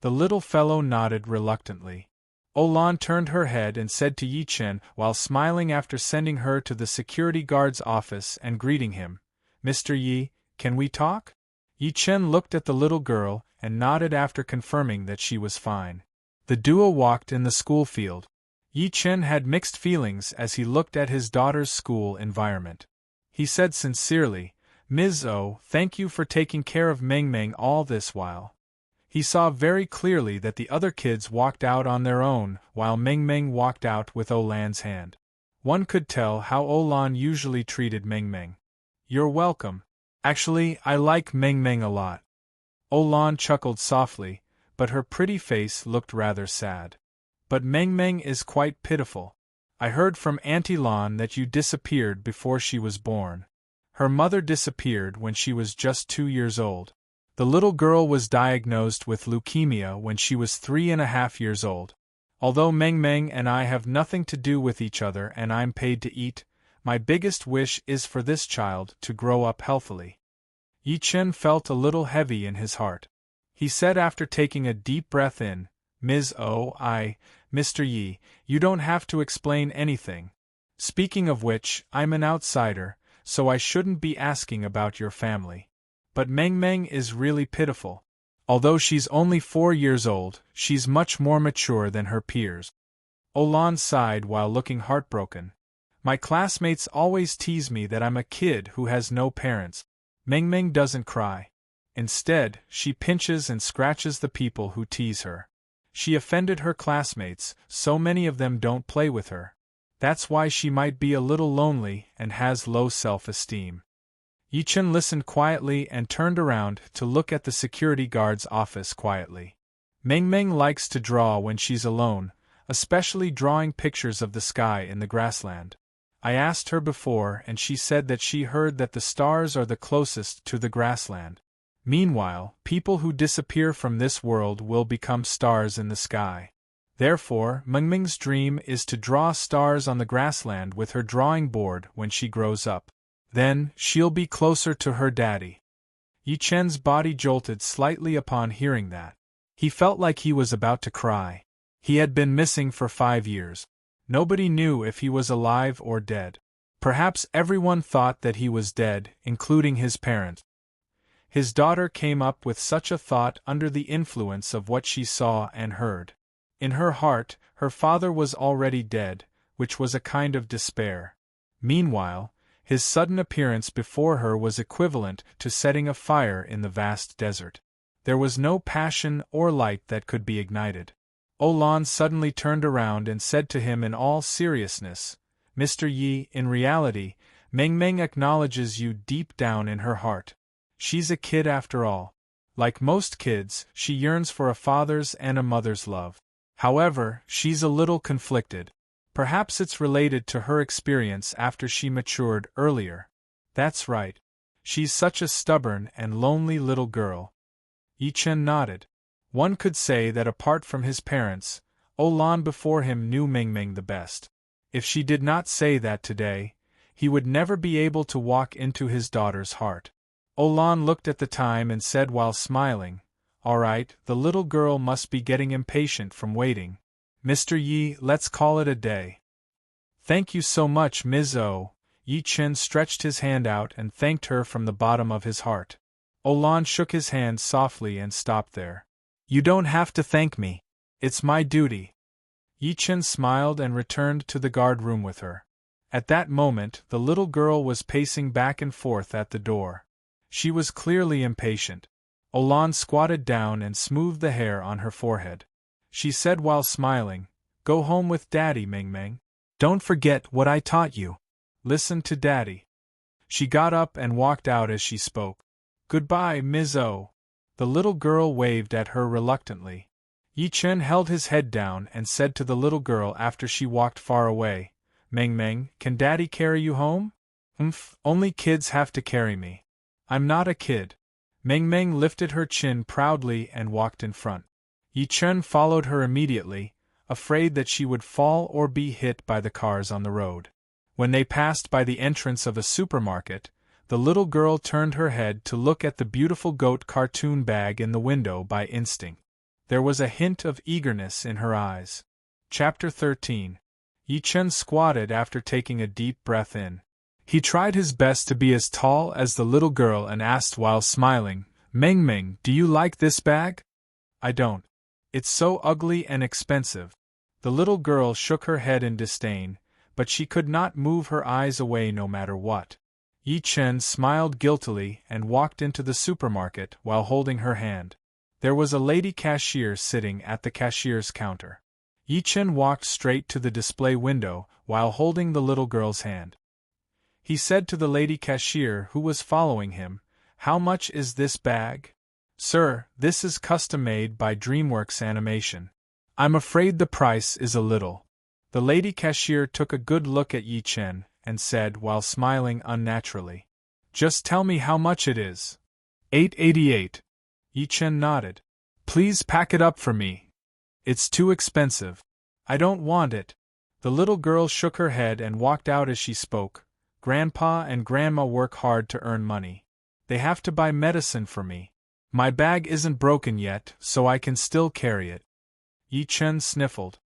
The little fellow nodded reluctantly. Olan turned her head and said to Yi Chen while smiling after sending her to the security guard's office and greeting him, Mr. Yi, can we talk? Yi Chen looked at the little girl and nodded after confirming that she was fine. The duo walked in the school field. Yi Chen had mixed feelings as he looked at his daughter's school environment. He said sincerely, Ms. O, thank you for taking care of Meng all this while. He saw very clearly that the other kids walked out on their own while Meng walked out with Olan's hand. One could tell how Olan usually treated Meng. You're welcome. Actually, I like Meng a lot. Olan chuckled softly, but her pretty face looked rather sad. But Meng is quite pitiful. I heard from Auntie Lan that you disappeared before she was born. Her mother disappeared when she was just 2 years old. The little girl was diagnosed with leukemia when she was 3.5 years old. Although Meng and I have nothing to do with each other and I'm paid to eat, my biggest wish is for this child to grow up healthily. Yi Chen felt a little heavy in his heart. He said after taking a deep breath in, Ms. O, Mr. Yi, you don't have to explain anything. Speaking of which, I'm an outsider, so I shouldn't be asking about your family. But Meng is really pitiful. Although she's only 4 years old, she's much more mature than her peers. Olan sighed while looking heartbroken. My classmates always tease me that I'm a kid who has no parents. Meng doesn't cry. Instead, she pinches and scratches the people who tease her. She offended her classmates, so many of them don't play with her. That's why she might be a little lonely and has low self-esteem. Yi Chen listened quietly and turned around to look at the security guard's office quietly. Meng likes to draw when she's alone, especially drawing pictures of the sky in the grassland. I asked her before and she said that she heard that the stars are the closest to the grassland. Meanwhile, people who disappear from this world will become stars in the sky. Therefore, Meng's dream is to draw stars on the grassland with her drawing board when she grows up. Then, she'll be closer to her daddy. Yi Chen's body jolted slightly upon hearing that. He felt like he was about to cry. He had been missing for 5 years. Nobody knew if he was alive or dead. Perhaps everyone thought that he was dead, including his parents. His daughter came up with such a thought under the influence of what she saw and heard. In her heart, her father was already dead, which was a kind of despair. Meanwhile, his sudden appearance before her was equivalent to setting a fire in the vast desert. There was no passion or light that could be ignited. Olan suddenly turned around and said to him in all seriousness, Mr. Yi, in reality, Meng acknowledges you deep down in her heart. She's a kid after all. Like most kids, she yearns for a father's and a mother's love. However, she's a little conflicted. Perhaps it's related to her experience after she matured earlier. That's right. She's such a stubborn and lonely little girl. Yi Chen nodded. One could say that apart from his parents, Olan before him knew Meng the best. If she did not say that today, he would never be able to walk into his daughter's heart. Olan looked at the time and said while smiling, All right, the little girl must be getting impatient from waiting. Mr. Yi, let's call it a day. Thank you so much, Ms. O. Yi Chen stretched his hand out and thanked her from the bottom of his heart. Olan shook his hand softly and stopped there. You don't have to thank me. It's my duty. Yi Chen smiled and returned to the guard room with her. At that moment, the little girl was pacing back and forth at the door. She was clearly impatient. Olan squatted down and smoothed the hair on her forehead. She said while smiling, Go home with Daddy, Meng. Don't forget what I taught you. Listen to Daddy. She got up and walked out as she spoke. Goodbye, Ms. O. The little girl waved at her reluctantly. Yi Chen held his head down and said to the little girl after she walked far away, Meng Meng, can Daddy carry you home? Only kids have to carry me. I'm not a kid. Meng Meng lifted her chin proudly and walked in front. Yi Chen followed her immediately, afraid that she would fall or be hit by the cars on the road. When they passed by the entrance of a supermarket, the little girl turned her head to look at the beautiful goat cartoon bag in the window by instinct. There was a hint of eagerness in her eyes. Chapter 13. Yi Chen squatted after taking a deep breath in. He tried his best to be as tall as the little girl and asked while smiling, Meng Meng, do you like this bag? I don't. It's so ugly and expensive. The little girl shook her head in disdain, but she could not move her eyes away no matter what. Yi Chen smiled guiltily and walked into the supermarket while holding her hand. There was a lady cashier sitting at the cashier's counter. Yi Chen walked straight to the display window while holding the little girl's hand. He said to the lady cashier who was following him, How much is this bag? Sir, this is custom-made by DreamWorks Animation. I'm afraid the price is a little. The lady cashier took a good look at Yi Chen and said while smiling unnaturally, Just tell me how much it is. $8.88. Yi Chen nodded. Please pack it up for me. It's too expensive. I don't want it. The little girl shook her head and walked out as she spoke. Grandpa and Grandma work hard to earn money. They have to buy medicine for me. My bag isn't broken yet, so I can still carry it. Yi Chen sniffled.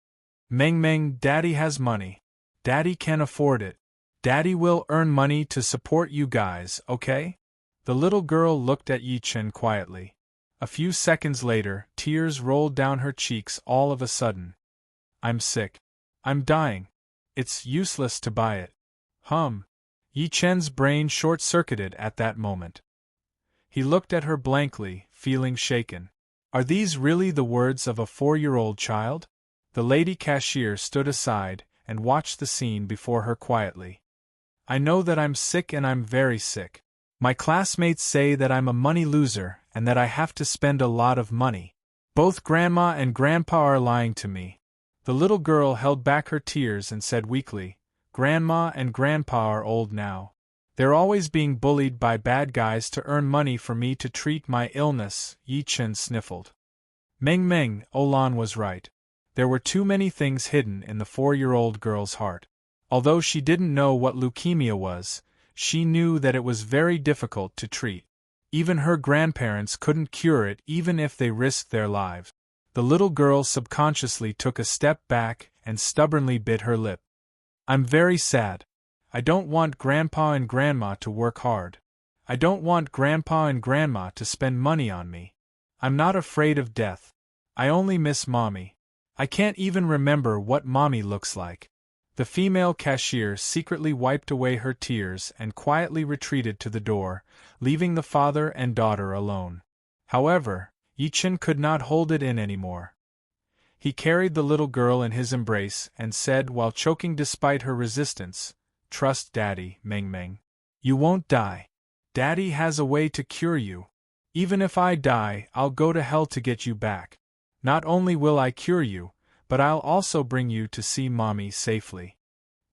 Meng Meng, Daddy has money. Daddy can afford it. Daddy will earn money to support you guys, okay? The little girl looked at Yi Chen quietly. A few seconds later, tears rolled down her cheeks all of a sudden. I'm sick. I'm dying. It's useless to buy it. Yi Chen's brain short-circuited at that moment. He looked at her blankly, feeling shaken. Are these really the words of a 4-year-old child? The lady cashier stood aside and watched the scene before her quietly. I know that I'm sick and I'm very sick. My classmates say that I'm a money loser and that I have to spend a lot of money. Both Grandma and Grandpa are lying to me. The little girl held back her tears and said weakly, Grandma and Grandpa are old now. They're always being bullied by bad guys to earn money for me to treat my illness, Yi Chen sniffled. Meng Meng, Olan was right. There were too many things hidden in the 4-year-old girl's heart. Although she didn't know what leukemia was, she knew that it was very difficult to treat. Even her grandparents couldn't cure it even if they risked their lives. The little girl subconsciously took a step back and stubbornly bit her lip. I'm very sad. I don't want Grandpa and Grandma to work hard. I don't want Grandpa and Grandma to spend money on me. I'm not afraid of death. I only miss Mommy. I can't even remember what Mommy looks like. The female cashier secretly wiped away her tears and quietly retreated to the door, leaving the father and daughter alone. However, Yi Chen could not hold it in anymore. He carried the little girl in his embrace and said while choking despite her resistance, Trust Daddy, Meng Meng. You won't die. Daddy has a way to cure you. Even if I die, I'll go to hell to get you back. Not only will I cure you, but I'll also bring you to see Mommy safely.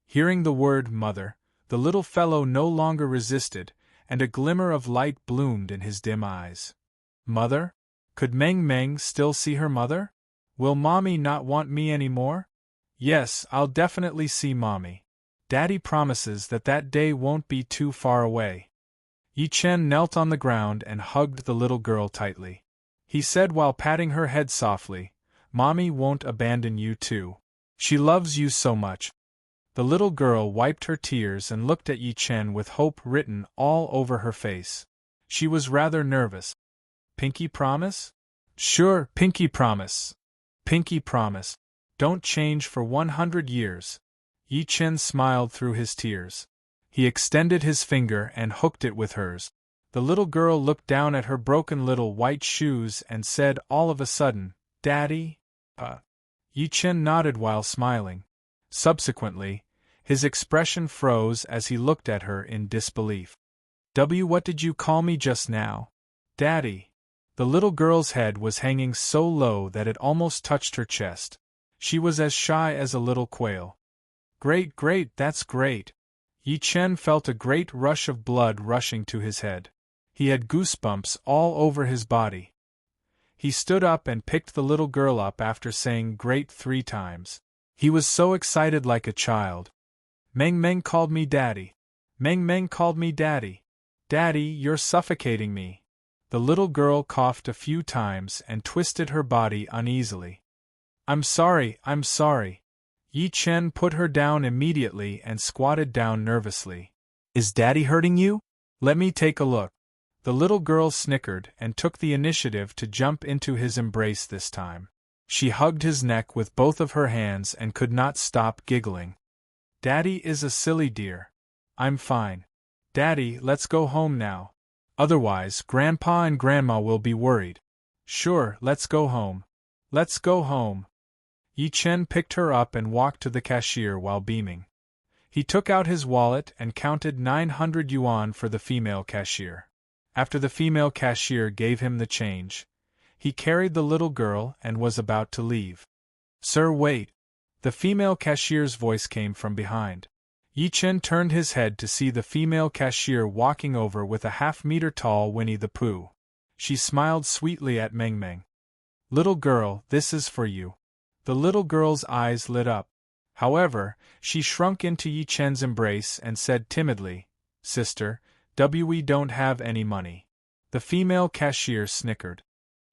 Hearing the word mother, the little fellow no longer resisted, and a glimmer of light bloomed in his dim eyes. Mother? Could Meng Meng still see her mother? Will Mommy not want me anymore? Yes, I'll definitely see Mommy. Daddy promises that that day won't be too far away. Yi Chen knelt on the ground and hugged the little girl tightly. He said while patting her head softly, Mommy won't abandon you too. She loves you so much. The little girl wiped her tears and looked at Yi Chen with hope written all over her face. She was rather nervous. Pinky promise? Sure, Pinky promise. Pinky promise. Don't change for 100 years. Yi Chen smiled through his tears. He extended his finger and hooked it with hers. The little girl looked down at her broken little white shoes and said all of a sudden, Daddy? Yi Chen nodded while smiling. Subsequently, his expression froze as he looked at her in disbelief. What did you call me just now? Daddy. The little girl's head was hanging so low that it almost touched her chest. She was as shy as a little quail. Great, great, that's great! Yi Chen felt a great rush of blood rushing to his head. He had goosebumps all over his body. He stood up and picked the little girl up after saying great 3 times. He was so excited like a child. Meng Meng called me daddy. Meng Meng called me daddy. Daddy, you're suffocating me. The little girl coughed a few times and twisted her body uneasily. I'm sorry, I'm sorry. Yi Chen put her down immediately and squatted down nervously. Is daddy hurting you? Let me take a look. The little girl snickered and took the initiative to jump into his embrace this time. She hugged his neck with both of her hands and could not stop giggling. Daddy is a silly dear. I'm fine. Daddy, let's go home now. Otherwise, Grandpa and Grandma will be worried. Sure, let's go home. Let's go home. Yi Chen picked her up and walked to the cashier while beaming. He took out his wallet and counted 900 yuan for the female cashier. After the female cashier gave him the change, he carried the little girl and was about to leave. Sir, wait. The female cashier's voice came from behind. Yi Chen turned his head to see the female cashier walking over with a half-meter-tall Winnie the Pooh. She smiled sweetly at Meng Meng. Little girl, this is for you. The little girl's eyes lit up. However, she shrunk into Yi Chen's embrace and said timidly, Sister, we don't have any money. The female cashier snickered.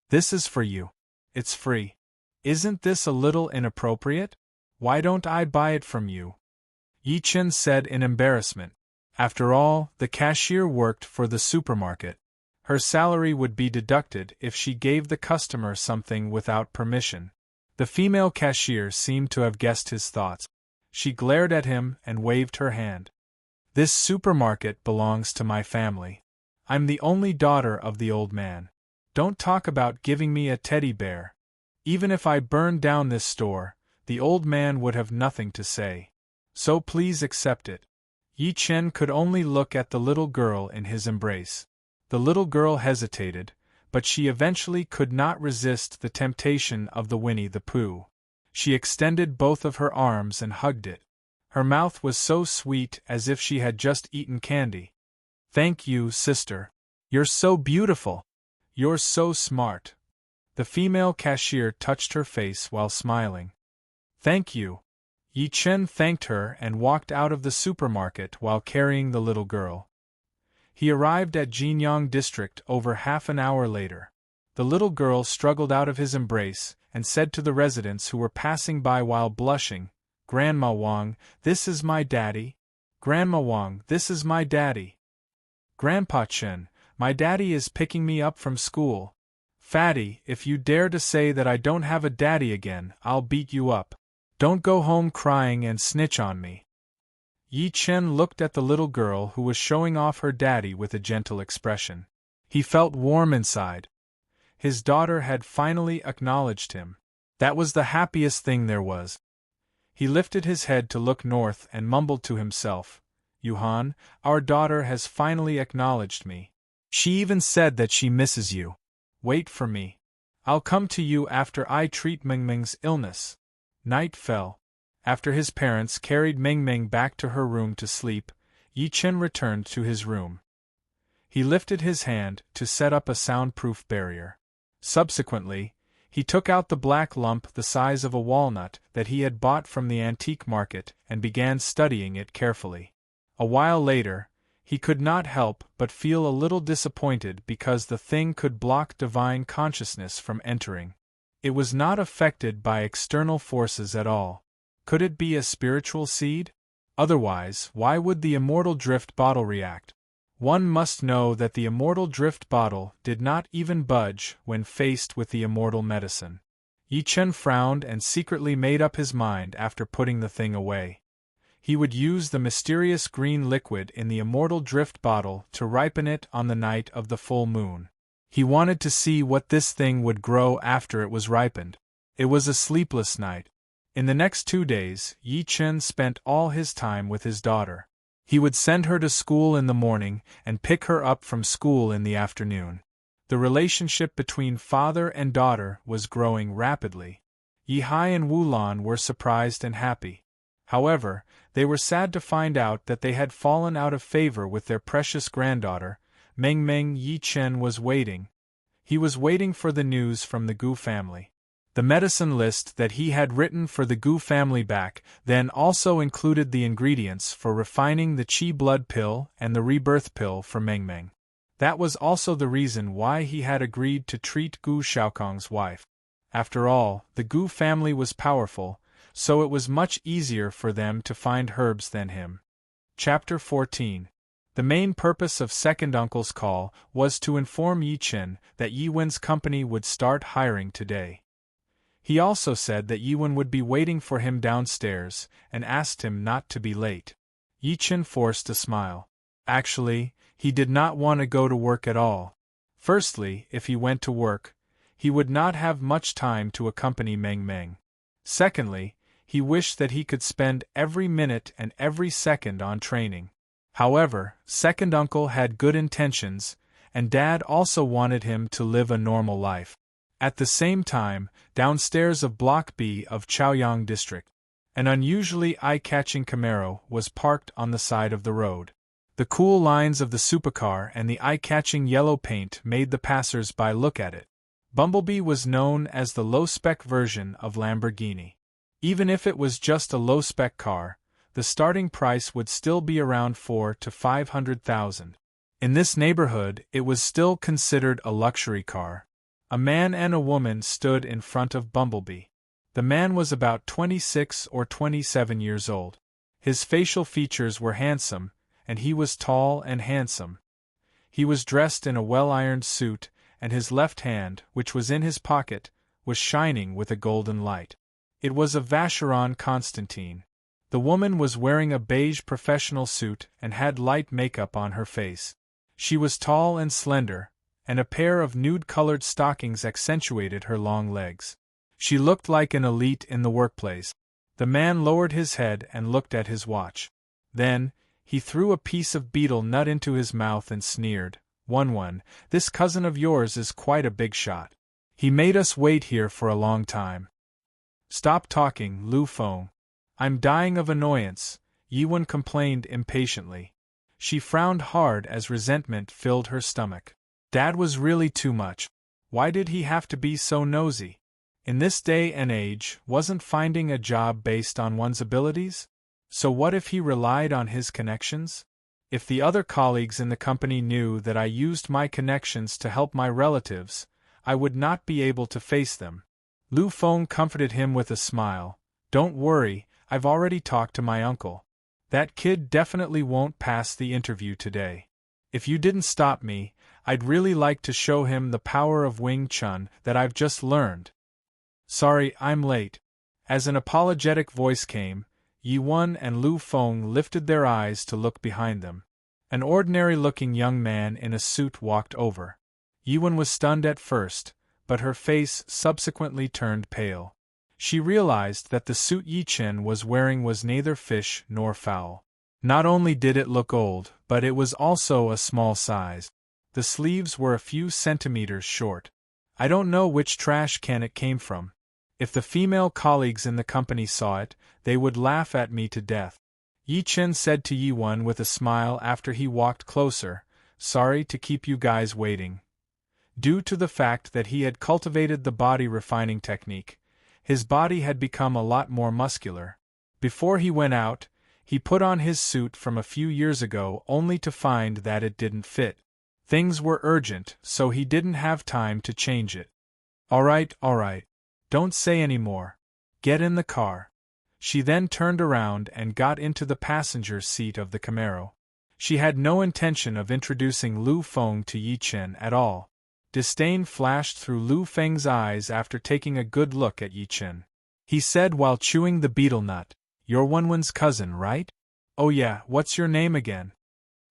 This is for you. It's free. Isn't this a little inappropriate? Why don't I buy it from you? Yi Chen said in embarrassment. After all, the cashier worked for the supermarket. Her salary would be deducted if she gave the customer something without permission. The female cashier seemed to have guessed his thoughts. She glared at him and waved her hand. This supermarket belongs to my family. I'm the only daughter of the old man. Don't talk about giving me a teddy bear. Even if I burned down this store, the old man would have nothing to say. So please accept it. Yi Chen could only look at the little girl in his embrace. The little girl hesitated, but she eventually could not resist the temptation of the Winnie the Pooh. She extended both of her arms and hugged it. Her mouth was so sweet as if she had just eaten candy. Thank you, sister. You're so beautiful. You're so smart. The female cashier touched her face while smiling. Thank you. Yi Chen thanked her and walked out of the supermarket while carrying the little girl. He arrived at Jinyang district over half an hour later. The little girl struggled out of his embrace and said to the residents who were passing by while blushing, Grandma Wang, this is my daddy. Grandma Wang, this is my daddy. Grandpa Chen, my daddy is picking me up from school. Fatty, if you dare to say that I don't have a daddy again, I'll beat you up. Don't go home crying and snitch on me. Yi Chen looked at the little girl who was showing off her daddy with a gentle expression. He felt warm inside. His daughter had finally acknowledged him. That was the happiest thing there was. He lifted his head to look north and mumbled to himself, Yuhan, our daughter has finally acknowledged me. She even said that she misses you. Wait for me. I'll come to you after I treat Meng Meng's illness. Night fell. After his parents carried Meng Meng back to her room to sleep, Yi Chen returned to his room. He lifted his hand to set up a soundproof barrier. Subsequently, he took out the black lump the size of a walnut that he had bought from the antique market and began studying it carefully. A while later, he could not help but feel a little disappointed because the thing could block divine consciousness from entering. It was not affected by external forces at all. Could it be a spiritual seed? Otherwise, why would the immortal drift bottle react? One must know that the immortal drift bottle did not even budge when faced with the immortal medicine. Yi Chen frowned and secretly made up his mind after putting the thing away. He would use the mysterious green liquid in the immortal drift bottle to ripen it on the night of the full moon. He wanted to see what this thing would grow after it was ripened. It was a sleepless night. In the next 2 days, Yi Chen spent all his time with his daughter. He would send her to school in the morning and pick her up from school in the afternoon. The relationship between father and daughter was growing rapidly. Yi Hai and Wulan were surprised and happy. However, they were sad to find out that they had fallen out of favor with their precious granddaughter. Meng Meng Yi Chen was waiting. He was waiting for the news from the Gu family. The medicine list that he had written for the Gu family back then also included the ingredients for refining the Qi blood pill and the rebirth pill for Meng Meng. That was also the reason why he had agreed to treat Gu Xiaokong's wife. After all, the Gu family was powerful, so it was much easier for them to find herbs than him. Chapter 14. The main purpose of Second Uncle's call was to inform Yi Chen that Yi Wen's company would start hiring today. He also said that Yi Wen would be waiting for him downstairs and asked him not to be late. Yi Chen forced a smile. Actually, he did not want to go to work at all. Firstly, if he went to work, he would not have much time to accompany Meng Meng. Secondly, he wished that he could spend every minute and every second on training. However, Second Uncle had good intentions, and Dad also wanted him to live a normal life. At the same time, downstairs of Block B of Chaoyang District, an unusually eye-catching Camaro was parked on the side of the road. The cool lines of the supercar and the eye-catching yellow paint made the passers-by look at it. Bumblebee was known as the low-spec version of Lamborghini. Even if it was just a low-spec car, the starting price would still be around 400,000 to 500,000. In this neighborhood, it was still considered a luxury car. A man and a woman stood in front of Bumblebee. The man was about 26 or 27 years old. His facial features were handsome, and he was tall and handsome. He was dressed in a well-ironed suit, and his left hand, which was in his pocket, was shining with a golden light. It was of Vacheron Constantine. The woman was wearing a beige professional suit and had light makeup on her face. She was tall and slender, and a pair of nude-colored stockings accentuated her long legs. She looked like an elite in the workplace. The man lowered his head and looked at his watch. Then, he threw a piece of betel nut into his mouth and sneered, "One, this cousin of yours is quite a big shot. He made us wait here for a long time." "Stop talking, Lu Feng. I'm dying of annoyance," Yi Wen complained impatiently. She frowned hard as resentment filled her stomach. Dad was really too much. Why did he have to be so nosy? In this day and age, wasn't finding a job based on one's abilities? So what if he relied on his connections? If the other colleagues in the company knew that I used my connections to help my relatives, I would not be able to face them. Lu Feng comforted him with a smile. "Don't worry, I've already talked to my uncle. That kid definitely won't pass the interview today. If you didn't stop me, I'd really like to show him the power of Wing Chun that I've just learned." "Sorry, I'm late." As an apologetic voice came, Yi Wen and Lu Feng lifted their eyes to look behind them. An ordinary-looking young man in a suit walked over. Yi Wen was stunned at first, but her face subsequently turned pale. She realized that the suit Yi Chen was wearing was neither fish nor fowl. Not only did it look old, but it was also a small size. The sleeves were a few centimeters short. I don't know which trash can it came from. If the female colleagues in the company saw it, they would laugh at me to death. Yi Chen said to Yi Wen with a smile after he walked closer, "Sorry to keep you guys waiting." Due to the fact that he had cultivated the body refining technique, his body had become a lot more muscular. Before he went out, he put on his suit from a few years ago only to find that it didn't fit. Things were urgent, so he didn't have time to change it. All right. Don't say any more. Get in the car." She then turned around and got into the passenger seat of the Camaro. She had no intention of introducing Lu Feng to Yi Chen at all. Disdain flashed through Lu Feng's eyes after taking a good look at Yi Chen. He said while chewing the betel nut, "You're Wenwen's cousin, right?" "Oh yeah, what's your name again?"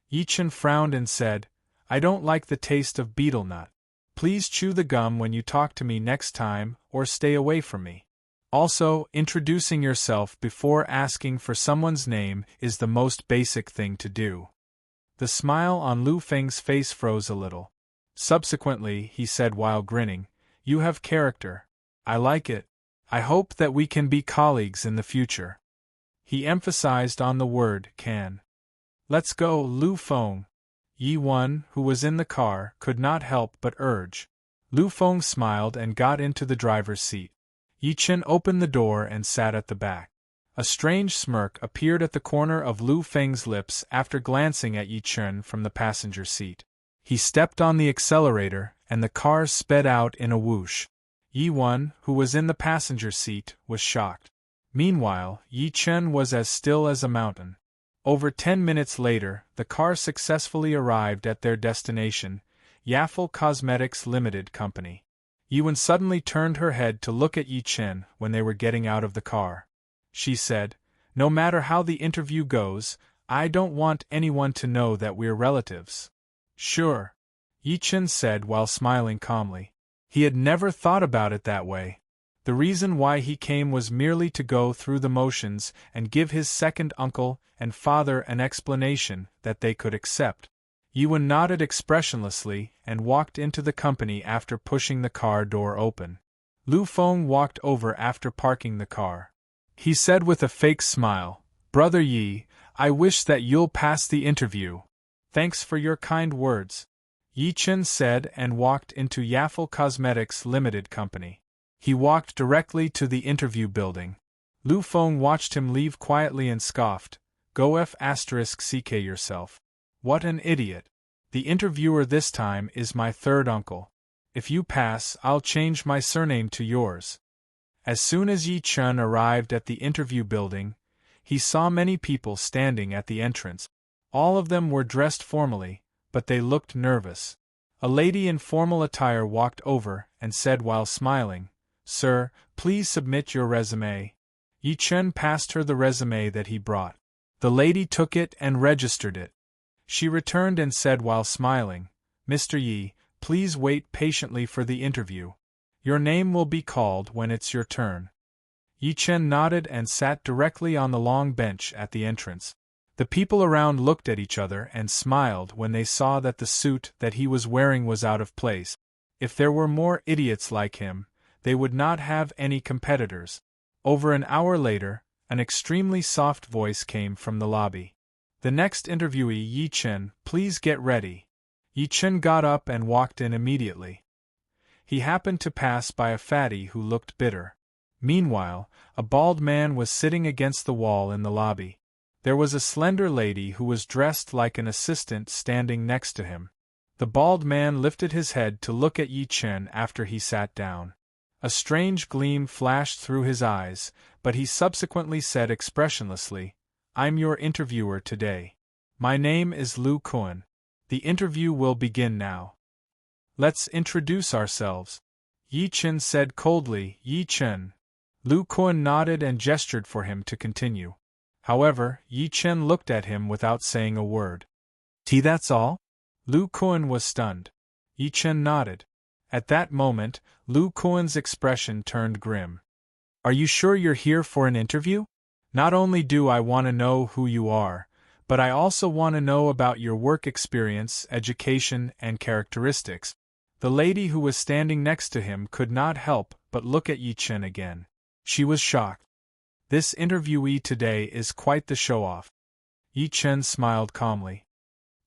Yi Chen frowned and said, "I don't like the taste of betel nut. Please chew the gum when you talk to me next time, or stay away from me. Also, introducing yourself before asking for someone's name is the most basic thing to do." The smile on Lu Feng's face froze a little. Subsequently, he said while grinning, "You have character. I like it. I hope that we can be colleagues in the future." He emphasized on the word can. "Let's go, Lu Feng." Yi Wen, who was in the car, could not help but urge. Lu Feng smiled and got into the driver's seat. Yi Chen opened the door and sat at the back. A strange smirk appeared at the corner of Lu Feng's lips after glancing at Yi Chen from the passenger seat. He stepped on the accelerator, and the car sped out in a whoosh. Yi Wen, who was in the passenger seat, was shocked. Meanwhile, Yi Chen was as still as a mountain. Over 10 minutes later, the car successfully arrived at their destination, Yaffle Cosmetics Limited Company. Yi Wen suddenly turned her head to look at Yi Chen when they were getting out of the car. She said, "No matter how the interview goes, I don't want anyone to know that we're relatives." "Sure," Yi Chen said while smiling calmly. He had never thought about it that way. The reason why he came was merely to go through the motions and give his second uncle and father an explanation that they could accept. Yi Wen nodded expressionlessly and walked into the company after pushing the car door open. Lu Feng walked over after parking the car. He said with a fake smile, "Brother Yi, I wish that you'll pass the interview. Thanks for your kind words," Yi Chen said and walked into Yaffle Cosmetics Limited Company. He walked directly to the interview building. Lu Feng watched him leave quietly and scoffed, "Go f***ck yourself. What an idiot. The interviewer this time is my third uncle. If you pass, I'll change my surname to yours." As soon as Yi Chen arrived at the interview building, he saw many people standing at the entrance. All of them were dressed formally, but they looked nervous. A lady in formal attire walked over and said while smiling, "Sir, please submit your resume." Yi Chen passed her the resume that he brought. The lady took it and registered it. She returned and said while smiling, "Mr. Yi, please wait patiently for the interview. Your name will be called when it's your turn." Yi Chen nodded and sat directly on the long bench at the entrance. The people around looked at each other and smiled when they saw that the suit that he was wearing was out of place. If there were more idiots like him, they would not have any competitors. Over an hour later, an extremely soft voice came from the lobby. "The next interviewee, Yi Chen, please get ready." Yi Chen got up and walked in immediately. He happened to pass by a fatty who looked bitter. Meanwhile, a bald man was sitting against the wall in the lobby. There was a slender lady who was dressed like an assistant standing next to him. The bald man lifted his head to look at Yi Chen after he sat down. A strange gleam flashed through his eyes, but he subsequently said expressionlessly, "I'm your interviewer today. My name is Lu Kuan. The interview will begin now. Let's introduce ourselves." Yi Chen said coldly, "Yi Chen." Lu Kuan nodded and gestured for him to continue. However, Yi Chen looked at him without saying a word. That's all?" Lu Kuan was stunned. Yi Chen nodded. At that moment, Lu Kuan's expression turned grim. "Are you sure you're here for an interview? Not only do I want to know who you are, but I also want to know about your work experience, education, and characteristics." The lady who was standing next to him could not help but look at Yi Chen again. She was shocked. "This interviewee today is quite the show-off." Yi Chen smiled calmly.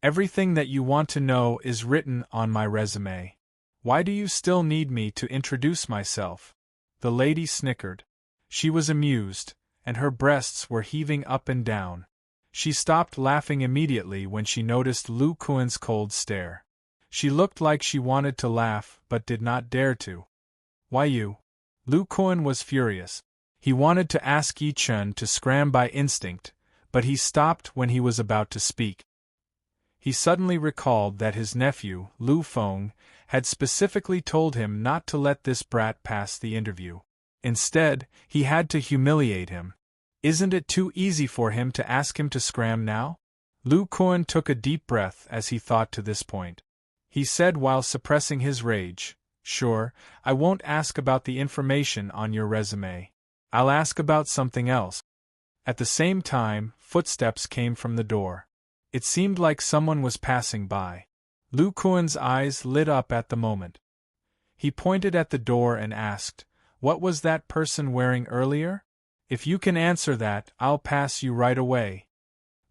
"Everything that you want to know is written on my resume. Why do you still need me to introduce myself?" The lady snickered. She was amused, and her breasts were heaving up and down. She stopped laughing immediately when she noticed Lu Kuan's cold stare. She looked like she wanted to laugh but did not dare to. "Why you?" Lu Kuan was furious. He wanted to ask Yi Chen to scram by instinct, but he stopped when he was about to speak. He suddenly recalled that his nephew, Lu Feng, had specifically told him not to let this brat pass the interview. Instead, he had to humiliate him. Isn't it too easy for him to ask him to scram now? Lu Kuan took a deep breath as he thought to this point. He said while suppressing his rage, "Sure, I won't ask about the information on your resume. I'll ask about something else." At the same time, footsteps came from the door. It seemed like someone was passing by. Lu Kuan's eyes lit up at the moment. He pointed at the door and asked, "What was that person wearing earlier? If you can answer that, I'll pass you right away."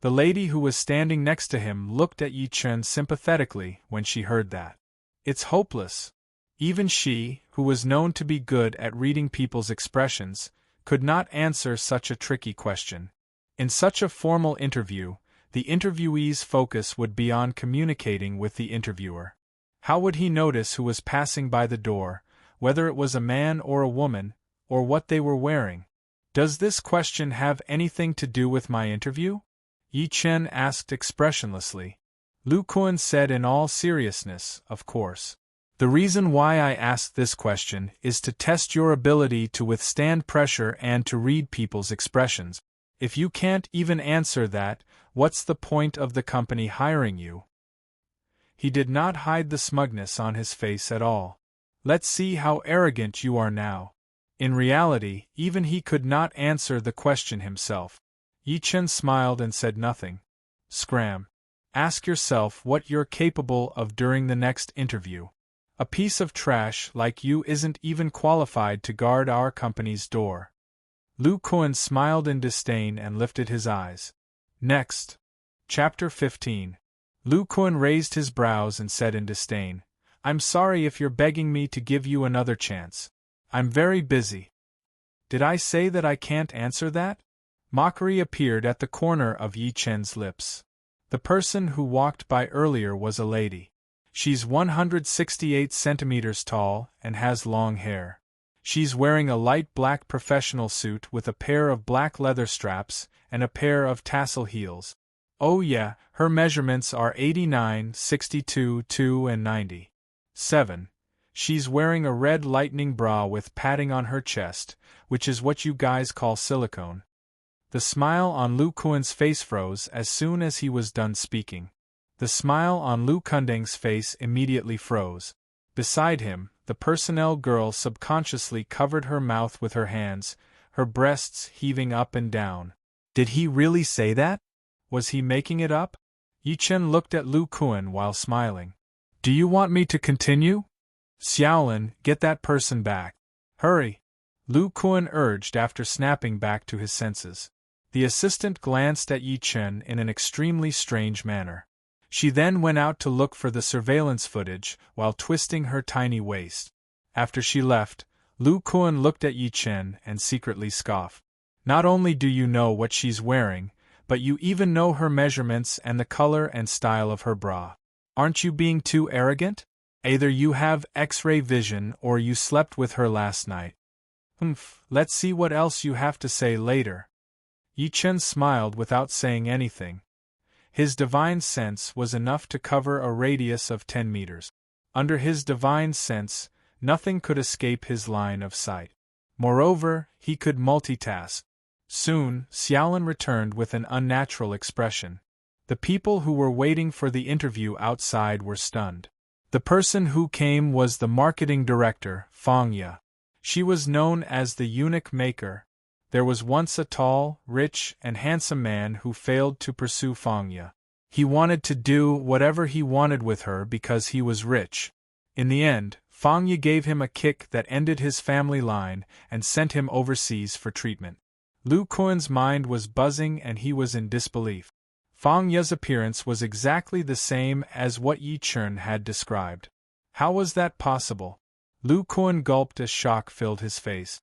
The lady who was standing next to him looked at Yi Chen sympathetically when she heard that. It's hopeless. Even she, who was known to be good at reading people's expressions, could not answer such a tricky question. In such a formal interview, the interviewee's focus would be on communicating with the interviewer. How would he notice who was passing by the door, whether it was a man or a woman, or what they were wearing? "Does this question have anything to do with my interview?" Yi Chen asked expressionlessly. Lu Kuan said in all seriousness, "Of course. The reason why I asked this question is to test your ability to withstand pressure and to read people's expressions. If you can't even answer that, what's the point of the company hiring you?" He did not hide the smugness on his face at all. "Let's see how arrogant you are now." In reality, even he could not answer the question himself. Yi Chen smiled and said nothing. "Scram. Ask yourself what you're capable of during the next interview. A piece of trash like you isn't even qualified to guard our company's door." Lu Kuan smiled in disdain and lifted his eyes. Next. Chapter 15. Lu Kuan raised his brows and said in disdain, "I'm sorry if you're begging me to give you another chance. I'm very busy." "Did I say that I can't answer that?" Mockery appeared at the corner of Yi Chen's lips. The person who walked by earlier was a lady. She's 168 centimeters tall and has long hair. She's wearing a light black professional suit with a pair of black leather straps and a pair of tassel heels. Oh yeah, her measurements are 89, 62, 2 and 97. She's wearing a red lightning bra with padding on her chest, which is what you guys call silicone. The smile on Lu Kuan's face froze as soon as he was done speaking. The smile on Lu Kundeng's face immediately froze. Beside him, the personnel girl subconsciously covered her mouth with her hands, her breasts heaving up and down. Did he really say that? Was he making it up? Yi Chen looked at Lu Kuan while smiling. "Do you want me to continue? Xiaolin, get that person back. Hurry!" Lu Kuan urged after snapping back to his senses. The assistant glanced at Yi Chen in an extremely strange manner. She then went out to look for the surveillance footage while twisting her tiny waist. After she left, Lu Kuan looked at Yi Chen and secretly scoffed. "Not only do you know what she's wearing, but you even know her measurements and the color and style of her bra. Aren't you being too arrogant? Either you have X-ray vision or you slept with her last night. Let's see what else you have to say later." Yi Chen smiled without saying anything. His divine sense was enough to cover a radius of 10 meters. Under his divine sense, nothing could escape his line of sight. Moreover, he could multitask. Soon, Xiaolin returned with an unnatural expression. The people who were waiting for the interview outside were stunned. The person who came was the marketing director, Fang Ye. She was known as the eunuch maker. There was once a tall, rich, and handsome man who failed to pursue Fang Ye. He wanted to do whatever he wanted with her because he was rich. In the end, Fang Ye gave him a kick that ended his family line and sent him overseas for treatment. Lu Kuan's mind was buzzing and he was in disbelief. Fang Ye's appearance was exactly the same as what Yi Chen had described. How was that possible? Lu Kuan gulped as shock filled his face.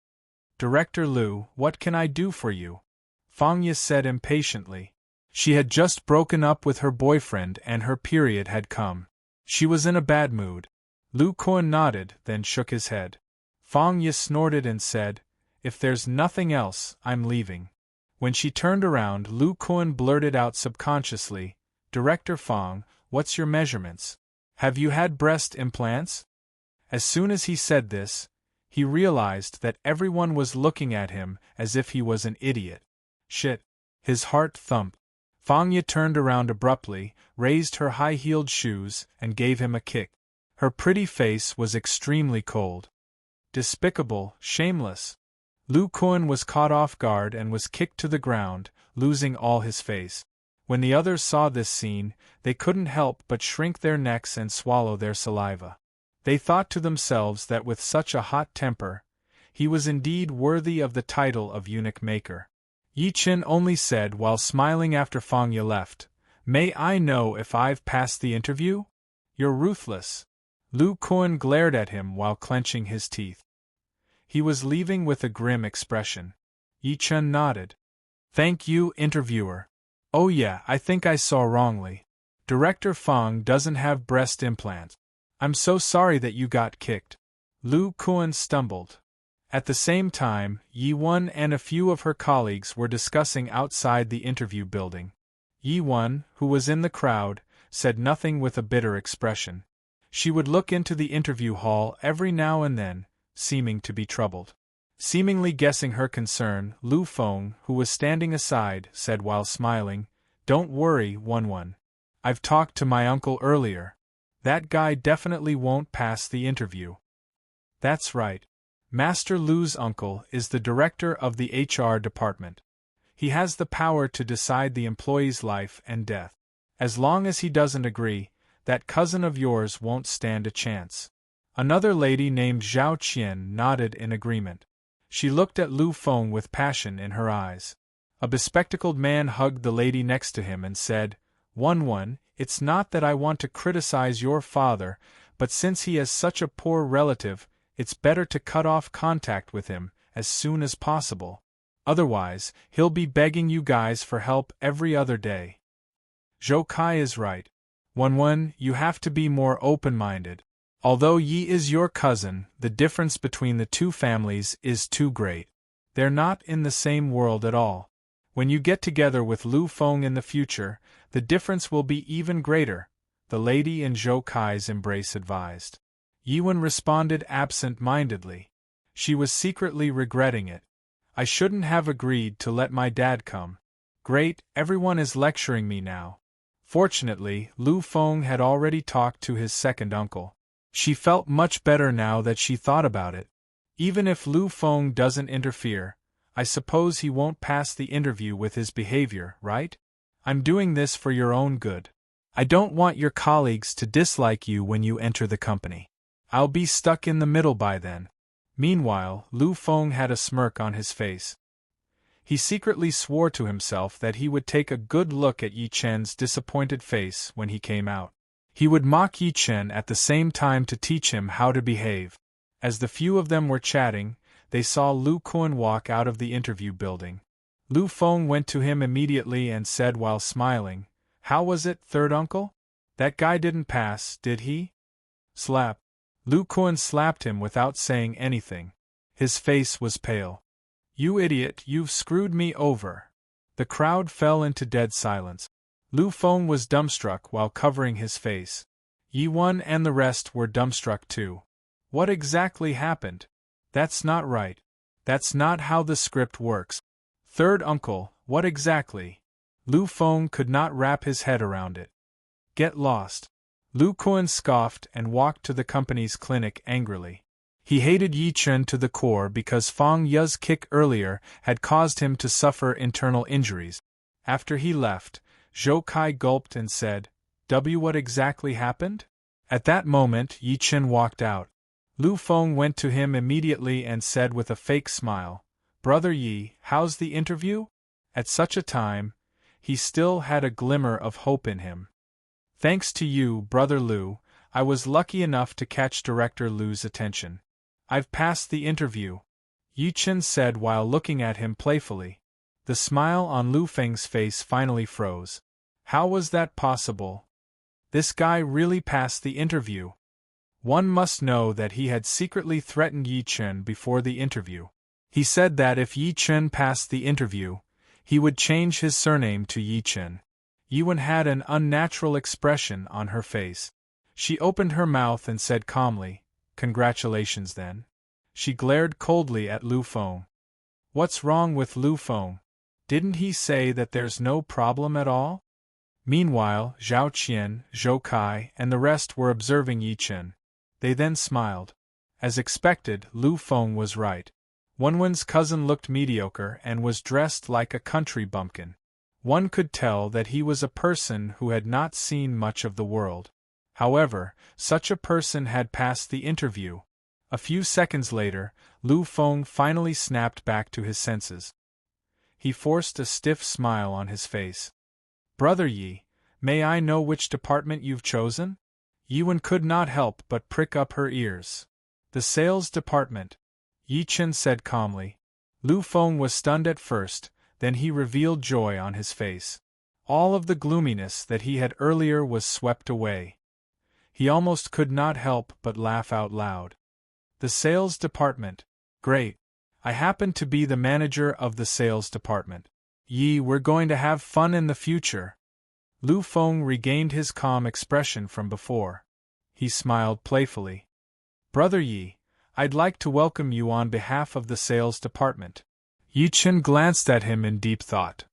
"Director Lu, what can I do for you?" Fang Ye said impatiently. She had just broken up with her boyfriend and her period had come. She was in a bad mood. Lu Kuan nodded, then shook his head. Fang Ye snorted and said, "If there's nothing else, I'm leaving." When she turned around, Lu Kuan blurted out subconsciously, "Director Fang, what's your measurements? Have you had breast implants?" As soon as he said this, he realized that everyone was looking at him as if he was an idiot. Shit. His heart thumped. Fang Ye turned around abruptly, raised her high-heeled shoes, and gave him a kick. Her pretty face was extremely cold. Despicable, shameless. Lu Kuan was caught off guard and was kicked to the ground, losing all his face. When the others saw this scene, they couldn't help but shrink their necks and swallow their saliva. They thought to themselves that with such a hot temper, he was indeed worthy of the title of eunuch maker. Yi Chen only said while smiling after Fang Ye left, "May I know if I've passed the interview? You're ruthless." Lu Kuan glared at him while clenching his teeth. He was leaving with a grim expression. Yi Chen nodded. "Thank you, interviewer. Oh yeah, I think I saw wrongly. Director Fang doesn't have breast implants. I'm so sorry that you got kicked." Lu Kuan stumbled. At the same time, Yi Wen and a few of her colleagues were discussing outside the interview building. Yi Wen, who was in the crowd, said nothing with a bitter expression. She would look into the interview hall every now and then, seeming to be troubled. Seemingly guessing her concern, Lu Feng, who was standing aside, said while smiling, "Don't worry, Wen. I've talked to my uncle earlier. That guy definitely won't pass the interview." "That's right. Master Lu's uncle is the director of the HR department. He has the power to decide the employee's life and death. As long as he doesn't agree, that cousin of yours won't stand a chance." Another lady named Zhao Qian nodded in agreement. She looked at Lu Feng with passion in her eyes. A bespectacled man hugged the lady next to him and said, Wen, it's not that I want to criticize your father, but since he has such a poor relative, it's better to cut off contact with him as soon as possible. Otherwise, he'll be begging you guys for help every other day." Zhou Kai is right. Wen, you have to be more open-minded. Although Yi is your cousin, the difference between the two families is too great. They're not in the same world at all. When you get together with Lu Feng in the future, the difference will be even greater, the lady in Zhou Kai's embrace advised. Yi Wen responded absent-mindedly. She was secretly regretting it. "I shouldn't have agreed to let my dad come. Great, everyone is lecturing me now." Fortunately, Lu Feng had already talked to his second uncle. She felt much better now that she thought about it. Even if Lu Feng doesn't interfere, I suppose he won't pass the interview with his behavior, right? I'm doing this for your own good. I don't want your colleagues to dislike you when you enter the company. I'll be stuck in the middle by then. Meanwhile, Lu Feng had a smirk on his face. He secretly swore to himself that he would take a good look at Yi Chen's disappointed face when he came out. He would mock Yi Chen at the same time to teach him how to behave. As the few of them were chatting, they saw Lu Kuan walk out of the interview building. Lu Feng went to him immediately and said while smiling, "How was it, third uncle? That guy didn't pass, did he?" Slap. Lu Kuan slapped him without saying anything. His face was pale. "You idiot, you've screwed me over." The crowd fell into dead silence. Lu Feng was dumbstruck while covering his face. Yi Wen and the rest were dumbstruck too. What exactly happened? That's not right. That's not how the script works. Third uncle, what exactly? Lu Feng could not wrap his head around it. Get lost. Lu Kuan scoffed and walked to the company's clinic angrily. He hated Yi Chen to the core because Fang Ye's kick earlier had caused him to suffer internal injuries. After he left, Zhou Kai gulped and said, What exactly happened?" At that moment, Yi Chen walked out. Lu Feng went to him immediately and said with a fake smile, "Brother Yi, how's the interview?" At such a time, he still had a glimmer of hope in him. "Thanks to you, Brother Lu, I was lucky enough to catch Director Lu's attention. I've passed the interview," Yi Chen said while looking at him playfully. The smile on Lu Feng's face finally froze. How was that possible? This guy really passed the interview. One must know that he had secretly threatened Yi Chen before the interview. He said that if Yi Chen passed the interview, he would change his surname to Yi Chen. Yi Wen had an unnatural expression on her face. She opened her mouth and said calmly, "Congratulations then." She glared coldly at Lu Feng. What's wrong with Lu Feng? Didn't he say that there's no problem at all? Meanwhile, Zhao Qian, Zhou Kai, and the rest were observing Yi Chen. They then smiled. As expected, Lu Feng was right. Wenwen's cousin looked mediocre and was dressed like a country bumpkin. One could tell that he was a person who had not seen much of the world. However, such a person had passed the interview. A few seconds later, Lu Feng finally snapped back to his senses. He forced a stiff smile on his face. "Brother Yi, may I know which department you've chosen?" Yiwen could not help but prick up her ears. "The sales department," Yi Chen said calmly. Lu Feng was stunned at first, then he revealed joy on his face. All of the gloominess that he had earlier was swept away. He almost could not help but laugh out loud. "The sales department. Great. I happen to be the manager of the sales department. Yi, we're going to have fun in the future." Lu Feng regained his calm expression from before. He smiled playfully. "Brother Yi, I'd like to welcome you on behalf of the sales department." Yi Chen glanced at him in deep thought.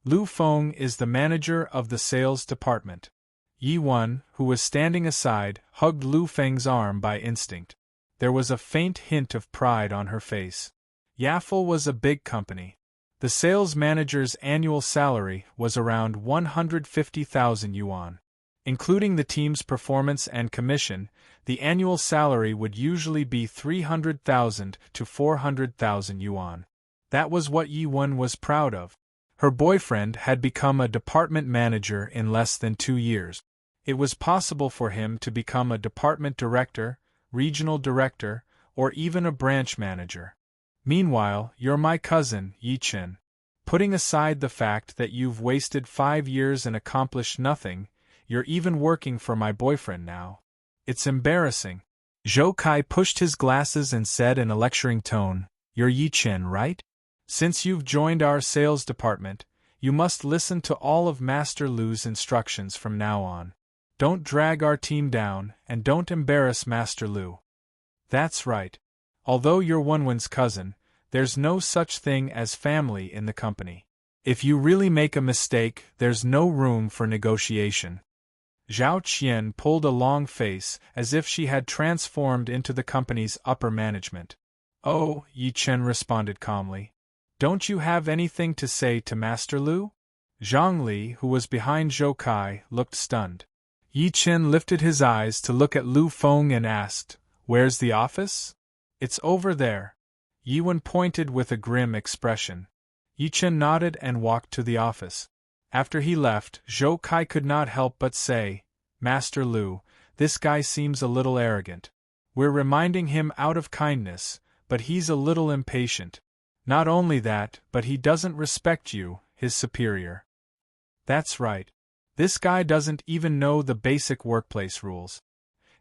Lu Feng is the manager of the sales department. Yi Wen, who was standing aside, hugged Lu Feng's arm by instinct. There was a faint hint of pride on her face. Yafel was a big company. The sales manager's annual salary was around 150,000 yuan. Including the team's performance and commission, the annual salary would usually be 300,000 to 400,000 yuan. That was what Yi Wen was proud of. Her boyfriend had become a department manager in less than 2 years. It was possible for him to become a department director, regional director, or even a branch manager. Meanwhile, you're my cousin, Yi Chen. Putting aside the fact that you've wasted 5 years and accomplished nothing, you're even working for my boyfriend now. It's embarrassing. Zhou Kai pushed his glasses and said in a lecturing tone, "You're Yi Chen, right? Since you've joined our sales department, you must listen to all of Master Lu's instructions from now on. Don't drag our team down, and don't embarrass Master Lu." "That's right. Although you're Wenwen's cousin, there's no such thing as family in the company. If you really make a mistake, there's no room for negotiation." Zhao Qian pulled a long face as if she had transformed into the company's upper management. "Oh," Yi Chen responded calmly. "Don't you have anything to say to Master Lu?" Zhang Li, who was behind Zhou Kai, looked stunned. Yi Chen lifted his eyes to look at Lu Feng and asked, "Where's the office?" "It's over there." Yi Wen pointed with a grim expression. Yi Chen nodded and walked to the office. After he left, Zhou Kai could not help but say, "Master Lu, this guy seems a little arrogant. We're reminding him out of kindness, but he's a little impatient. Not only that, but he doesn't respect you, his superior." "That's right. This guy doesn't even know the basic workplace rules.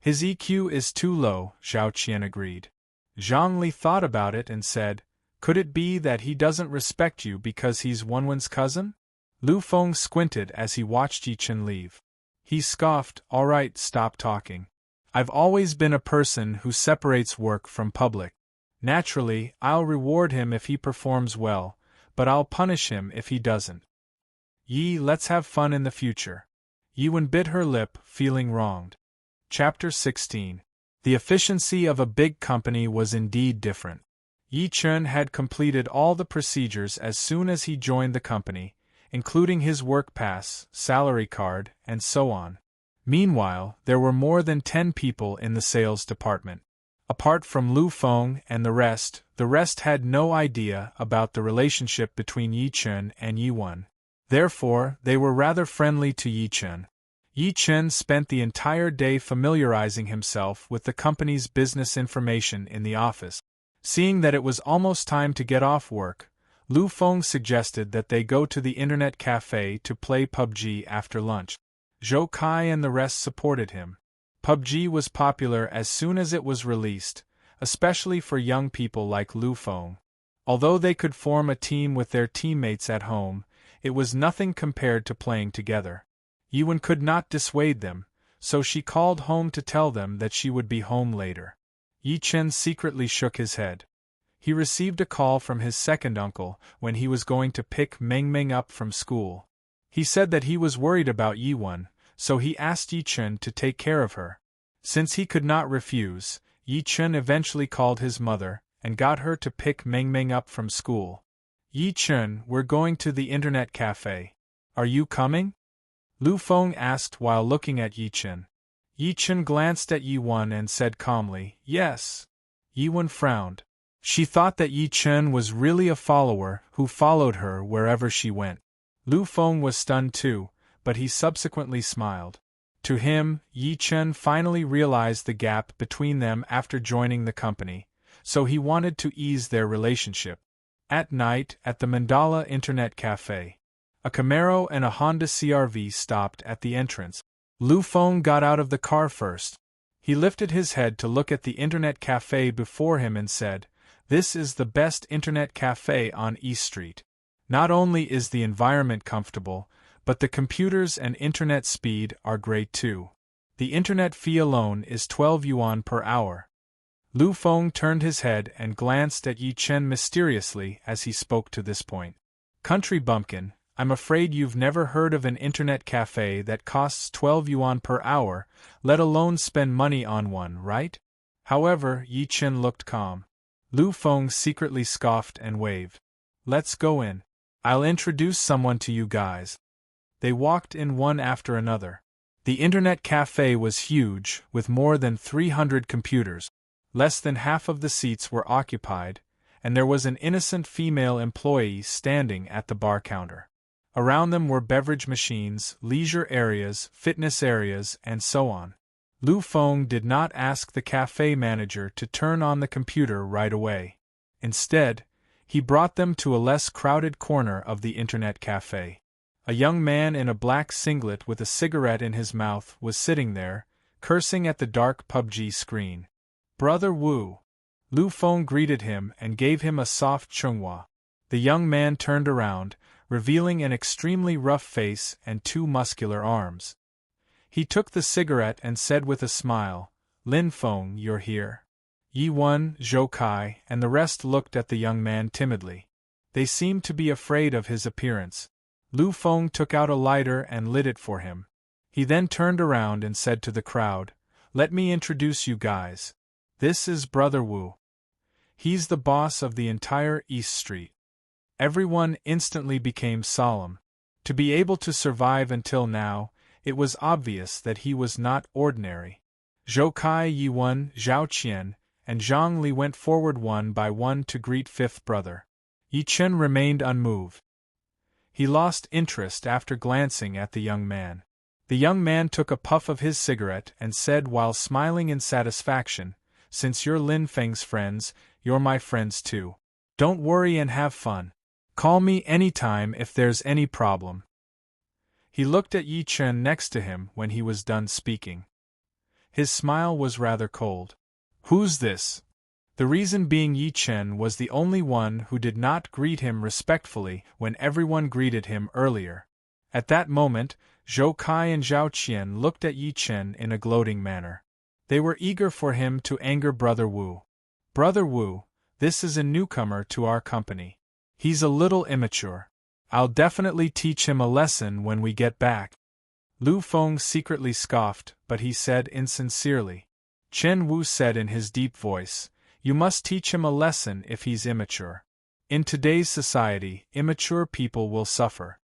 His EQ is too low," Zhao Qian agreed. Zhang Li thought about it and said, "Could it be that he doesn't respect you because he's Wenwen's cousin?" Lu Feng squinted as he watched Yi Chen leave. He scoffed, "All right, stop talking. I've always been a person who separates work from public. Naturally, I'll reward him if he performs well, but I'll punish him if he doesn't. Yi, let's have fun in the future." Yi Wen bit her lip, feeling wronged. Chapter 16. The efficiency of a big company was indeed different. Yi Chen had completed all the procedures as soon as he joined the company, including his work pass, salary card, and so on. Meanwhile, there were more than 10 people in the sales department. Apart from Lu Feng and the rest had no idea about the relationship between Yi Chen and Yi Wen. Therefore, they were rather friendly to Yi Chen. Yi Chen spent the entire day familiarizing himself with the company's business information in the office. Seeing that it was almost time to get off work, Lu Feng suggested that they go to the internet cafe to play PUBG after lunch. Zhou Kai and the rest supported him. PUBG was popular as soon as it was released, especially for young people like Lu Feng. Although they could form a team with their teammates at home, it was nothing compared to playing together. Yi Wen could not dissuade them, so she called home to tell them that she would be home later. Yi Chen secretly shook his head. He received a call from his second uncle when he was going to pick Meng Meng up from school. He said that he was worried about Yi Wen, so he asked Yi Chen to take care of her. Since he could not refuse, Yi Chen eventually called his mother and got her to pick Meng Meng up from school. "Yi Chen, we're going to the internet cafe. Are you coming? Lu Feng asked while looking at Yi Chen. Yi Chen glanced at Yi Wen and said calmly, yes. Yi Wen frowned. She thought that Yi Chen was really a follower who followed her wherever she went. Lu Feng was stunned too, but he subsequently smiled. To him, Yi Chen finally realized the gap between them after joining the company, so he wanted to ease their relationship. At night, at the Mandala Internet Cafe, a Camaro and a Honda CR-V stopped at the entrance. Lu Feng got out of the car first. He lifted his head to look at the Internet Cafe before him and said, "This is the best Internet Cafe on East Street. Not only is the environment comfortable, but the computers and Internet speed are great too. The Internet fee alone is 12 yuan per hour." Lu Feng turned his head and glanced at Yi Chen mysteriously as he spoke to this point. "Country bumpkin, I'm afraid you've never heard of an internet cafe that costs 12 yuan per hour, let alone spend money on one, right?" However, Yi Chen looked calm. Lu Feng secretly scoffed and waved. "Let's go in. I'll introduce someone to you guys." They walked in one after another. The internet cafe was huge, with more than 300 computers. Less than half of the seats were occupied, and there was an innocent female employee standing at the bar counter. Around them were beverage machines, leisure areas, fitness areas, and so on. Lu Feng did not ask the cafe manager to turn on the computer right away. Instead, he brought them to a less crowded corner of the internet cafe. A young man in a black singlet with a cigarette in his mouth was sitting there, cursing at the dark PUBG screen. "Brother Wu." Lu Feng greeted him and gave him a soft chunghua. The young man turned around, revealing an extremely rough face and two muscular arms. He took the cigarette and said with a smile, "Lin Feng, you're here." Yi Wen, Zhou Kai, and the rest looked at the young man timidly. They seemed to be afraid of his appearance. Lu Feng took out a lighter and lit it for him. He then turned around and said to the crowd, "Let me introduce you guys. This is Brother Wu. He's the boss of the entire East Street." Everyone instantly became solemn. To be able to survive until now, it was obvious that he was not ordinary. Zhou Kai, Yi Wen, Zhao Qian, and Zhang Li went forward one by one to greet fifth brother. Yi Chen remained unmoved. He lost interest after glancing at the young man. The young man took a puff of his cigarette and said while smiling in satisfaction, "Since you're Lin Feng's friends, you're my friends too. Don't worry and have fun. Call me anytime if there's any problem." He looked at Yi Chen next to him when he was done speaking. His smile was rather cold. "Who's this?" The reason being Yi Chen was the only one who did not greet him respectfully when everyone greeted him earlier. At that moment, Zhou Kai and Zhao Qian looked at Yi Chen in a gloating manner. They were eager for him to anger Brother Wu. "Brother Wu, this is a newcomer to our company. He's a little immature. I'll definitely teach him a lesson when we get back." Lu Feng secretly scoffed, but he said insincerely. Chen Wu said in his deep voice, "You must teach him a lesson if he's immature. In today's society, immature people will suffer."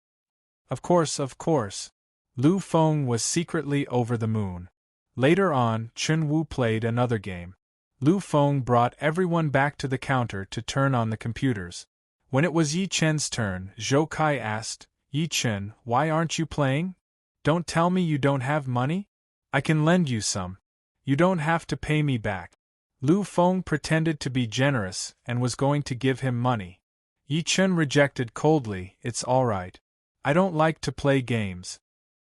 Of course. Lu Feng was secretly over the moon. Later on, Chen Wu played another game. Lu Feng brought everyone back to the counter to turn on the computers. When it was Yi Chen's turn, Zhou Kai asked, "Yi Chen, why aren't you playing? Don't tell me you don't have money? I can lend you some. You don't have to pay me back." Lu Feng pretended to be generous and was going to give him money. Yi Chen rejected coldly, "It's all right. I don't like to play games."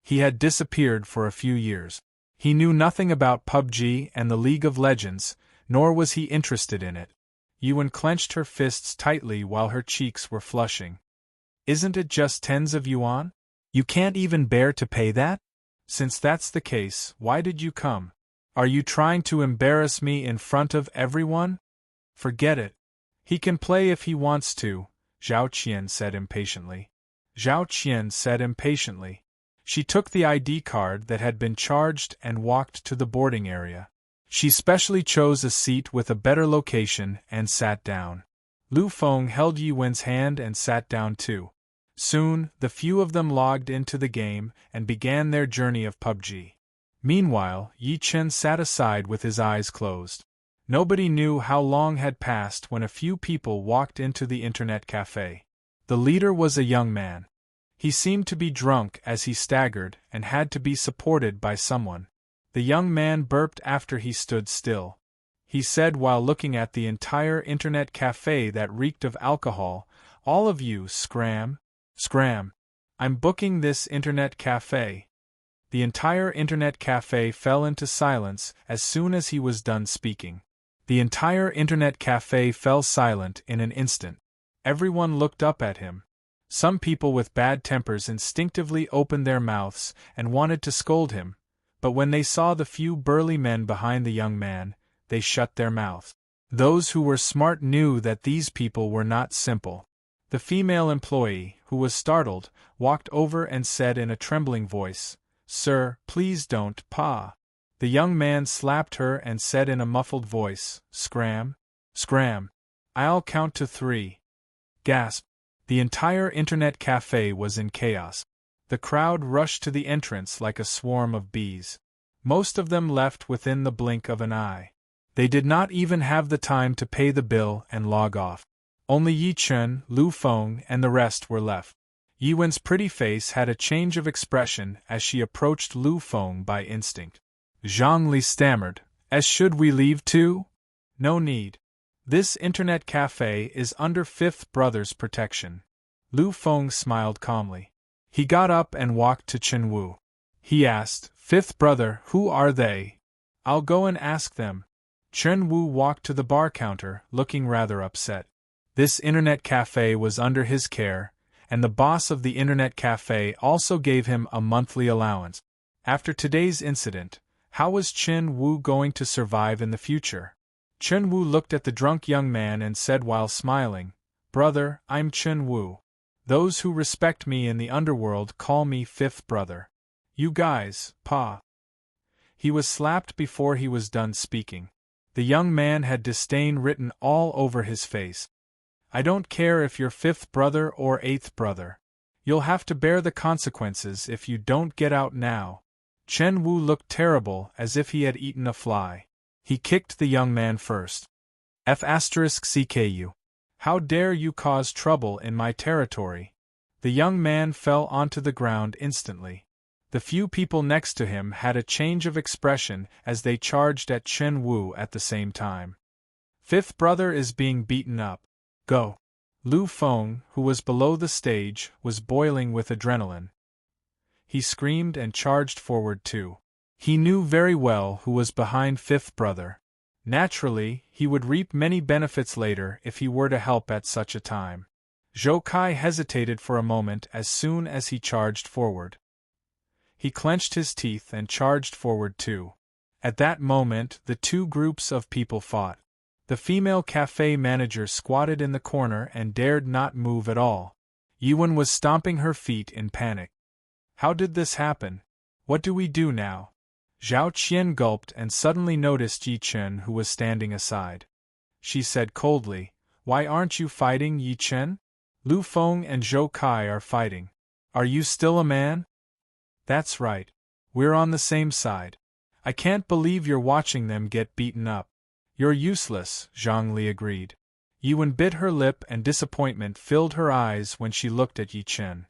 He had disappeared for a few years. He knew nothing about PUBG and the League of Legends, nor was he interested in it. Yi Wen clenched her fists tightly while her cheeks were flushing. "Isn't it just tens of yuan? You can't even bear to pay that? Since that's the case, why did you come? Are you trying to embarrass me in front of everyone? Forget it. He can play if he wants to," Zhao Qian said impatiently. She took the ID card that had been charged and walked to the boarding area. She specially chose a seat with a better location and sat down. Lu Feng held Yi Wen's hand and sat down too. Soon, the few of them logged into the game and began their journey of PUBG. Meanwhile, Yi Chen sat aside with his eyes closed. Nobody knew how long had passed when a few people walked into the internet cafe. The leader was a young man. He seemed to be drunk as he staggered and had to be supported by someone. The young man burped after he stood still. He said while looking at the entire internet cafe that reeked of alcohol, "All of you, scram. Scram. I'm booking this internet cafe." The entire internet cafe fell into silence as soon as he was done speaking. The entire internet cafe fell silent in an instant. Everyone looked up at him. Some people with bad tempers instinctively opened their mouths and wanted to scold him, but when they saw the few burly men behind the young man, they shut their mouths. Those who were smart knew that these people were not simple. The female employee, who was startled, walked over and said in a trembling voice, "Sir, please don't, pa." The young man slapped her and said in a muffled voice, "Scram. Scram. I'll count to 3. Gasp. The entire internet cafe was in chaos. The crowd rushed to the entrance like a swarm of bees. Most of them left within the blink of an eye. They did not even have the time to pay the bill and log off. Only Yi Chen, Lu Feng, and the rest were left. Yi Wen's pretty face had a change of expression as she approached Lu Feng by instinct. Zhang Li stammered, "As should we leave too?" "No need. This internet cafe is under Fifth Brother's protection." Lu Feng smiled calmly. He got up and walked to Chen Wu. He asked, "Fifth Brother, who are they?" "I'll go and ask them." Chen Wu walked to the bar counter, looking rather upset. This internet cafe was under his care, and the boss of the internet cafe also gave him a monthly allowance. After today's incident, how was Chen Wu going to survive in the future? Chen Wu looked at the drunk young man and said while smiling, "Brother, I'm Chen Wu. Those who respect me in the underworld call me Fifth Brother. You guys, pa." He was slapped before he was done speaking. The young man had disdain written all over his face. "I don't care if you're Fifth Brother or Eighth Brother. You'll have to bear the consequences if you don't get out now." Chen Wu looked terrible, as if he had eaten a fly. He kicked the young man first. "F***CKU. How dare you cause trouble in my territory?" The young man fell onto the ground instantly. The few people next to him had a change of expression as they charged at Chen Wu at the same time. "Fifth Brother is being beaten up. Go." Lu Feng, who was below the stage, was boiling with adrenaline. He screamed and charged forward too. He knew very well who was behind Fifth Brother. Naturally, he would reap many benefits later if he were to help at such a time. Zhou Kai hesitated for a moment as soon as he charged forward. He clenched his teeth and charged forward too. At that moment, the two groups of people fought. The female cafe manager squatted in the corner and dared not move at all. Yiwen was stomping her feet in panic. "How did this happen? What do we do now?" Zhao Qian gulped and suddenly noticed Yi Chen, who was standing aside. She said coldly, "Why aren't you fighting, Yi Chen? Lu Feng and Zhou Kai are fighting. Are you still a man?" "That's right. We're on the same side. I can't believe you're watching them get beaten up." "You're useless," Zhang Li agreed. Yiwen bit her lip and disappointment filled her eyes when she looked at Yi Chen.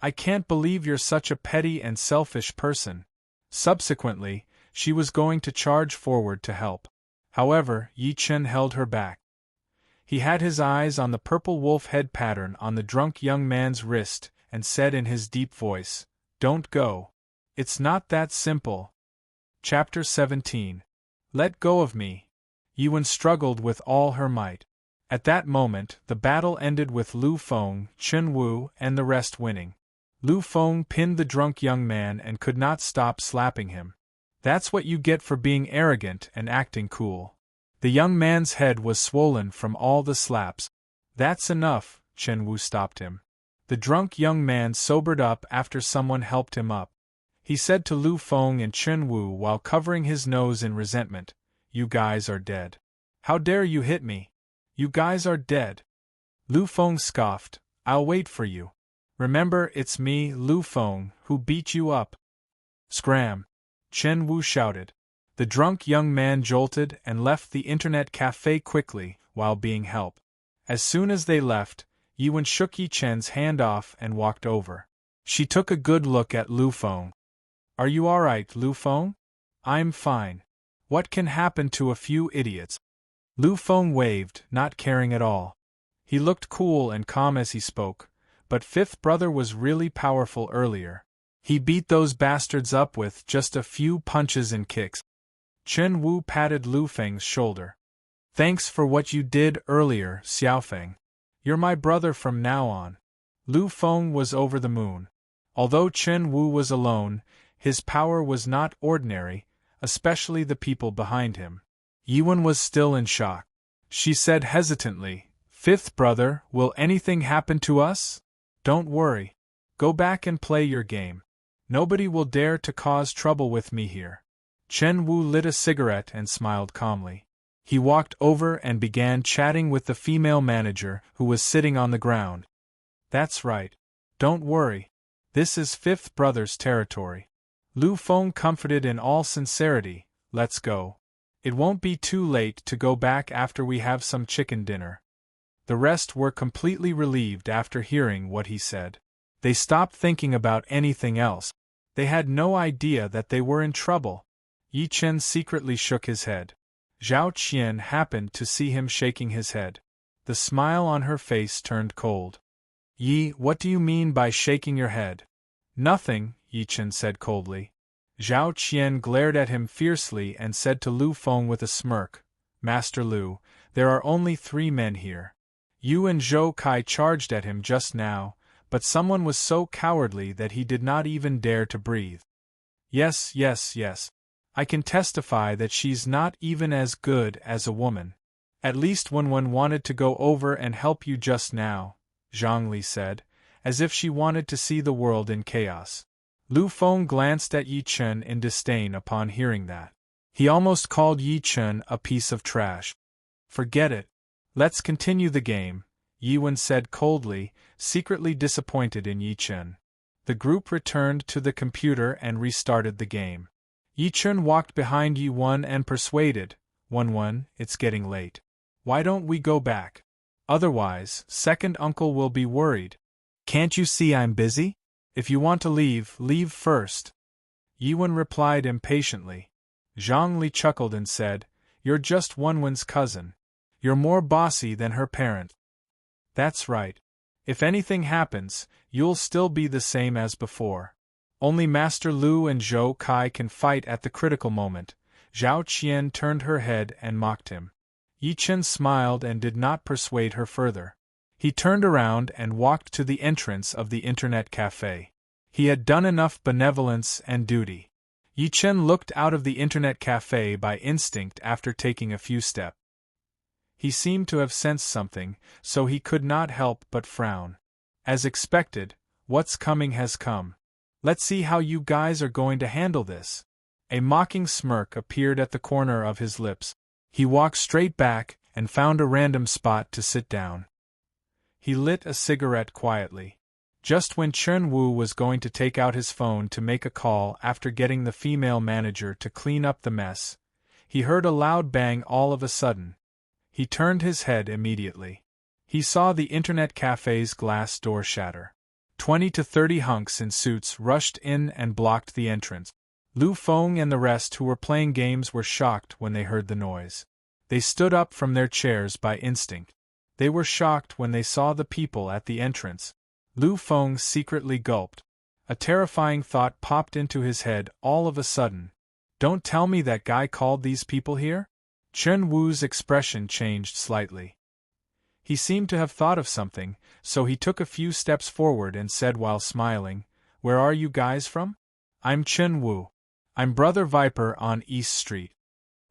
"I can't believe you're such a petty and selfish person." Subsequently, she was going to charge forward to help. However, Yi Chen held her back. He had his eyes on the purple wolf head pattern on the drunk young man's wrist and said in his deep voice, "Don't go. It's not that simple." Chapter 17. Let go of me. Yiwen struggled with all her might. At that moment, the battle ended with Lu Feng, Chen Wu, and the rest winning. Lu Feng pinned the drunk young man and could not stop slapping him. "That's what you get for being arrogant and acting cool." The young man's head was swollen from all the slaps. "That's enough," Chen Wu stopped him. The drunk young man sobered up after someone helped him up. He said to Lu Feng and Chen Wu while covering his nose in resentment, "You guys are dead. How dare you hit me? You guys are dead." Lu Feng scoffed, "I'll wait for you." Remember, it's me, Lu Feng, who beat you up. Scram! Chen Wu shouted. The drunk young man jolted and left the internet cafe quickly, while being helped. As soon as they left, Yiwen shook Yi Chen's hand off and walked over. She took a good look at Lu Feng. Are you alright, Lu Feng? I'm fine. What can happen to a few idiots? Lu Feng waved, not caring at all. He looked cool and calm as he spoke, but Fifth Brother was really powerful earlier. He beat those bastards up with just a few punches and kicks. Chen Wu patted Lu Feng's shoulder. Thanks for what you did earlier, Xiaofeng. You're my brother from now on. Lu Feng was over the moon. Although Chen Wu was alone, his power was not ordinary, especially the people behind him. Yiwen was still in shock. She said hesitantly, Fifth Brother, will anything happen to us? Don't worry. Go back and play your game. Nobody will dare to cause trouble with me here. Chen Wu lit a cigarette and smiled calmly. He walked over and began chatting with the female manager who was sitting on the ground. That's right. Don't worry. This is Fifth Brother's territory. Lu Feng comforted in all sincerity, let's go. It won't be too late to go back after we have some chicken dinner. The rest were completely relieved after hearing what he said. They stopped thinking about anything else. They had no idea that they were in trouble. Yi Chen secretly shook his head. Zhao Qian happened to see him shaking his head. The smile on her face turned cold. Yi, what do you mean by shaking your head? Nothing, Yi Chen said coldly. Zhao Qian glared at him fiercely and said to Lu Feng with a smirk, Master Lu, there are only 3 men here. You and Zhou Kai charged at him just now, but someone was so cowardly that he did not even dare to breathe. Yes. I can testify that she's not even as good as a woman. At least when one wanted to go over and help you just now, Zhang Li said, as if she wanted to see the world in chaos. Lu Feng glanced at Yi Chen in disdain upon hearing that. He almost called Yi Chen a piece of trash. Forget it. Let's continue the game, Yiwen said coldly, secretly disappointed in Yi Chen. The group returned to the computer and restarted the game. Yi Chen walked behind Yiwen and persuaded, Wen, it's getting late. Why don't we go back? Otherwise, second uncle will be worried. Can't you see I'm busy? If you want to leave, leave first. Yiwen replied impatiently. Zhang Li chuckled and said, You're just Wenwen's cousin. You're more bossy than her parent. That's right. If anything happens, you'll still be the same as before. Only Master Lu and Zhou Kai can fight at the critical moment. Zhao Qian turned her head and mocked him. Yi Chen smiled and did not persuade her further. He turned around and walked to the entrance of the internet cafe. He had done enough benevolence and duty. Yi Chen looked out of the internet cafe by instinct after taking a few steps. He seemed to have sensed something, so he could not help but frown. As expected, what's coming has come. Let's see how you guys are going to handle this. A mocking smirk appeared at the corner of his lips. He walked straight back and found a random spot to sit down. He lit a cigarette quietly. Just when Chen Wu was going to take out his phone to make a call after getting the female manager to clean up the mess, he heard a loud bang all of a sudden. He turned his head immediately. He saw the internet cafe's glass door shatter. 20 to 30 hunks in suits rushed in and blocked the entrance. Lu Feng and the rest who were playing games were shocked when they heard the noise. They stood up from their chairs by instinct. They were shocked when they saw the people at the entrance. Lu Feng secretly gulped. A terrifying thought popped into his head all of a sudden. Don't tell me that guy called these people here? Chen Wu's expression changed slightly. He seemed to have thought of something, so he took a few steps forward and said while smiling, Where are you guys from? I'm Chen Wu. I'm Brother Viper on East Street.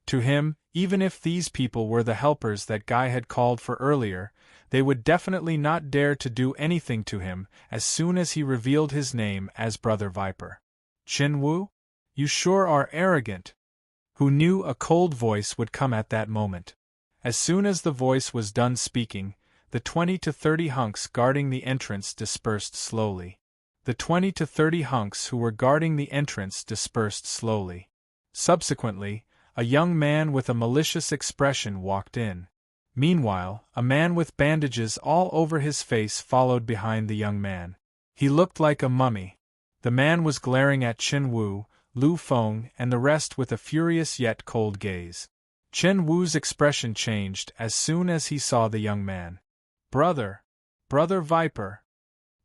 To him, even if these people were the helpers that Guy had called for earlier, they would definitely not dare to do anything to him as soon as he revealed his name as Brother Viper. Chen Wu? You sure are arrogant. Who knew a cold voice would come at that moment? As soon as the voice was done speaking, The 20 to 30 hunks guarding the entrance dispersed slowly. The 20 to 30 hunks who were guarding the entrance dispersed slowly. Subsequently, a young man with a malicious expression walked in. Meanwhile, a man with bandages all over his face followed behind the young man. He looked like a mummy. The man was glaring at Chen Wu, Lu Feng, and the rest with a furious yet cold gaze. Chen Wu's expression changed as soon as he saw the young man. Brother! Brother Viper!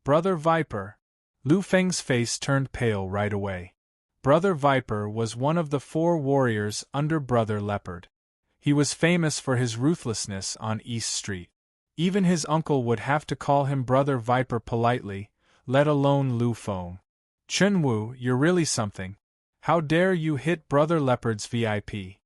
Brother Viper! Lu Feng's face turned pale right away. Brother Viper was one of the 4 warriors under Brother Leopard. He was famous for his ruthlessness on East Street. Even his uncle would have to call him Brother Viper politely, let alone Lu Feng. Chen Wu, you're really something. How dare you hit Brother Leopard's VIP?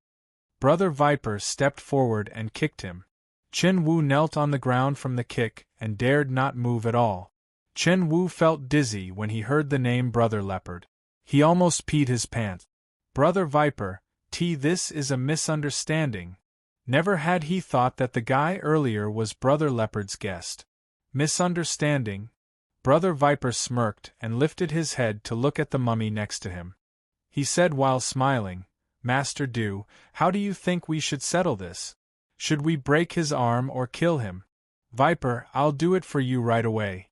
Brother Viper stepped forward and kicked him. Chen Wu knelt on the ground from the kick and dared not move at all. Chen Wu felt dizzy when he heard the name Brother Leopard. He almost peed his pants. Brother Viper, this is a misunderstanding. Never had he thought that the guy earlier was Brother Leopard's guest. Misunderstanding? Brother Viper smirked and lifted his head to look at the mummy next to him. He said while smiling, Master Du, how do you think we should settle this? Should we break his arm or kill him? Viper, I'll do it for you right away.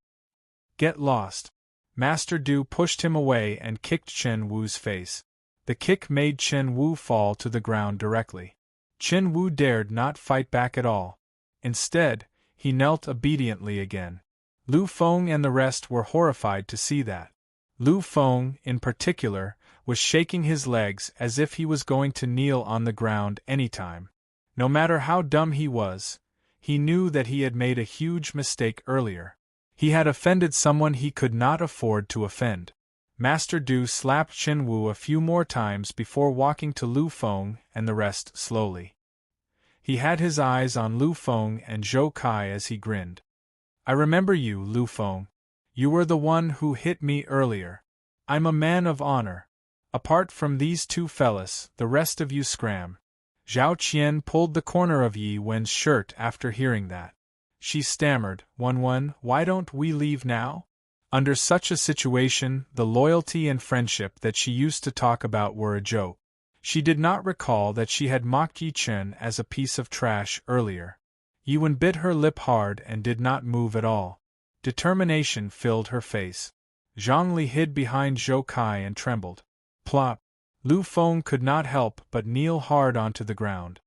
Get lost. Master Du pushed him away and kicked Chen Wu's face. The kick made Chen Wu fall to the ground directly. Chen Wu dared not fight back at all. Instead, he knelt obediently again. Lu Feng and the rest were horrified to see that. Lu Feng, in particular, was shaking his legs as if he was going to kneel on the ground any time. No matter how dumb he was, he knew that he had made a huge mistake earlier. He had offended someone he could not afford to offend. Master Du slapped Chen Wu a few more times before walking to Lu Feng and the rest slowly. He had his eyes on Lu Feng and Zhou Kai as he grinned. I remember you, Lu Feng. You were the one who hit me earlier. I'm a man of honor. Apart from these 2 fellas, the rest of you scram. Zhao Qian pulled the corner of Yi Wen's shirt after hearing that. She stammered, Wen, why don't we leave now? Under such a situation, the loyalty and friendship that she used to talk about were a joke. She did not recall that she had mocked Yi Chen as a piece of trash earlier. Yi Wen bit her lip hard and did not move at all. Determination filled her face. Zhongli hid behind Zhou Kai and trembled. Plop! Lu Feng could not help but kneel hard onto the ground.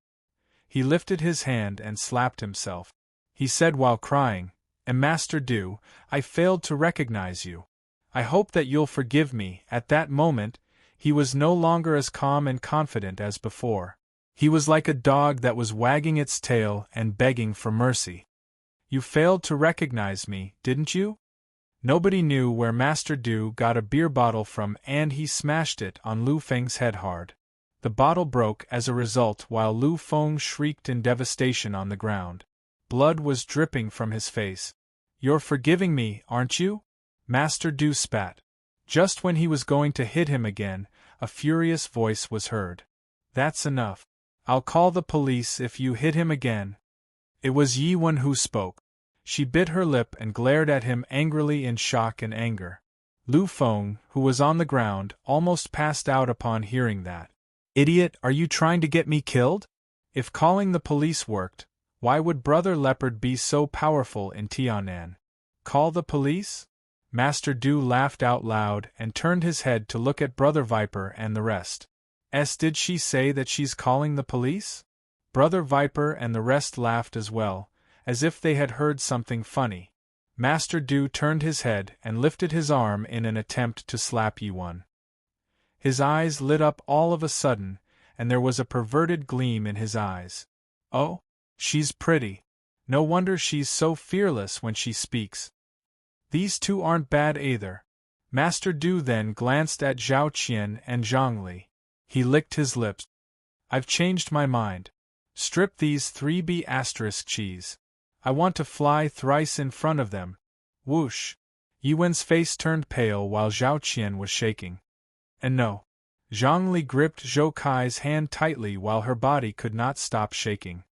He lifted his hand and slapped himself. He said while crying, Master Du, I failed to recognize you. I hope that you'll forgive me. At that moment, he was no longer as calm and confident as before. He was like a dog that was wagging its tail and begging for mercy. You failed to recognize me, didn't you? Nobody knew where Master Du got a beer bottle from and he smashed it on Lu Feng's head hard. The bottle broke as a result while Lu Feng shrieked in devastation on the ground. Blood was dripping from his face. You're forgiving me, aren't you? Master Du spat. Just when he was going to hit him again, a furious voice was heard. That's enough. I'll call the police if you hit him again. It was Yi Wen who spoke. She bit her lip and glared at him angrily in shock and anger. Lu Feng, who was on the ground, almost passed out upon hearing that. Idiot, are you trying to get me killed? If calling the police worked, why would Brother Leopard be so powerful in Tianan? Call the police? Master Du laughed out loud and turned his head to look at Brother Viper and the rest. Did she say that she's calling the police? Brother Viper and the rest laughed as well, as if they had heard something funny. Master Du turned his head and lifted his arm in an attempt to slap Yi Wen. His eyes lit up all of a sudden, and there was a perverted gleam in his eyes. Oh, she's pretty. No wonder she's so fearless when she speaks. These 2 aren't bad either. Master Du then glanced at Zhao Qian and Zhongli. He licked his lips. I've changed my mind. Strip these 3B asterisk cheese. I want to fly thrice in front of them. Whoosh! Yi Wen's face turned pale while Zhao Qian was shaking. And no. Zhongli gripped Zhou Kai's hand tightly while her body could not stop shaking.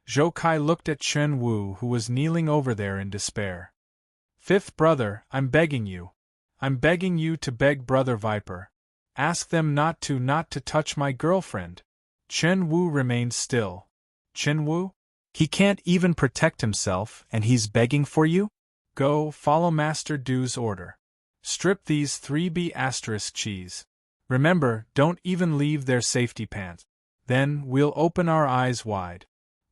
Zhou Kai looked at Chen Wu, who was kneeling over there in despair. Fifth brother, I'm begging you. I'm begging you to beg Brother Viper. Ask them not to touch my girlfriend. Chen Wu remained still. Chen Wu? He can't even protect himself, and he's begging for you? Go, follow Master Du's order. Strip these 3B asterisk cheese. Remember, don't even leave their safety pants. Then, we'll open our eyes wide.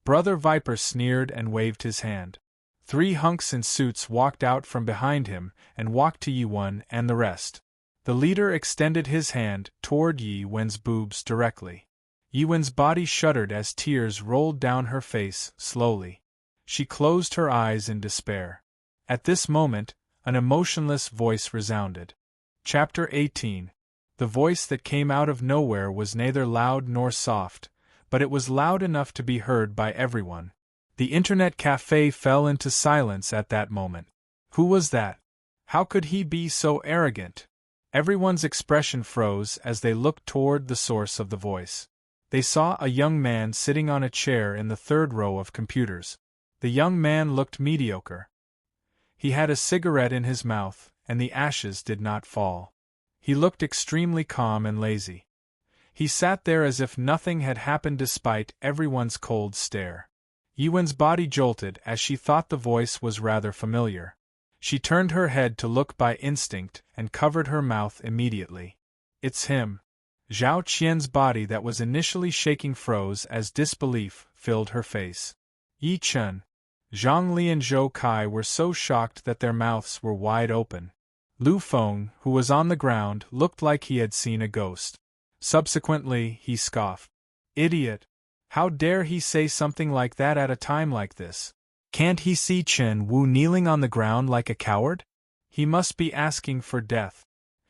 Brother Viper sneered and waved his hand. 3 hunks in suits walked out from behind him and walked to Yi Wen and the rest. The leader extended his hand toward Yi Wen's boobs directly. Yi Wen's body shuddered as tears rolled down her face, slowly. She closed her eyes in despair. At this moment, an emotionless voice resounded. Chapter 18. The voice that came out of nowhere was neither loud nor soft, but it was loud enough to be heard by everyone. The internet cafe fell into silence at that moment. Who was that? How could he be so arrogant? Everyone's expression froze as they looked toward the source of the voice. They saw a young man sitting on a chair in the 3rd row of computers. The young man looked mediocre. He had a cigarette in his mouth, and the ashes did not fall. He looked extremely calm and lazy. He sat there as if nothing had happened despite everyone's cold stare. Yi Wen's body jolted as she thought the voice was rather familiar. She turned her head to look by instinct and covered her mouth immediately. It's him. Zhao Qian's body that was initially shaking froze as disbelief filled her face. Yi Chen. Zhang Li and Zhou Kai were so shocked that their mouths were wide open. Lu Feng, who was on the ground, looked like he had seen a ghost. Subsequently, he scoffed. Idiot! How dare he say something like that at a time like this? Can't he see Chen Wu kneeling on the ground like a coward? He must be asking for death.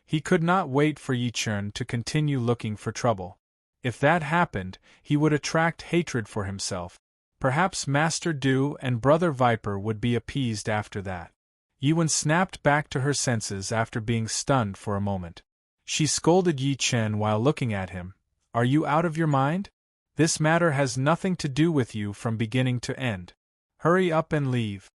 He could not wait for Yi Chen to continue looking for trouble. If that happened, he would attract hatred for himself. Perhaps Master Du and Brother Viper would be appeased after that. Yi Wen snapped back to her senses after being stunned for a moment. She scolded Yi Chen while looking at him. Are you out of your mind? This matter has nothing to do with you from beginning to end. Hurry up and leave.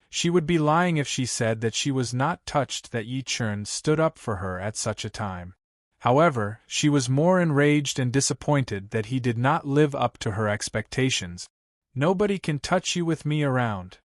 She would be lying if she said that she was not touched that Yi Chen stood up for her at such a time. However, she was more enraged and disappointed that he did not live up to her expectations. Nobody can touch you with me around.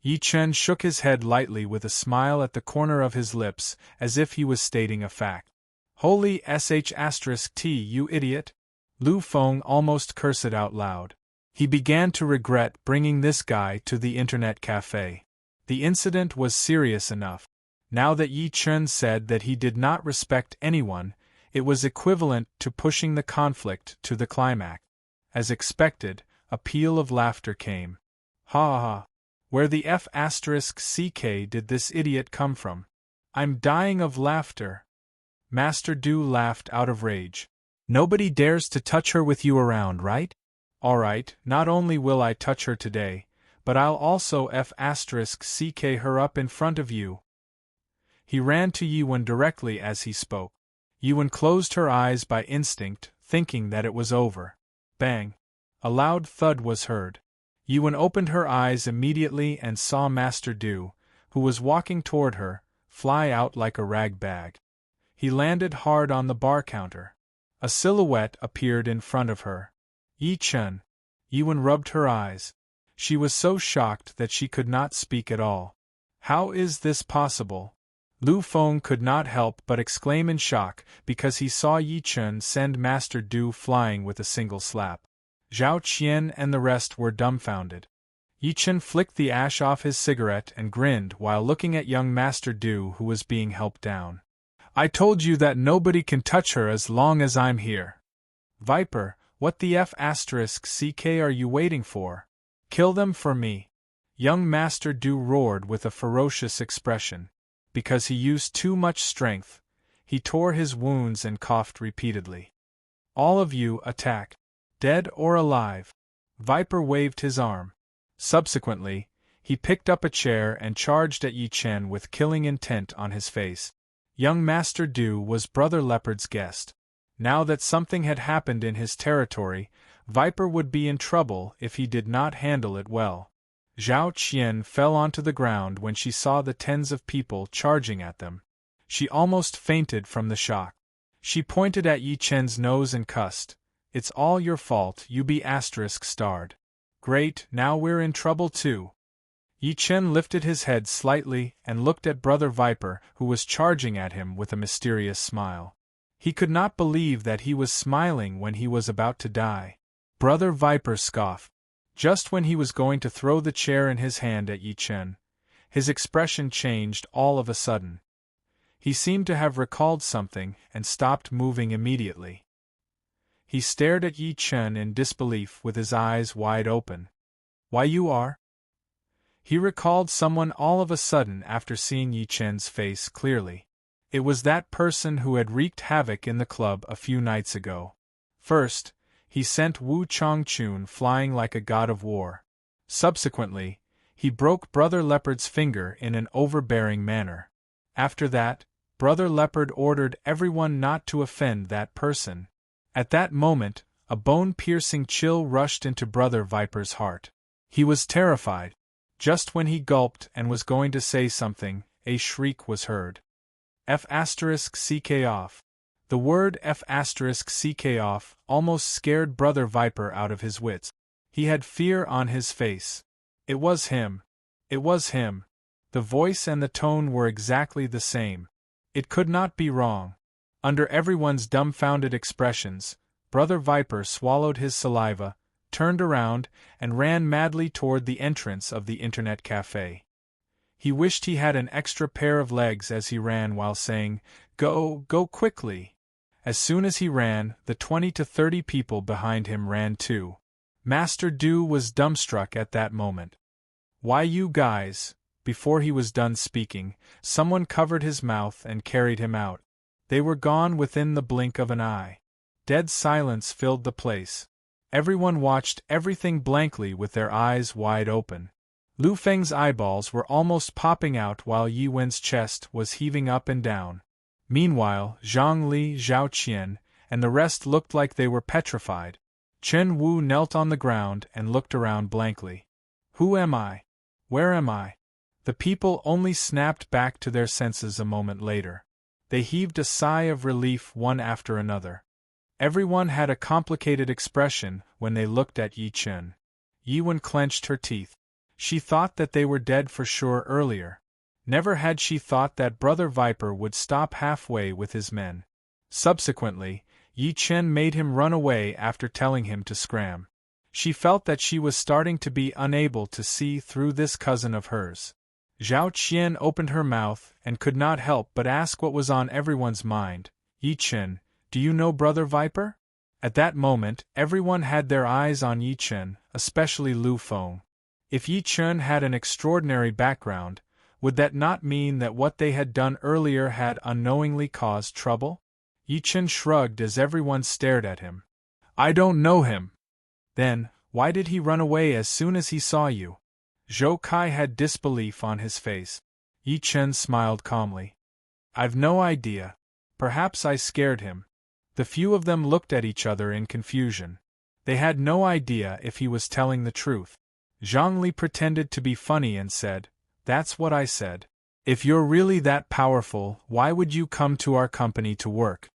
Yi Chen shook his head lightly with a smile at the corner of his lips, as if he was stating a fact. Holy sh*t, you idiot! Lu Feng almost cursed out loud. He began to regret bringing this guy to the internet cafe. The incident was serious enough. Now that Yi Chen said that he did not respect anyone, it was equivalent to pushing the conflict to the climax. As expected, a peal of laughter came. Ha ha! Where the F***ck did this idiot come from? I'm dying of laughter. Master Du laughed out of rage. Nobody dares to touch her with you around, right? Alright, not only will I touch her today, but I'll also F***ck her up in front of you. He ran to Yi Wen directly as he spoke. Yi Wen closed her eyes by instinct, thinking that it was over. Bang! A loud thud was heard. Yi Wen opened her eyes immediately and saw Master Du, who was walking toward her, fly out like a rag bag. He landed hard on the bar counter. A silhouette appeared in front of her. Yi Chen. Yi Wen rubbed her eyes. She was so shocked that she could not speak at all. How is this possible? Lu Feng could not help but exclaim in shock because he saw Yi Chen send Master Du flying with a single slap. Zhao Qian and the rest were dumbfounded. Yi Chen flicked the ash off his cigarette and grinned while looking at young Master Du, who was being helped down. I told you that nobody can touch her as long as I'm here. Viper, what the F***ck are you waiting for? Kill them for me. Young Master Du roared with a ferocious expression. Because he used too much strength, he tore his wounds and coughed repeatedly. All of you attack. Dead or alive. Viper waved his arm. Subsequently, he picked up a chair and charged at Yi Chen with killing intent on his face. Young Master Du was Brother Leopard's guest. Now that something had happened in his territory, Viper would be in trouble if he did not handle it well. Zhao Qian fell onto the ground when she saw the tens of people charging at them. She almost fainted from the shock. She pointed at Yi Chen's nose and cussed. "It's all your fault, you be **starred. Great, now we're in trouble too." Yi Chen lifted his head slightly and looked at Brother Viper, who was charging at him with a mysterious smile. He could not believe that he was smiling when he was about to die. Brother Viper scoffed. Just when he was going to throw the chair in his hand at Yi Chen, his expression changed all of a sudden. He seemed to have recalled something and stopped moving immediately. He stared at Yi Chen in disbelief with his eyes wide open. "Why you are?" He recalled someone all of a sudden after seeing Yi Chen's face clearly. It was that person who had wreaked havoc in the club a few nights ago. First, he sent Wu Chongchun flying like a god of war. Subsequently, he broke Brother Leopard's finger in an overbearing manner. After that, Brother Leopard ordered everyone not to offend that person. At that moment, a bone-piercing chill rushed into Brother Viper's heart. He was terrified. Just when he gulped and was going to say something, a shriek was heard. F***ck off. The word F***ck off almost scared Brother Viper out of his wits. He had fear on his face. It was him. It was him. The voice and the tone were exactly the same. It could not be wrong. Under everyone's dumbfounded expressions, Brother Viper swallowed his saliva, turned around, and ran madly toward the entrance of the internet cafe. He wished he had an extra pair of legs as he ran while saying, "Go, go quickly." As soon as he ran, the 20 to 30 people behind him ran too. Master Du was dumbstruck at that moment. "Why you guys?" Before he was done speaking, someone covered his mouth and carried him out. They were gone within the blink of an eye. Dead silence filled the place. Everyone watched everything blankly with their eyes wide open. Lu Feng's eyeballs were almost popping out while Yi Wen's chest was heaving up and down. Meanwhile, Zhang Li, Zhao Qian, and the rest looked like they were petrified. Chen Wu knelt on the ground and looked around blankly. "Who am I? Where am I?" The people only snapped back to their senses a moment later. They heaved a sigh of relief one after another. Everyone had a complicated expression when they looked at Yi Chen. Yi Wen clenched her teeth. She thought that they were dead for sure earlier. Never had she thought that Brother Viper would stop halfway with his men. Subsequently, Yi Chen made him run away after telling him to scram. She felt that she was starting to be unable to see through this cousin of hers. Zhao Qian opened her mouth and could not help but ask what was on everyone's mind. "Yi Chen, do you know Brother Viper?" At that moment, everyone had their eyes on Yi Chen, especially Lu Feng. If Yi Chen had an extraordinary background, would that not mean that what they had done earlier had unknowingly caused trouble? Yi Chen shrugged as everyone stared at him. "I don't know him." "Then, why did he run away as soon as he saw you?" Zhou Kai had disbelief on his face. Yi Chen smiled calmly. "I've no idea. Perhaps I scared him." The few of them looked at each other in confusion. They had no idea if he was telling the truth. Zhang Li pretended to be funny and said, "That's what I said. If you're really that powerful, why would you come to our company to work?"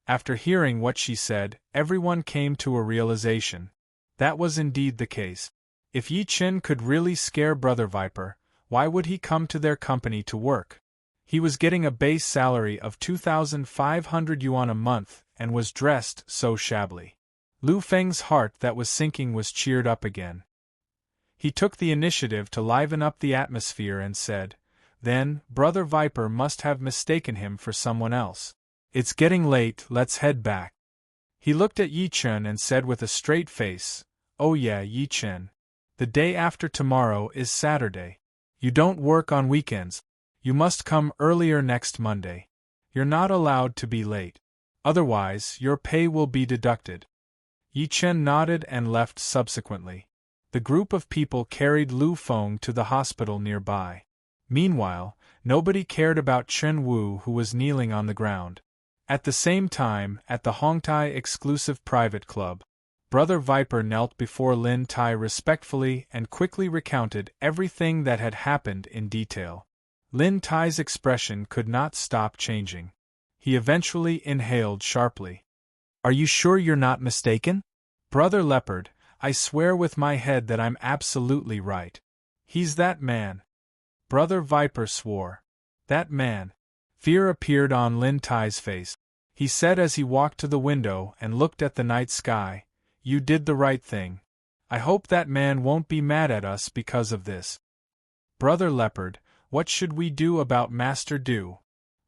After hearing what she said, everyone came to a realization. That was indeed the case. If Yi Chen could really scare Brother Viper, why would he come to their company to work? He was getting a base salary of 2,500 yuan a month and was dressed so shabbily. Lu Feng's heart that was sinking was cheered up again. He took the initiative to liven up the atmosphere and said, "Then, Brother Viper must have mistaken him for someone else. It's getting late, let's head back." He looked at Yi Chen and said with a straight face, "Oh yeah, Yi Chen. The day after tomorrow is Saturday. You don't work on weekends. You must come earlier next Monday. You're not allowed to be late. Otherwise, your pay will be deducted." Yi Chen nodded and left subsequently. The group of people carried Lu Feng to the hospital nearby. Meanwhile, nobody cared about Chen Wu, who was kneeling on the ground. At the same time, at the Hongtai exclusive private club, Brother Viper knelt before Lin Tai respectfully and quickly recounted everything that had happened in detail. Lin Tai's expression could not stop changing. He eventually inhaled sharply. "Are you sure you're not mistaken? Brother Leopard, I swear with my head that I'm absolutely right. He's that man." Brother Viper swore. "That man." Fear appeared on Lin Tai's face. He said as he walked to the window and looked at the night sky, "You did the right thing. I hope that man won't be mad at us because of this." "Brother Leopard, what should we do about Master Du?"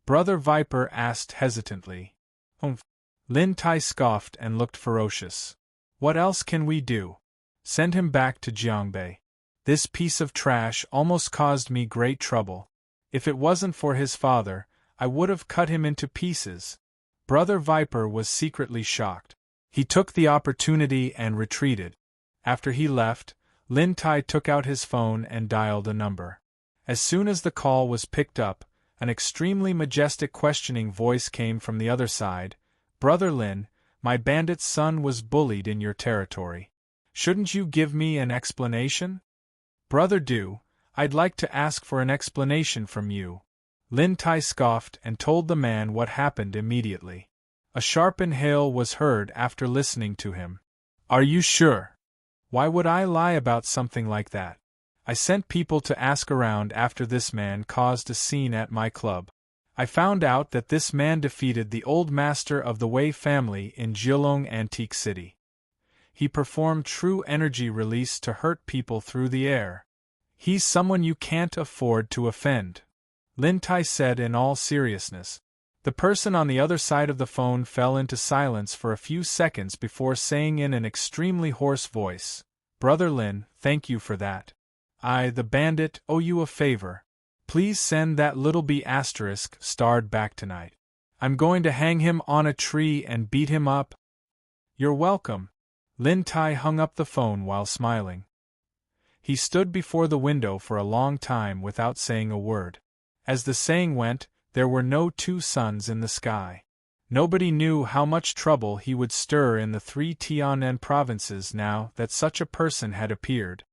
Brother Viper asked hesitantly. "Humph." Lin Tai scoffed and looked ferocious. "What else can we do? Send him back to Jiangbei. This piece of trash almost caused me great trouble. If it wasn't for his father, I would have cut him into pieces." Brother Viper was secretly shocked. He took the opportunity and retreated. After he left, Lin Tai took out his phone and dialed a number. As soon as the call was picked up, an extremely majestic questioning voice came from the other side. "Brother Lin, my bandit son was bullied in your territory. Shouldn't you give me an explanation?" "Brother Du, I'd like to ask for an explanation from you." Lin Tai scoffed and told the man what happened immediately. A sharp inhale was heard after listening to him. "Are you sure? Why would I lie about something like that? I sent people to ask around after this man caused a scene at my club. I found out that this man defeated the old master of the Wei family in Jilong Antique City. He performed true energy release to hurt people through the air. He's someone you can't afford to offend," Lin Tai said in all seriousness. The person on the other side of the phone fell into silence for a few seconds before saying in an extremely hoarse voice, "Brother Lin, thank you for that. I, the bandit, owe you a favor. Please send that little B** starred back tonight. I'm going to hang him on a tree and beat him up." "You're welcome." Lin Tai hung up the phone while smiling. He stood before the window for a long time without saying a word. As the saying went, there were no two suns in the sky. Nobody knew how much trouble he would stir in the 3 Tianan provinces now that such a person had appeared.